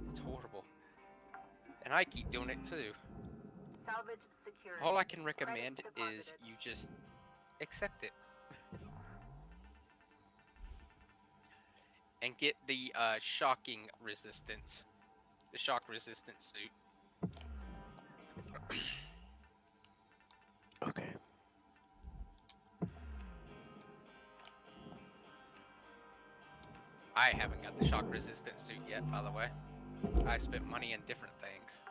It's horrible. And I keep doing it too. Salvage secured. All I can recommend Credits is deposited. you just accept it. And get the shocking resistance. The shock resistance suit. Okay. I haven't got the shock resistant suit yet, by the way. I spent money in different things.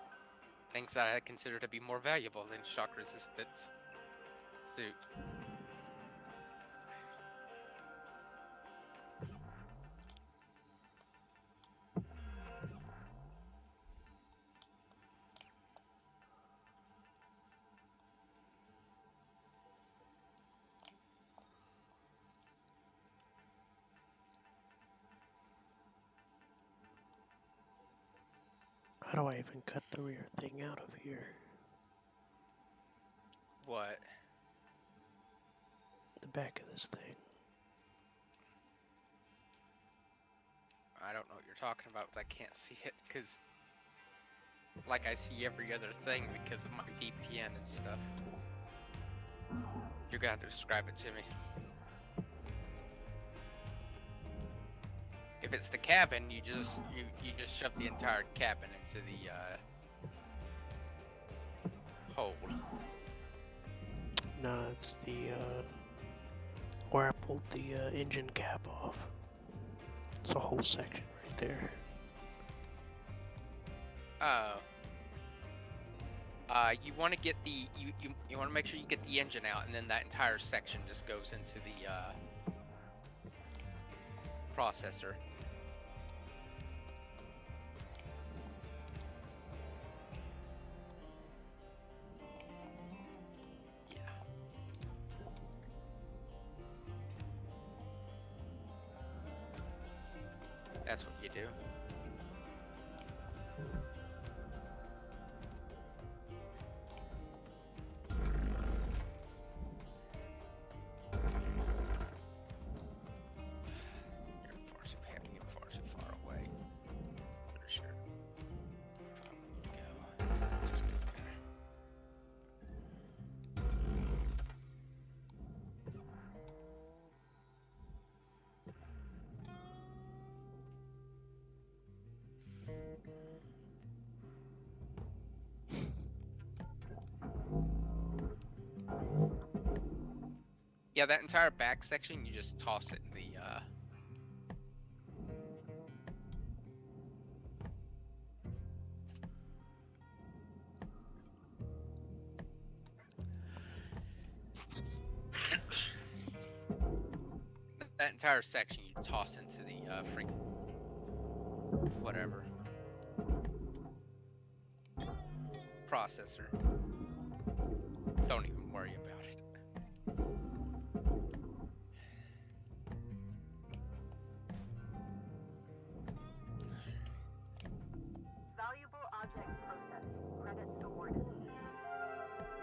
Things that I consider to be more valuable than shock resistant suit. How do I even cut the rear thing out of here? What? The back of this thing. I don't know what you're talking about because I can't see it because like I see every other thing because of my VPN and stuff. You're gonna have to describe it to me. If it's the cabin, you just shove the entire cabin into the hole. No, it's the where I pulled the engine cap off. It's a whole section right there. Oh. You want to get the you want to make sure you get the engine out, and then that entire section just goes into the processor. That's what you do. You're far too heavy and far too far away. For sure. If I want to go, just get there. Yeah, that entire back section, you just toss it in the, that entire section you toss into the, freaking, whatever. Processor. Don't even worry about it. Valuable object processed. Credits awarded.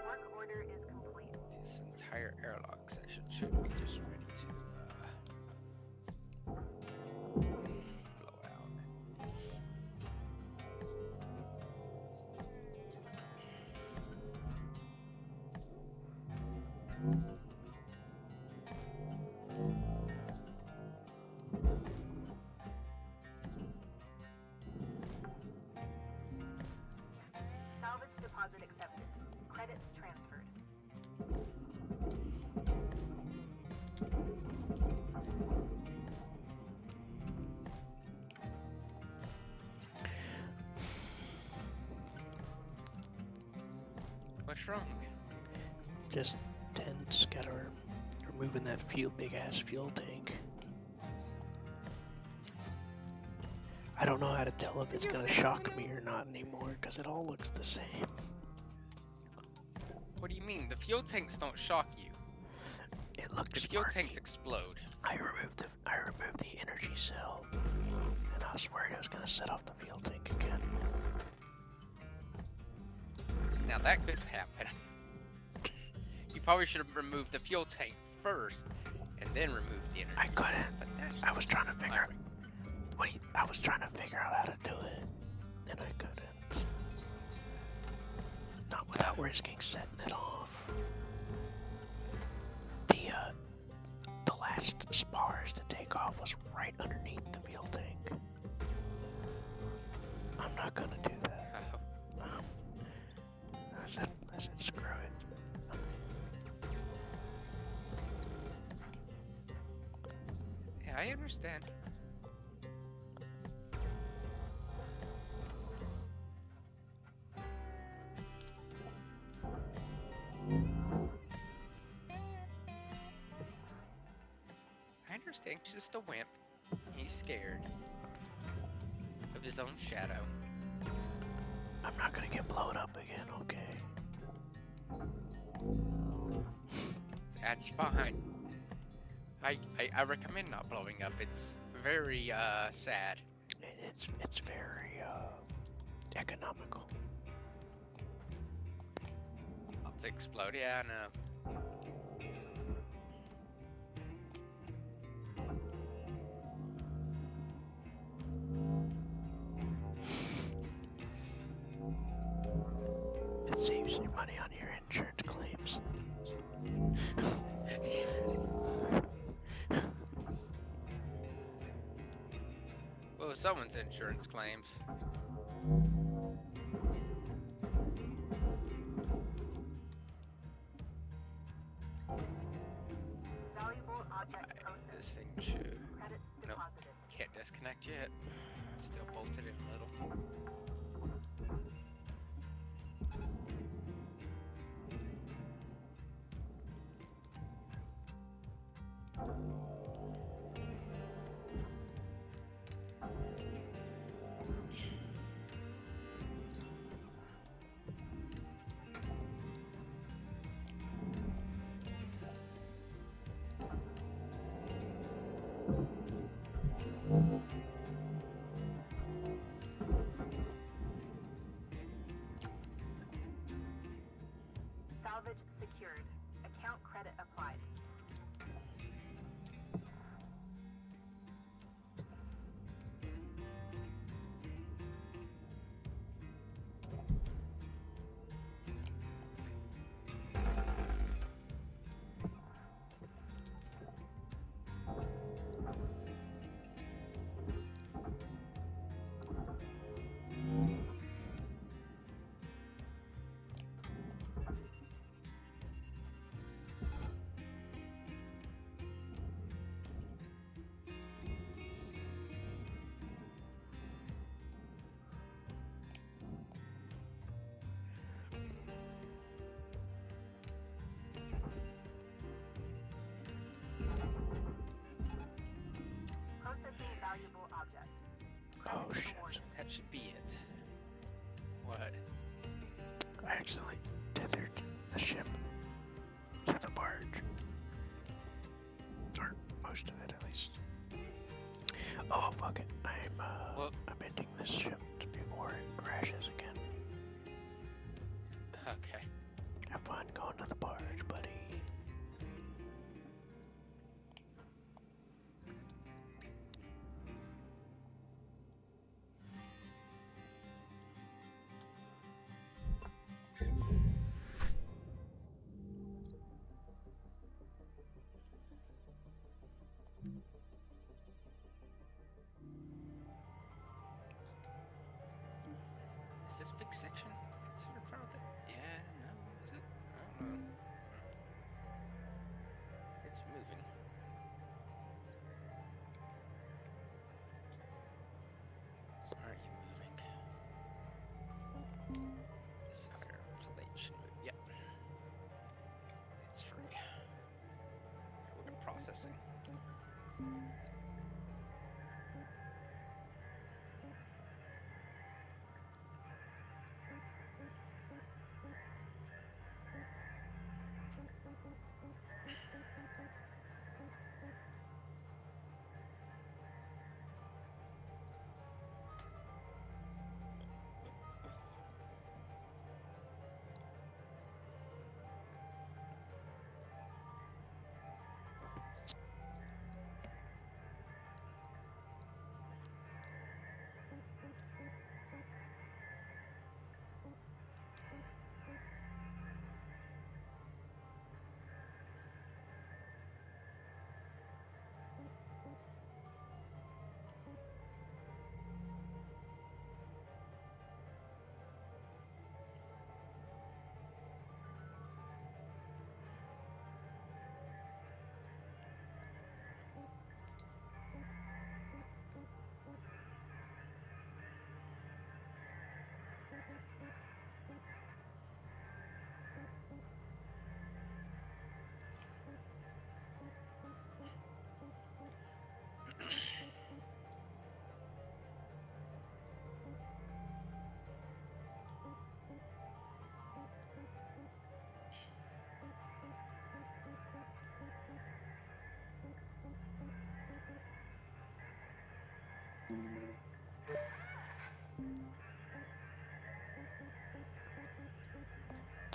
Work order is complete. This entire airlock section should be just ready to blow out. Salvage deposit accepted. Credits transferred. What's wrong? Just tense, gotta removing that big ass fuel tank. I don't know how to tell if it's gonna shock me or not anymore, because it all looks the same. What do you mean? The fuel tanks don't shock you. It looks The fuel sparky. tanks explode. I removed the energy cell, and I was worried I was gonna set off the fuel tank again. Now that could happen. You probably should have removed the fuel tank first, and then removed the energy. I couldn't. But that's I was trying to figure out. alright. I was trying to figure out how to do it, and I couldn't. Not without risking setting it off. The last spars to take off was right underneath the fuel tank. I'm not gonna do that. I said screw it. Yeah, I understand. I understand. He's just a wimp. He's scared of his own shadow. I'm not gonna get blown up again, okay? That's fine. I recommend not blowing up. It's very sad. It's very economical. To explode. Yeah, I know. It saves you money on your insurance claims. Well, someone's insurance claims. Valuable object processed. This thing should. Credits Nope. deposited. Can't disconnect yet. Still bolted in a little. chargeable object. Oh Credit shit. awarded. That should be it. What? I accidentally tethered the ship to the barge. Or most of it, at least. Oh, fuck it. I'm ending this shift before it crashes again. Okay. Have fun going to the barge, buddy. Is this big section considered part of it? Yeah, no, is it? I don't know. It's moving. Are you moving? This higher plate should move. Yep. It's free. Look at processing.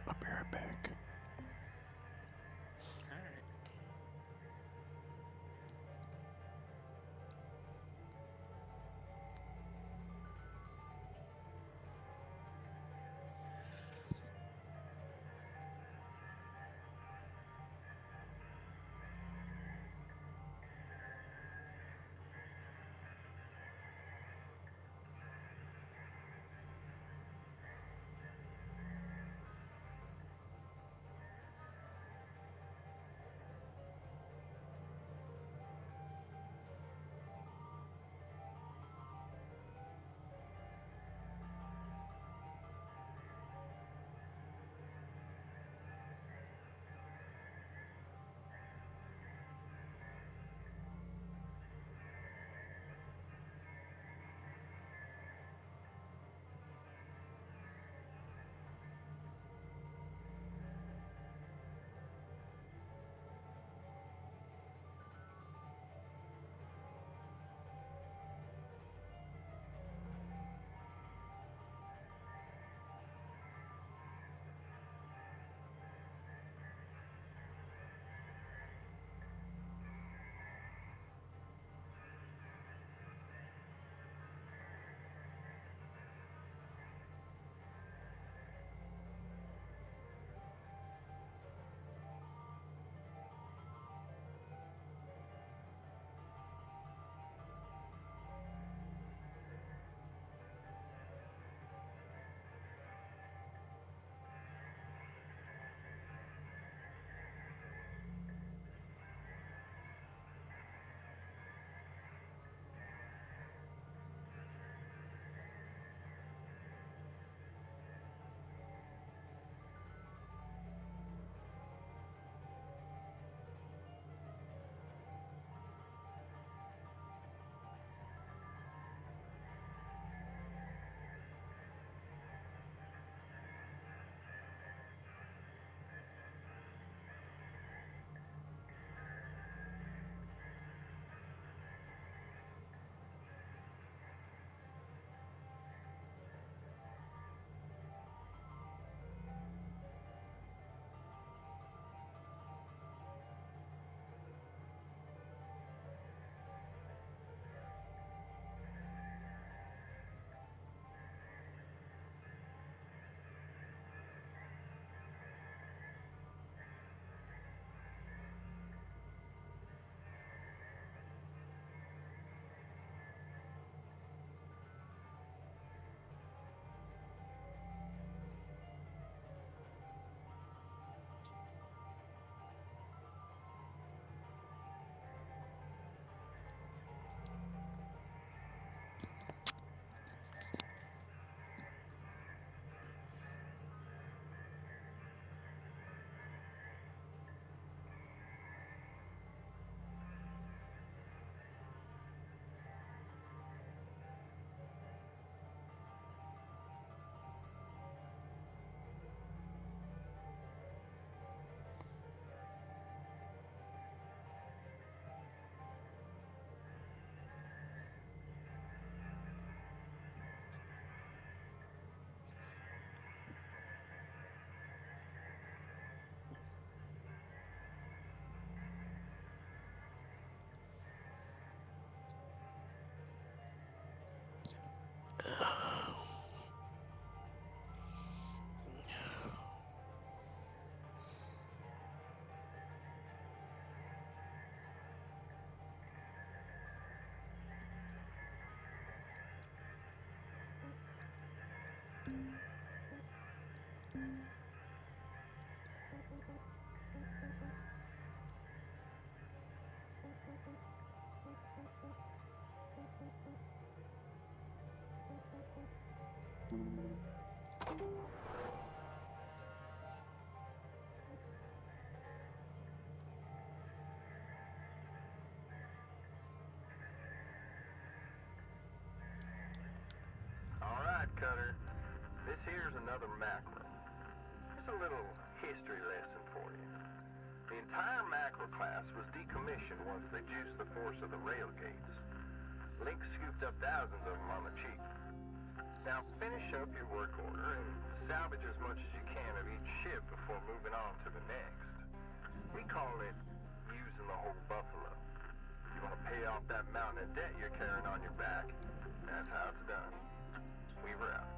I'll be right back. Alright. another macro. Here's a little history lesson for you. The entire macro class was decommissioned once they juiced the force of the rail gates. Link scooped up thousands of them on the cheap. Now finish up your work order and salvage as much as you can of each ship before moving on to the next. We call it using the whole buffalo. You want to pay off that mountain of debt you're carrying on your back? That's how it's done. Weaver out.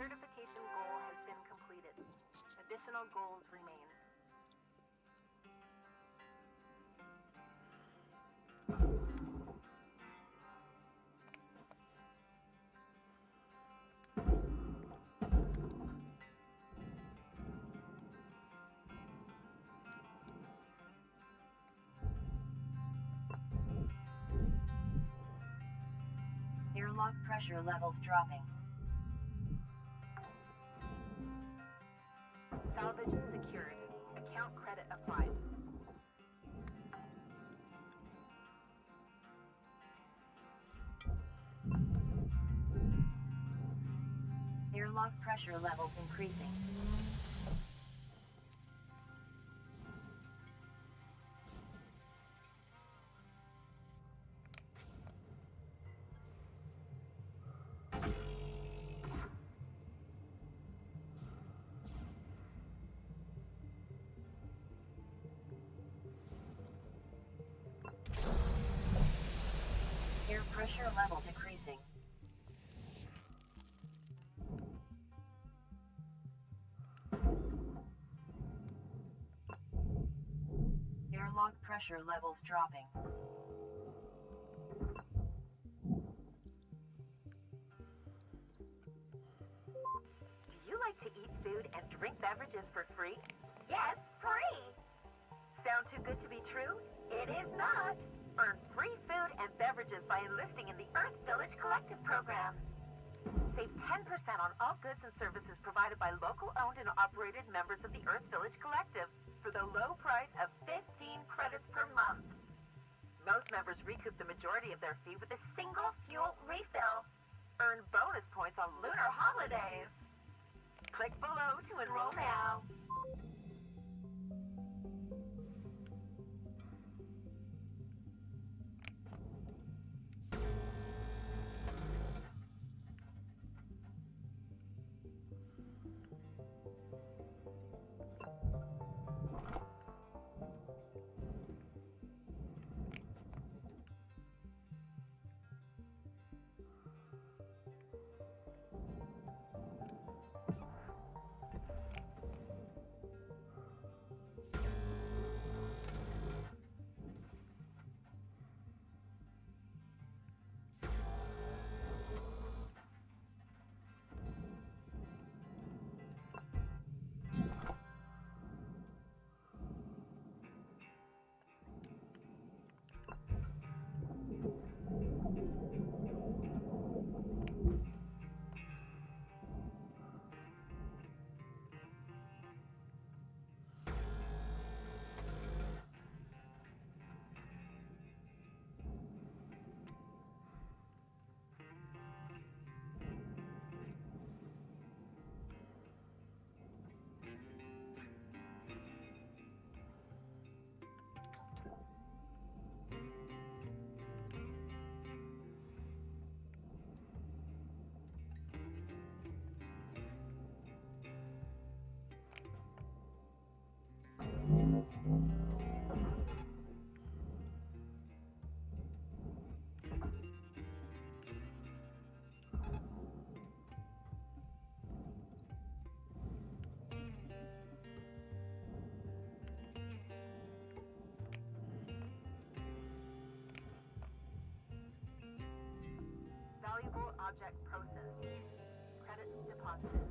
Certification goal has been completed. Additional goals remain. Airlock pressure levels dropping. Salvage secured. Account credit applied. Airlock pressure levels increasing. Air pressure level decreasing. Airlock pressure levels dropping. Do you like to eat food and drink beverages for free? Yes, free! Sound too good to be true? It is not! Earn free food and beverages by enlisting in the Earth Village Collective program. Save 10% on all goods and services provided by local owned and operated members of the Earth Village Collective for the low price of 15 credits per month. Most members recoup the majority of their fee with a single fuel refill. Earn bonus points on lunar holidays. Click below to enroll now. Object processed. Credits deposited.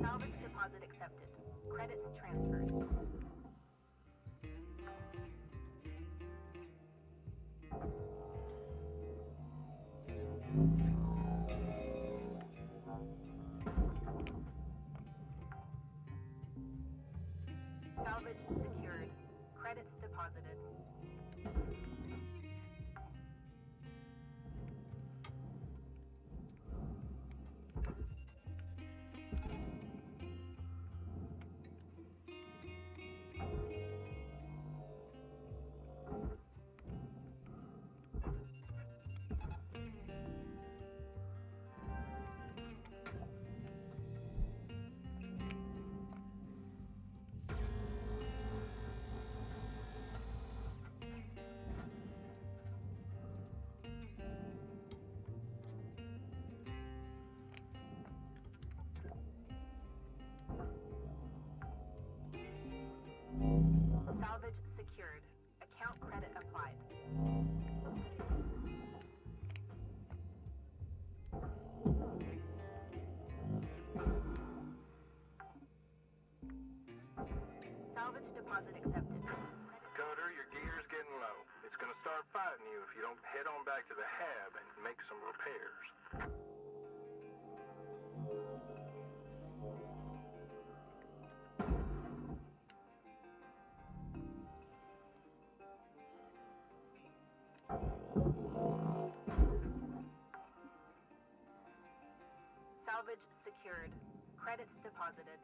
Salvage deposit accepted. Credits transferred. Salvage secured. Credits deposited. Salvage secured. Account credit applied. Salvage deposit accepted. Cutter, your gear's getting low. It's gonna start fighting you if you don't head on back to the hab and make some repairs. Salvage secured. Credits deposited.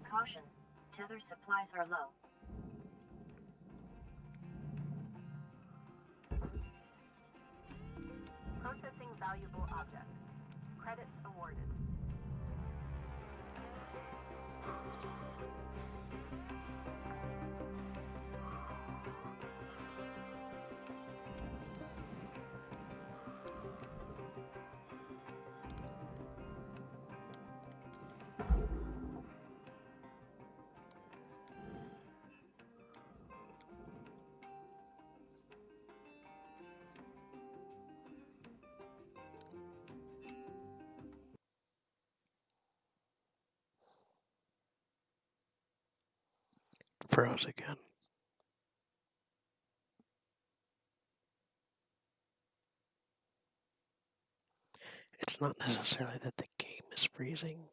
Caution. Tether supplies are low. Processing valuable object. Credits awarded. Froze again. It's not necessarily that the game is freezing.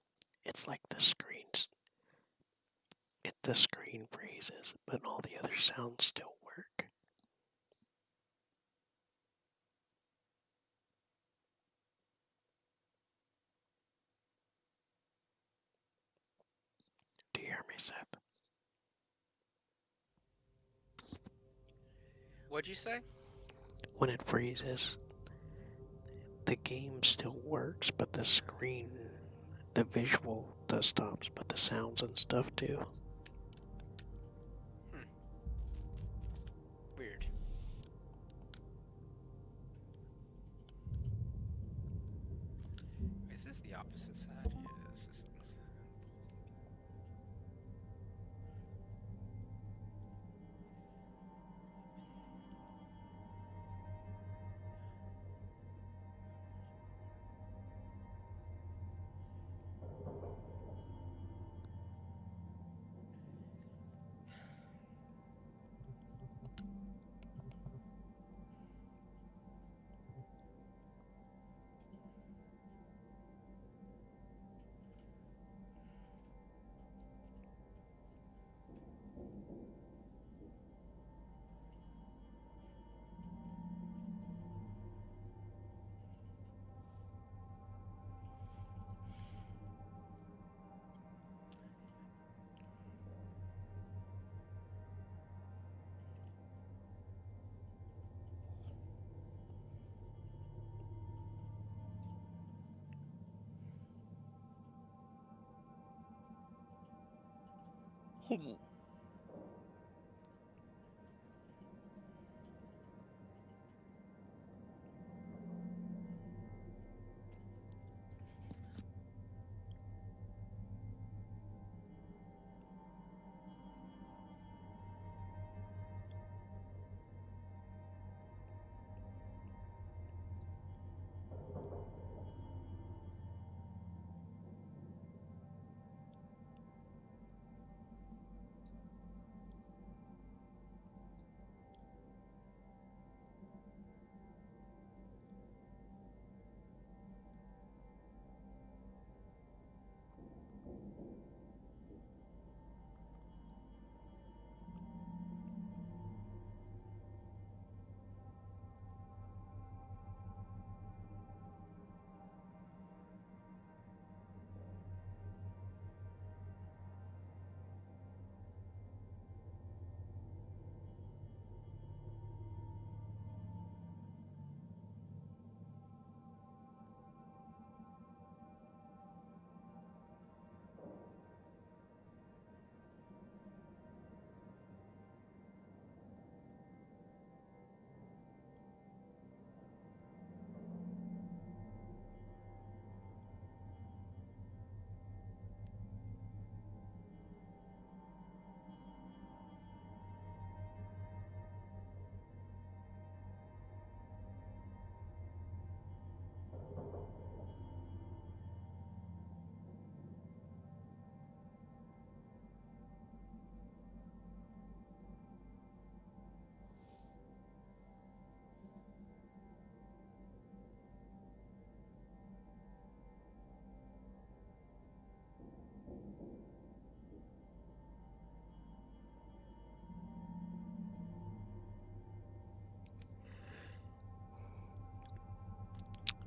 It's like the screen freezes, but all the other sounds still work. Do you hear me, Seth? What'd you say? When it freezes, the game still works, but the screen, the visual does stops, but the sounds and stuff do. Weird. Is this the opposite side? Yeah, this is.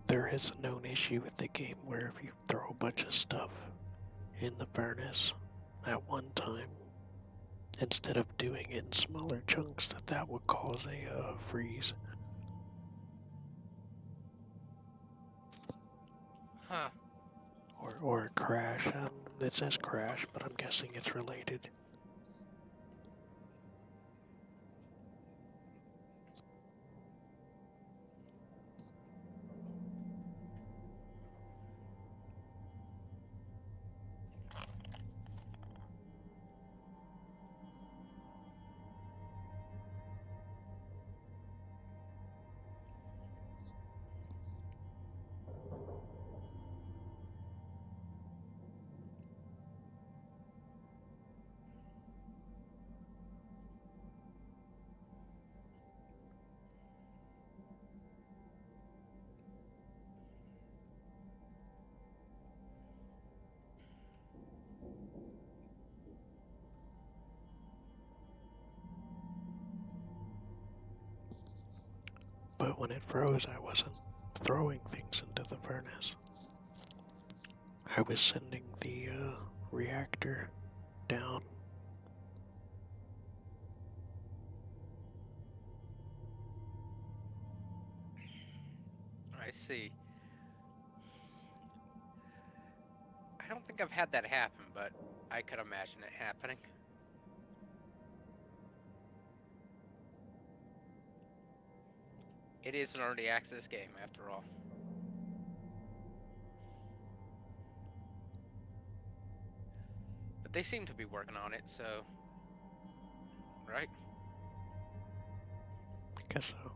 There is a known issue with the game where if you throw a bunch of stuff in the furnace at one time, instead of doing it in smaller chunks, that would cause a freeze. Huh. Or a crash. It says crash, but I'm guessing it's related. But when it froze, I wasn't throwing things into the furnace. I was sending the reactor down. I see. I don't think I've had that happen, but I could imagine it happening. It is an early access game, after all. But they seem to be working on it, so... Right? I guess so.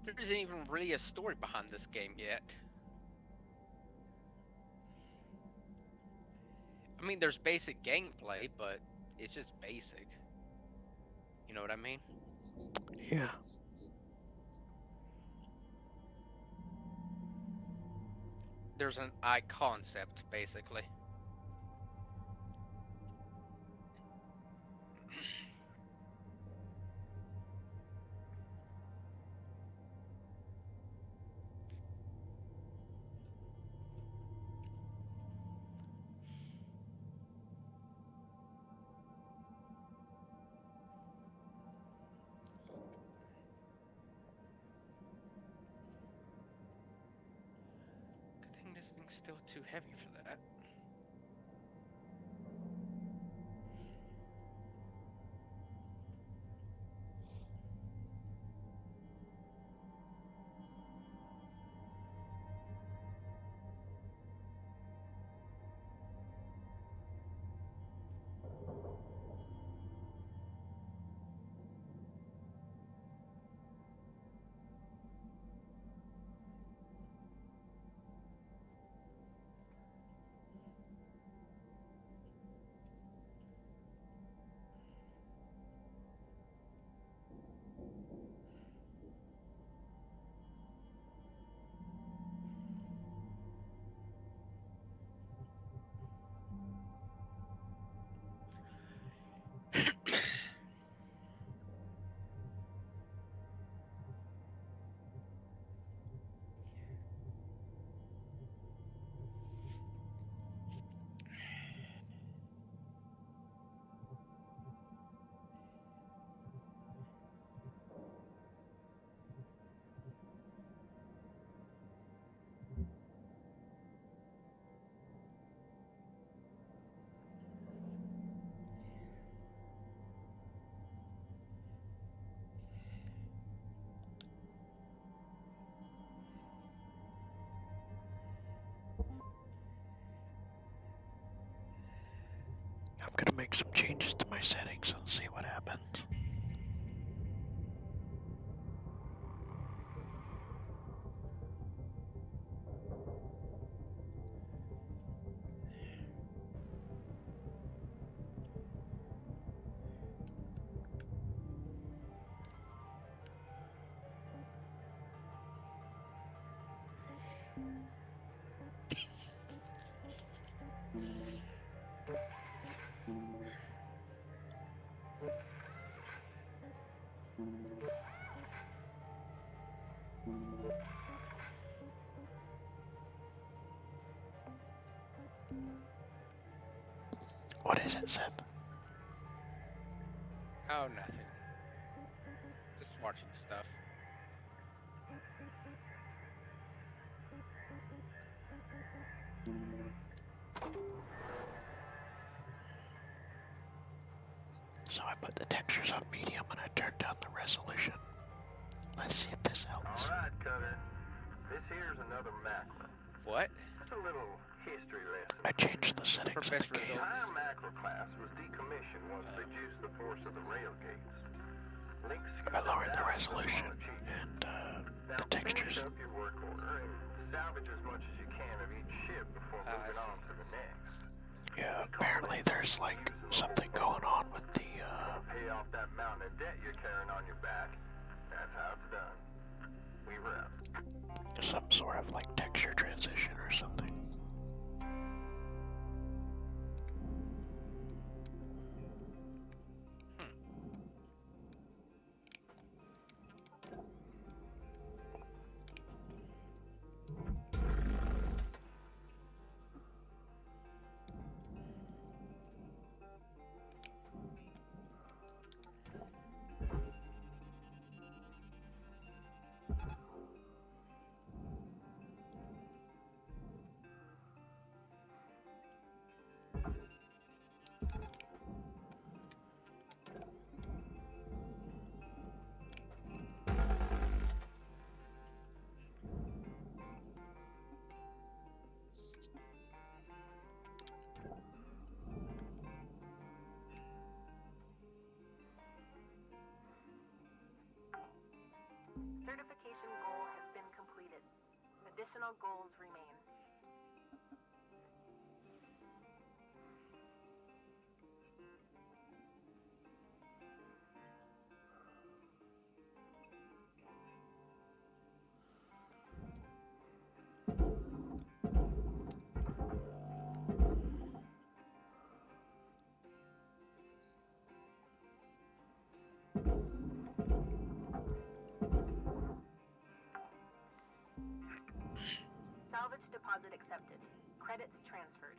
There isn't even really a story behind this game yet. I mean, there's basic gameplay, but it's just basic. You know what I mean? Yeah. There's an eye concept, basically. this thing's still too heavy for that. I'm gonna make some changes to my settings and see what happens. What is it, Seth? Oh, nothing. Just watching stuff. So I put the textures on medium and I turned down the resolution. Let's see if this helps. Alright, Cutter. This here's another macro. What? It's a little history lesson. I changed the settings For of best the game. The results. entire macro class was decommissioned once they used the force of the rail gates. Links I lowered the out resolution on cheap. and Now the textures. finish up your work order and salvage as much as you can of each ship before I moving see. on to the next. Yeah, apparently there's like something going on with the Pay off that mountain of debt you're carrying on your back. That's how it's done. We were out. some sort of like texture transition or something. Certification goal has been completed. Additional goals remain. Salvage deposit accepted. Credits transferred.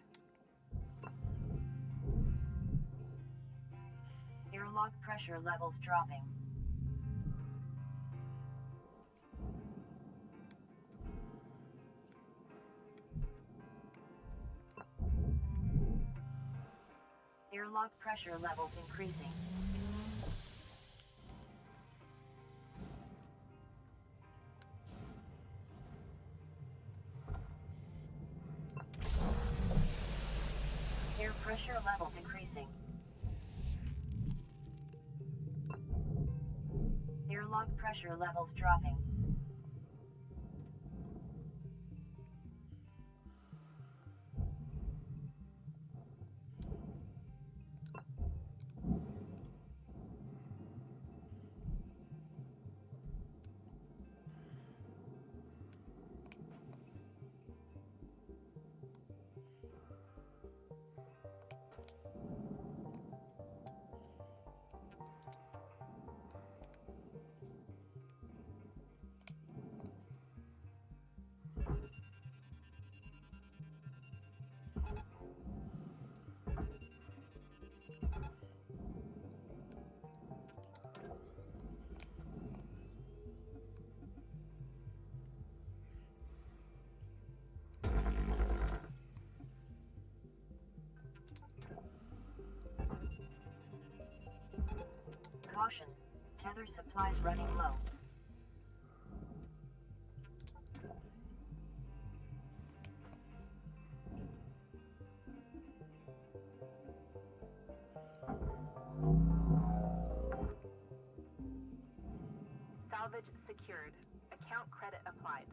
Airlock pressure levels dropping. Airlock pressure levels increasing. Air pressure levels increasing. Airlock pressure levels dropping. Caution. Tether supplies running low. Salvage secured. Account credit applied.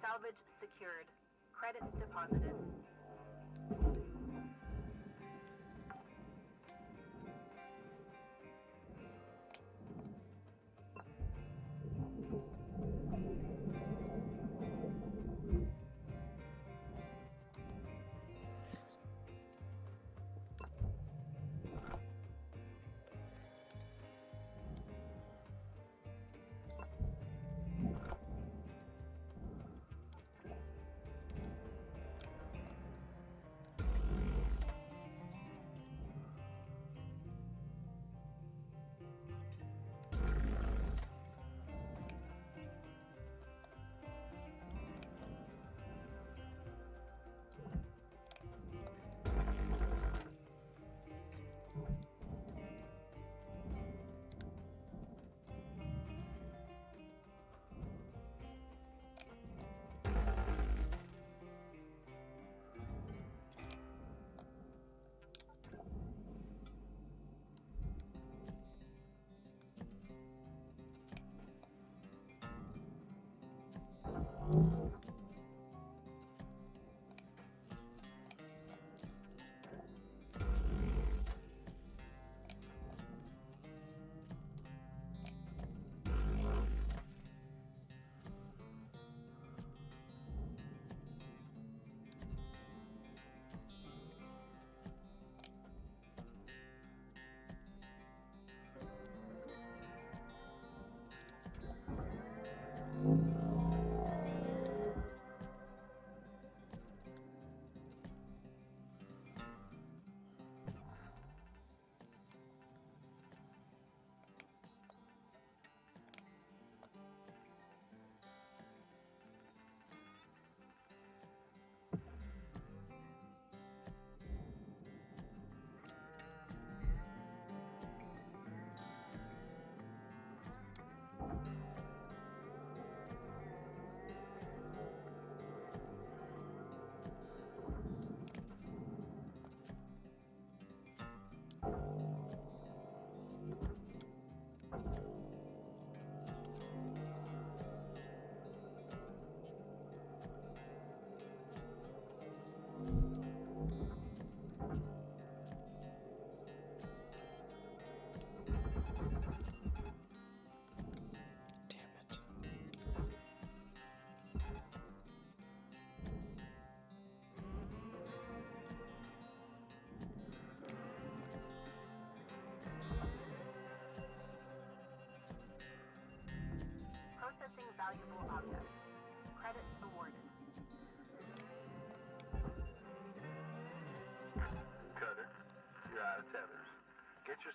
Salvage secured. Credits deposited.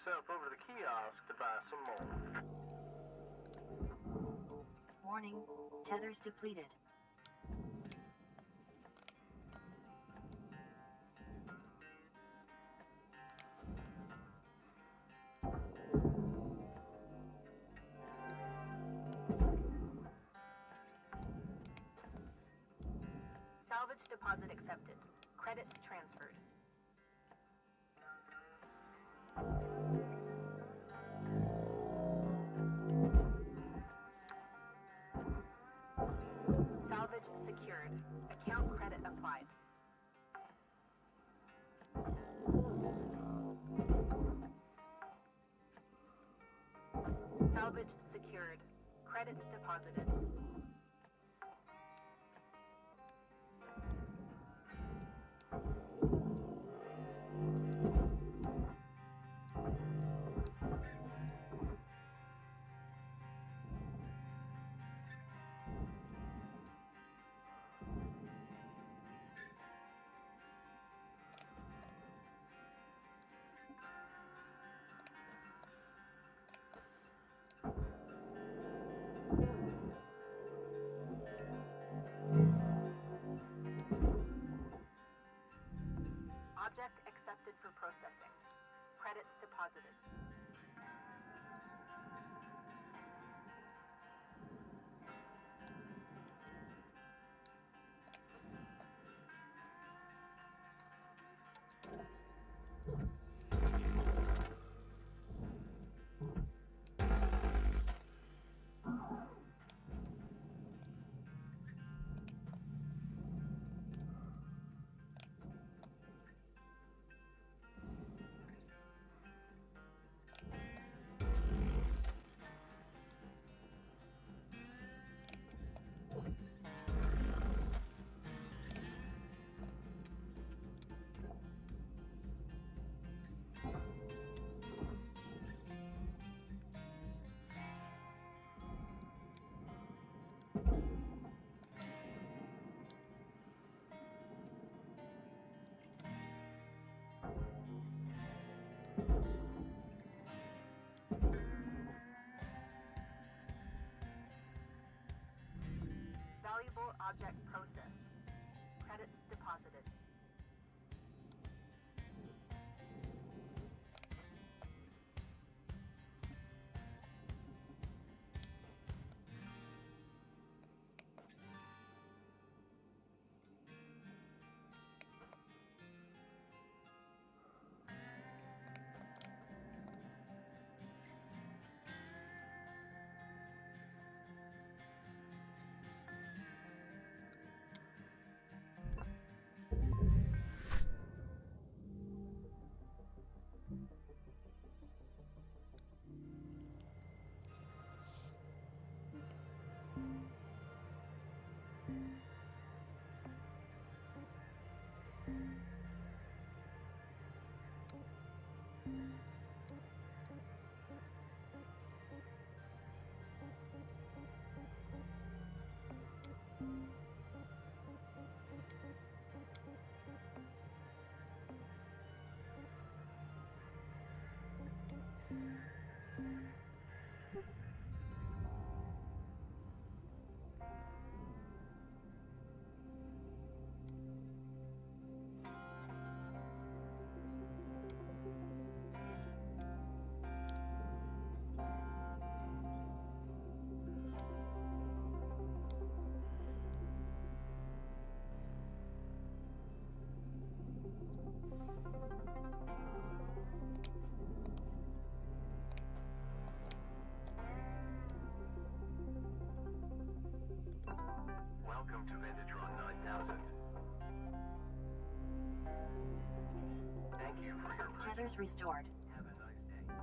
yourself over to the kiosk to buy some more. Warning, tethers depleted. Salvage deposit accepted. Credits transferred. Salvage secured. Account credit applied. Salvage secured. Credits deposited. Object accepted for processing. Credits deposited. Valuable object processed. Credits deposited. Welcome to Vintatron 9000. Thank you for your purchase. Tethers restored. Have a nice day.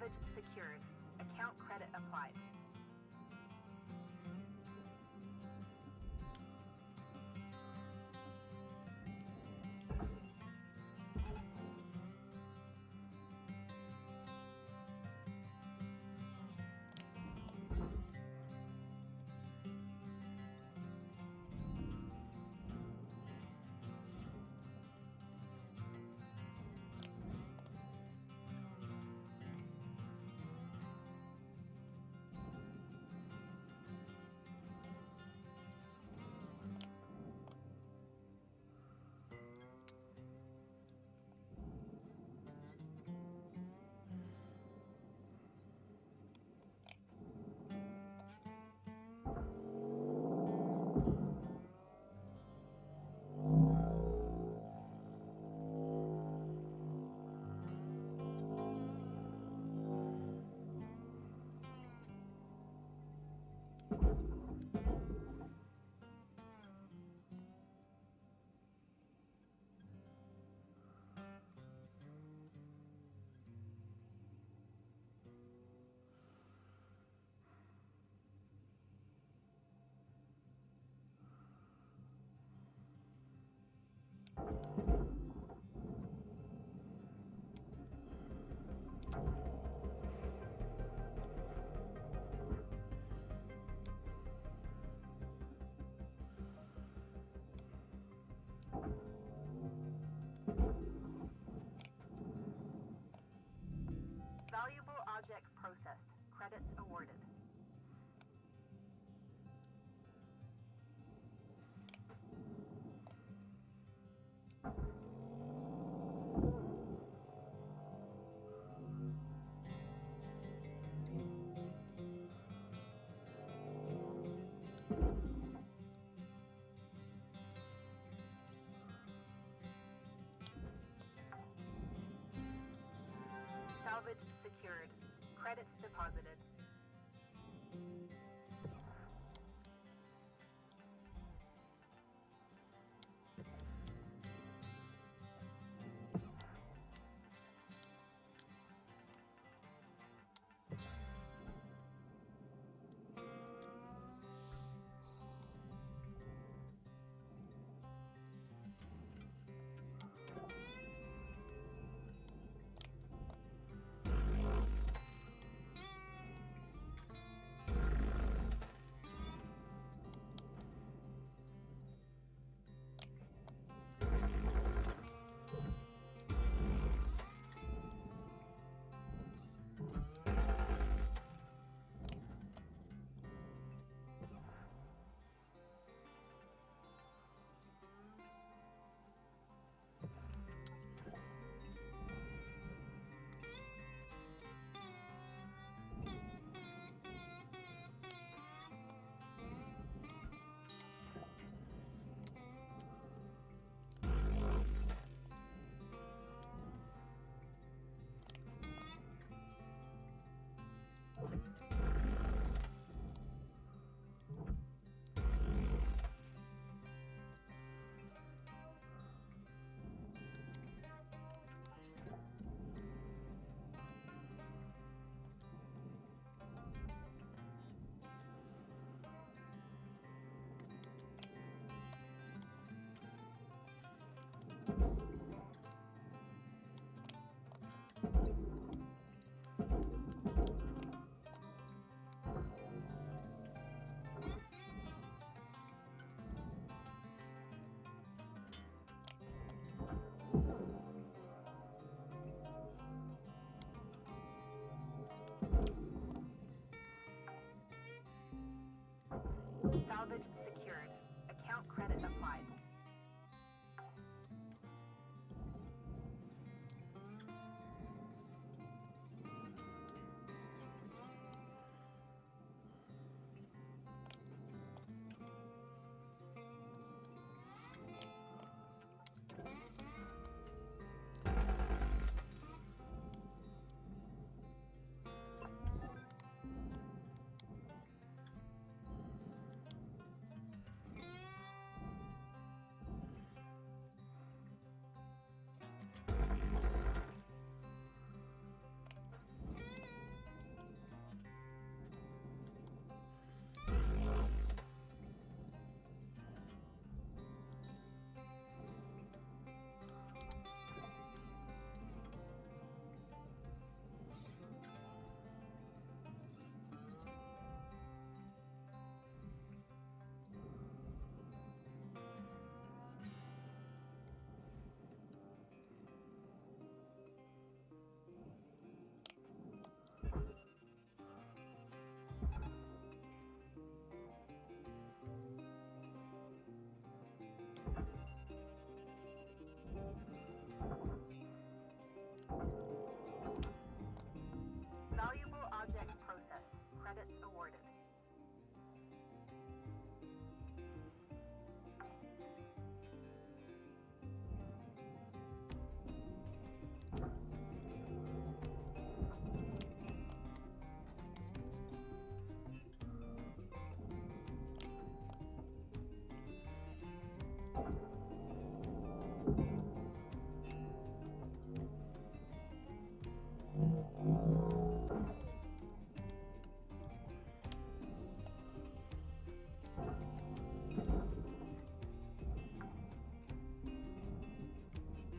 Salvage secured. Account credit applied. Valuable object processed. Credits awarded. Salvage secured. Credits deposited.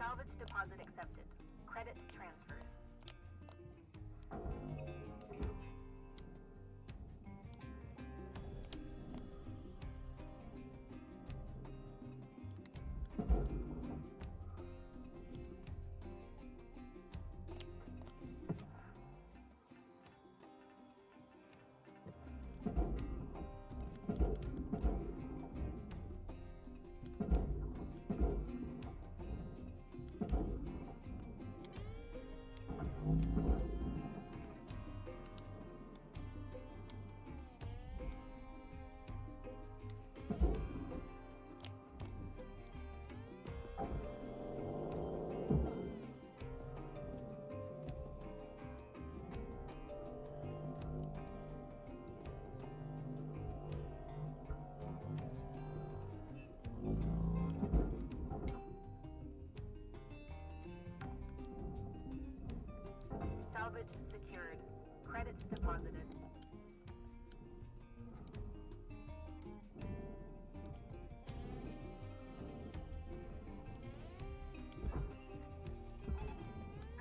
Salvage deposit accepted. Credits transferred. Salvage secured. Credits deposited.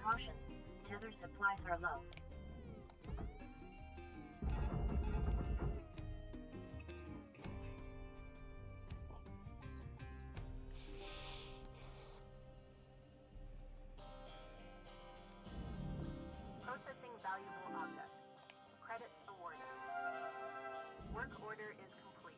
Caution. Tether supplies are low. Processing valuable object. Credits awarded. Work order is complete.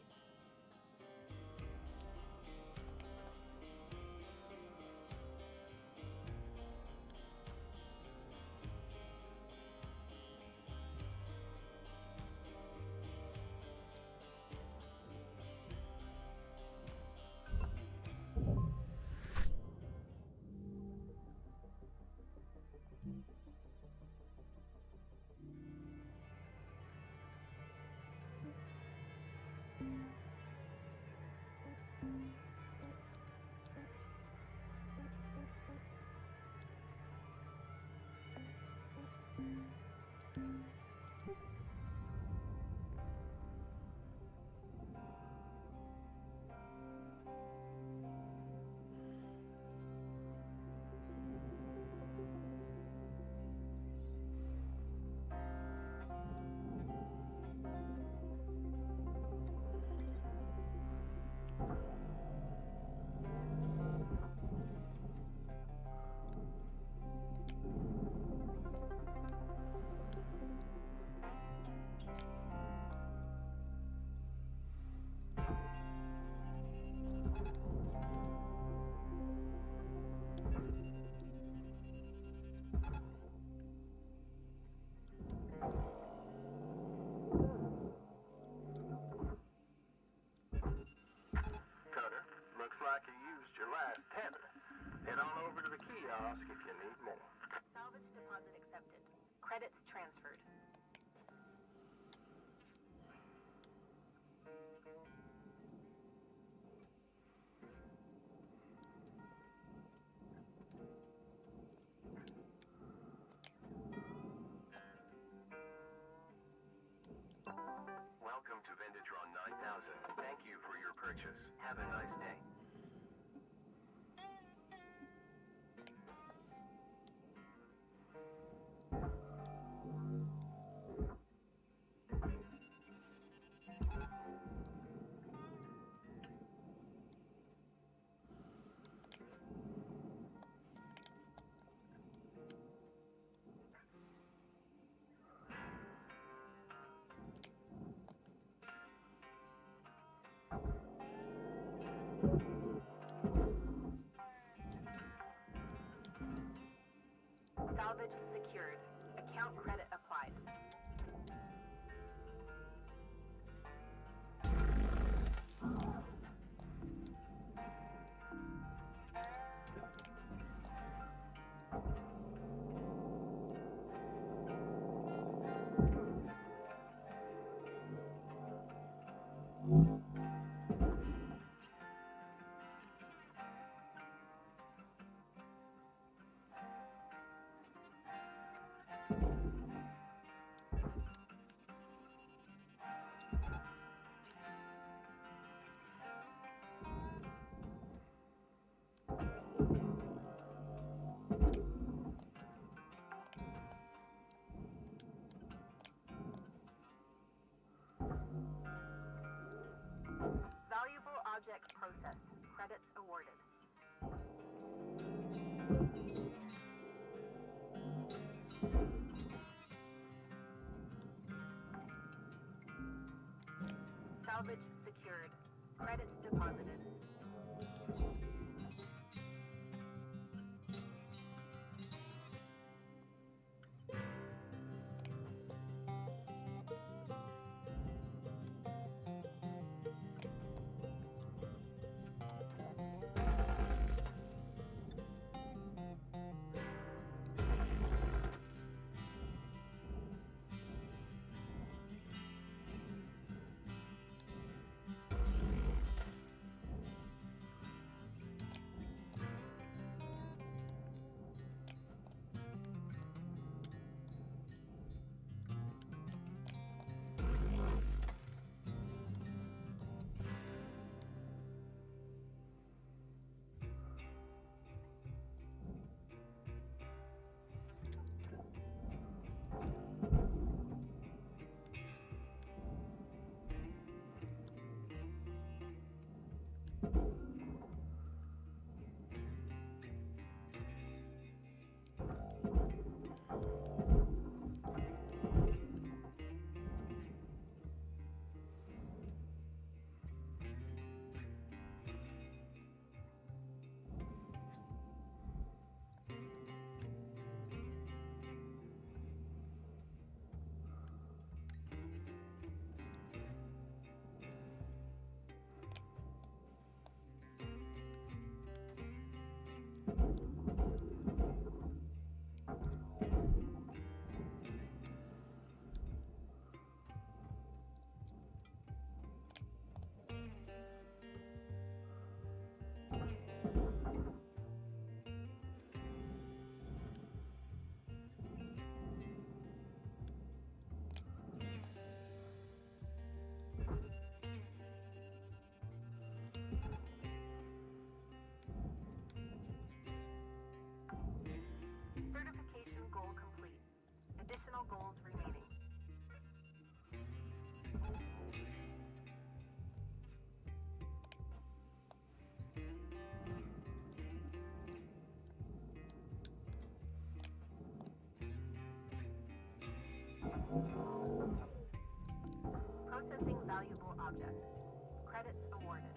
Cutter, looks like you used your last tether. Head on over to the kiosk if you need more. Salvage deposit accepted. Credits transferred. Welcome to Vendatron 9000. Thank you for your purchase. Have a nice day. Salvage secured. Account credit applied. Salvage secured. Credits deposited. Certification goal complete. Additional goals remaining. Processing valuable object. Credits awarded.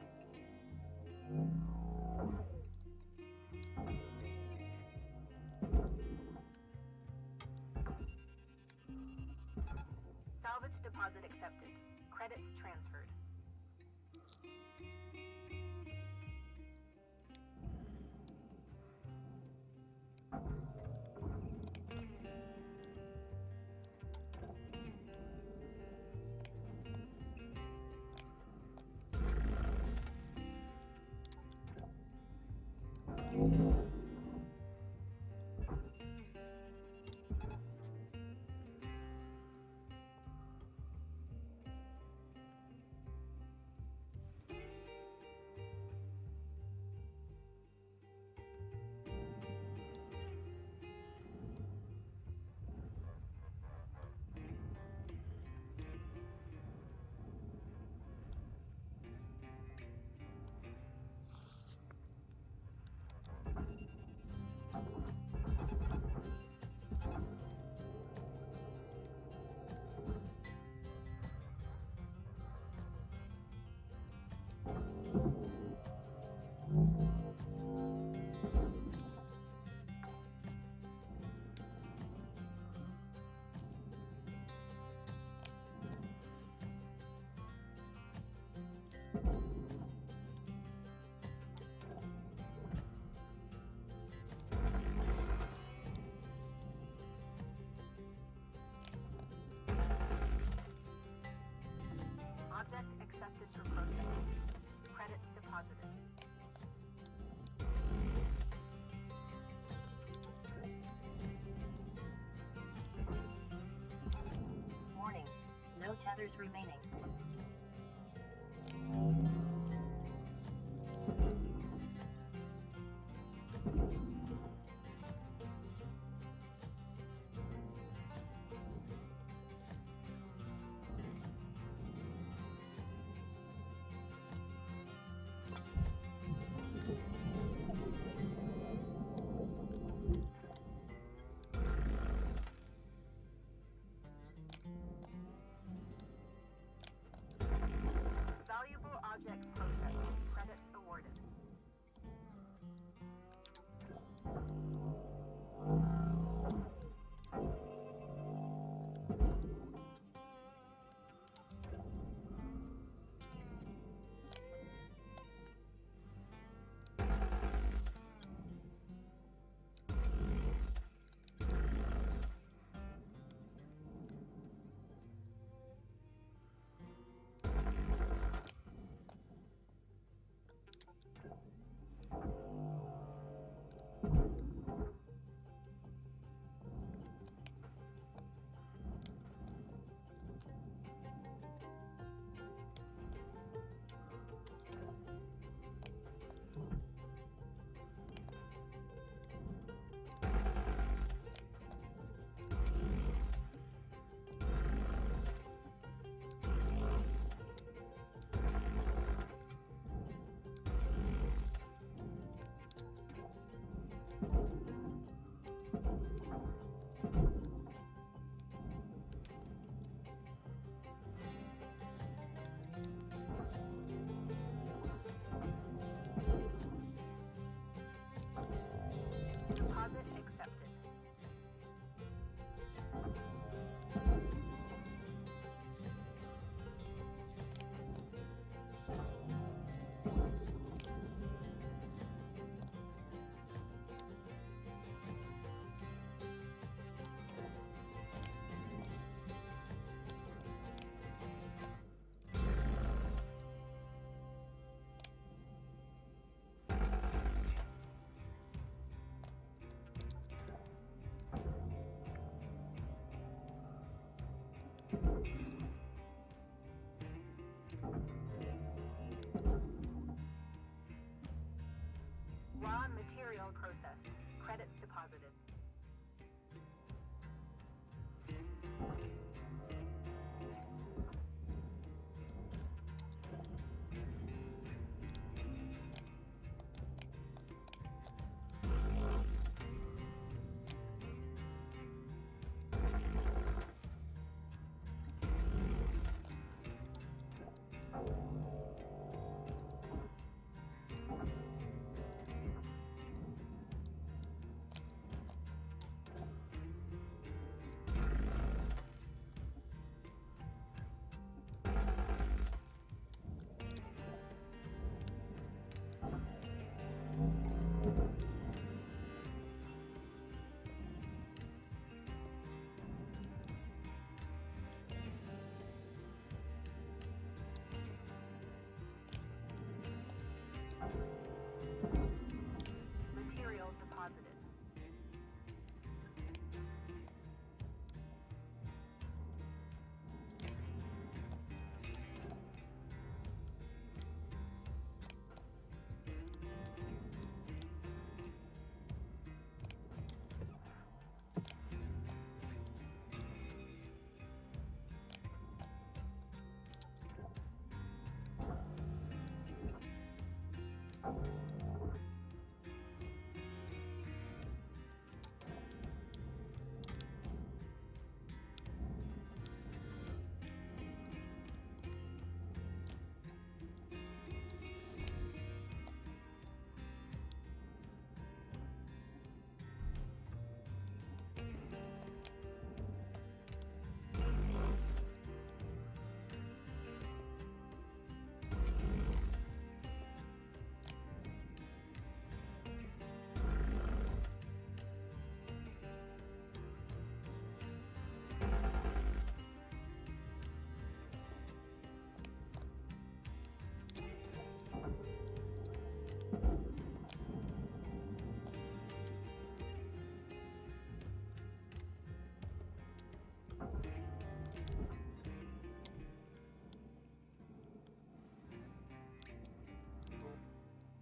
Salvage deposit accepted. Credits transferred. Object accepted for processing. Credits deposited. Warning. No tethers remaining. deposited. Material deposited.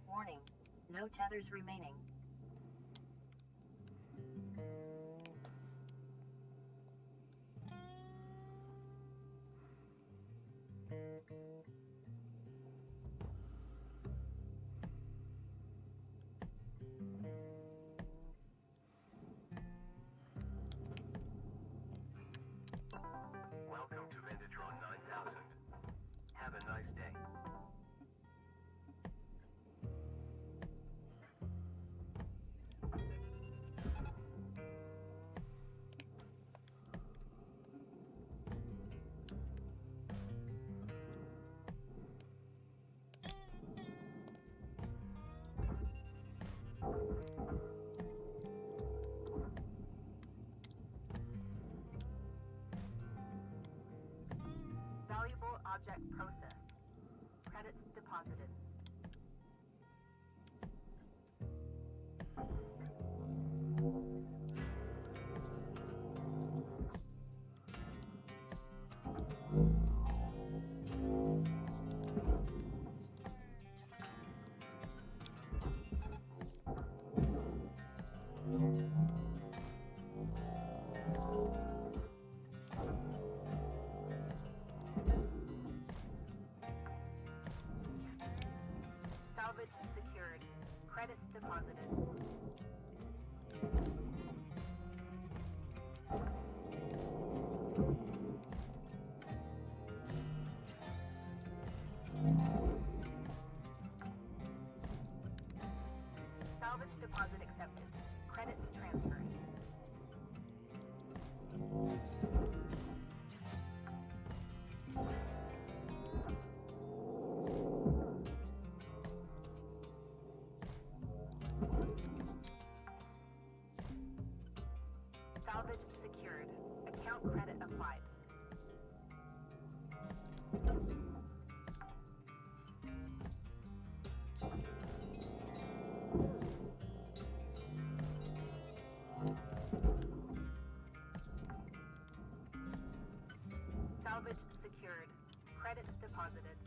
Warning. No tethers remaining. Welcome to Vintatron 9000. Have a nice day. Valuable object processed. Credits deposited. Salvage secured. Credits deposited. Salvage deposit accepted. Credits transferred. Salvage secured. Account credit applied. Salvage secured. Credits deposited.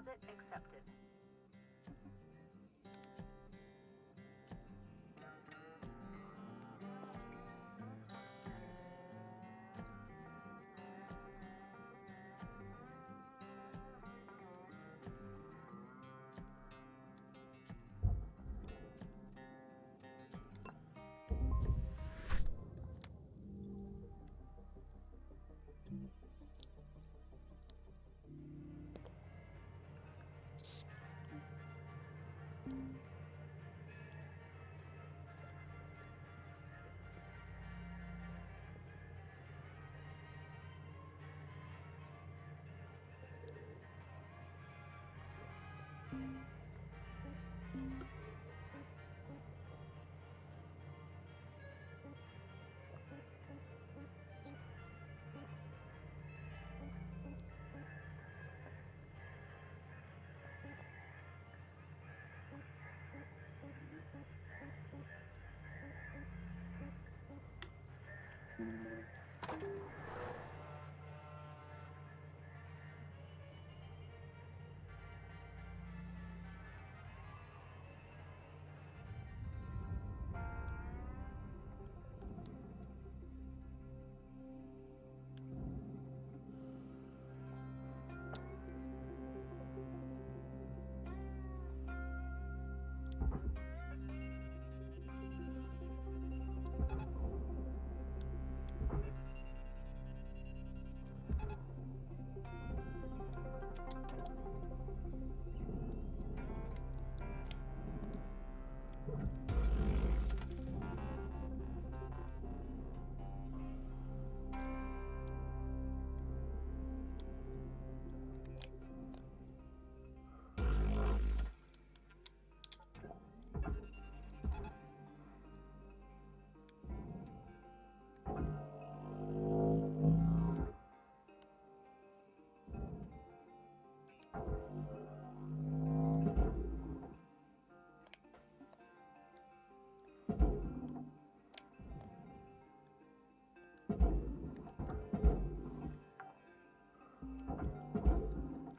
Deposit accepted.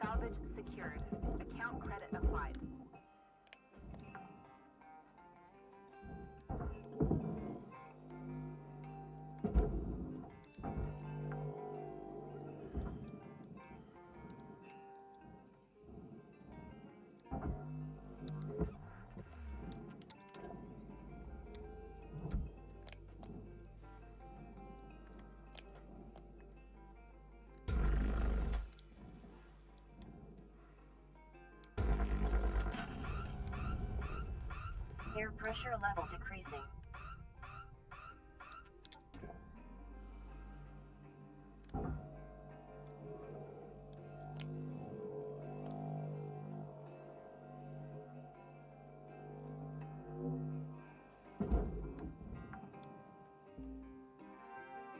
Salvage secured. Account credit applied. Air pressure level decreasing.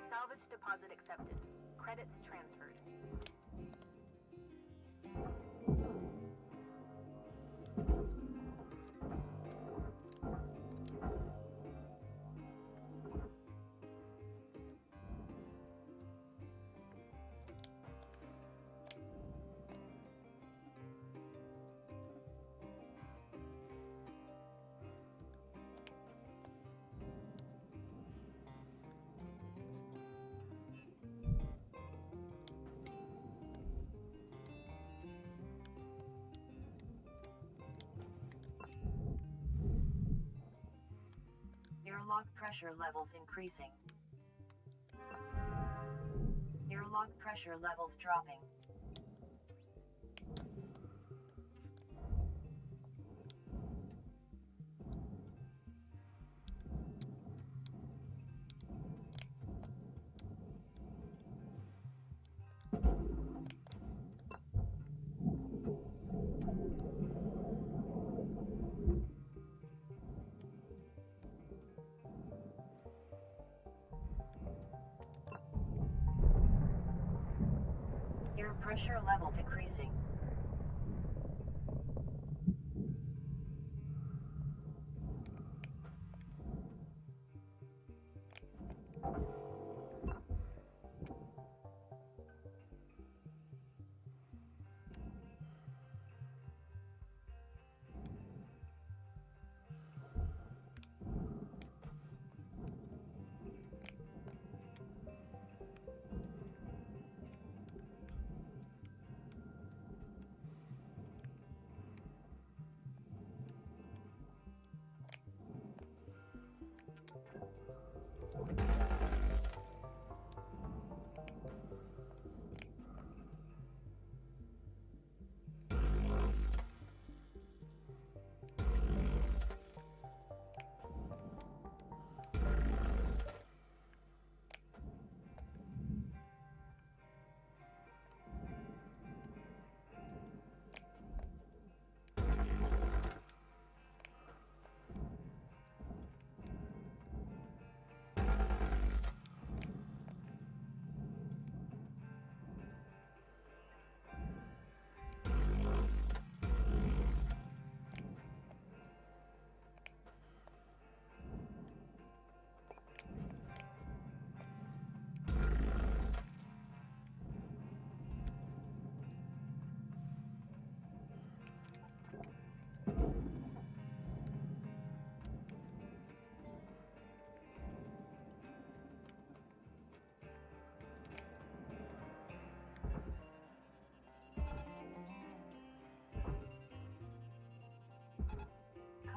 Salvage deposit accepted. Credits transferred. Airlock pressure levels increasing. Airlock pressure levels dropping. Air pressure level decreasing.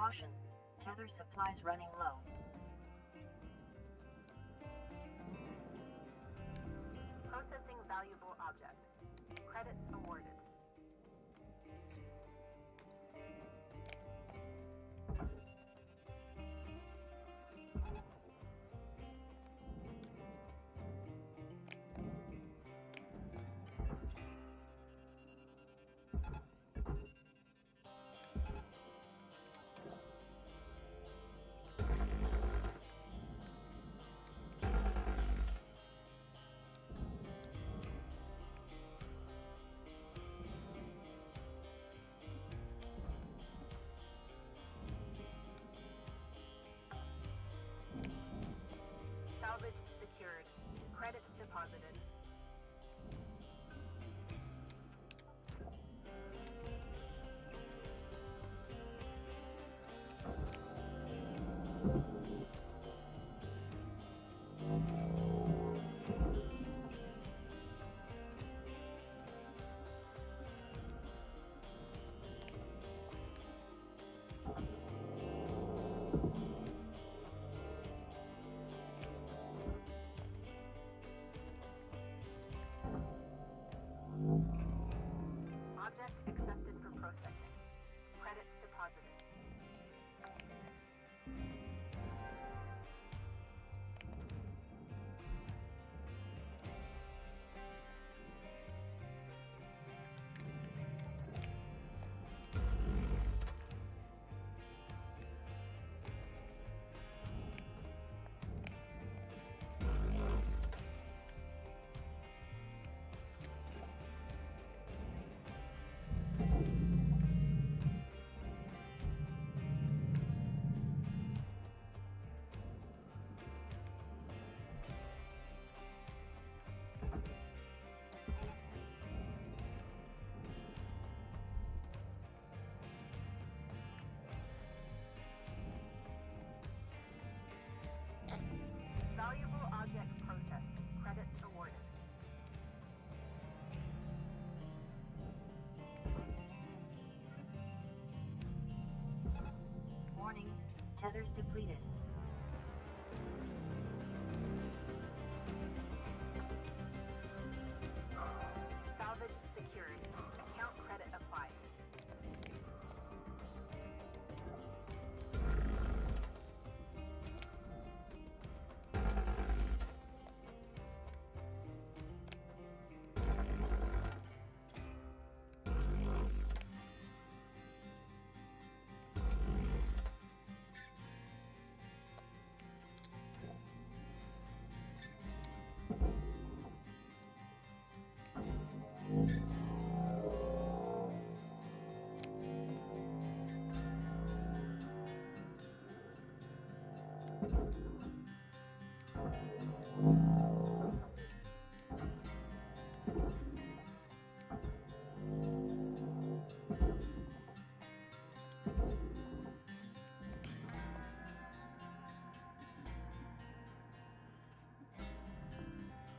Caution, tether supplies running low. Processing valuable object. Credits awarded. Salvage secured. Credits deposited. Object accepted for processing. Credits deposited. Valuable object processed. Credits awarded. Warning, tethers depleted. Salvage secured. Account credit applied.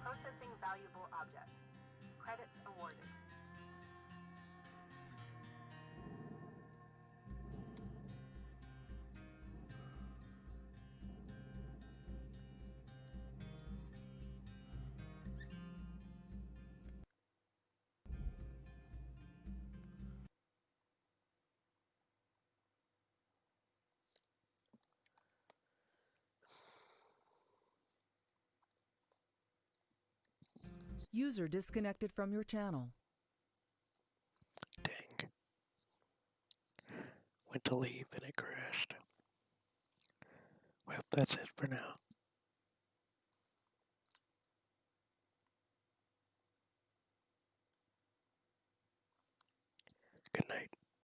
Processing valuable object. Credits awarded. User disconnected from your channel. Dang. Went to leave and it crashed. Well, that's it for now.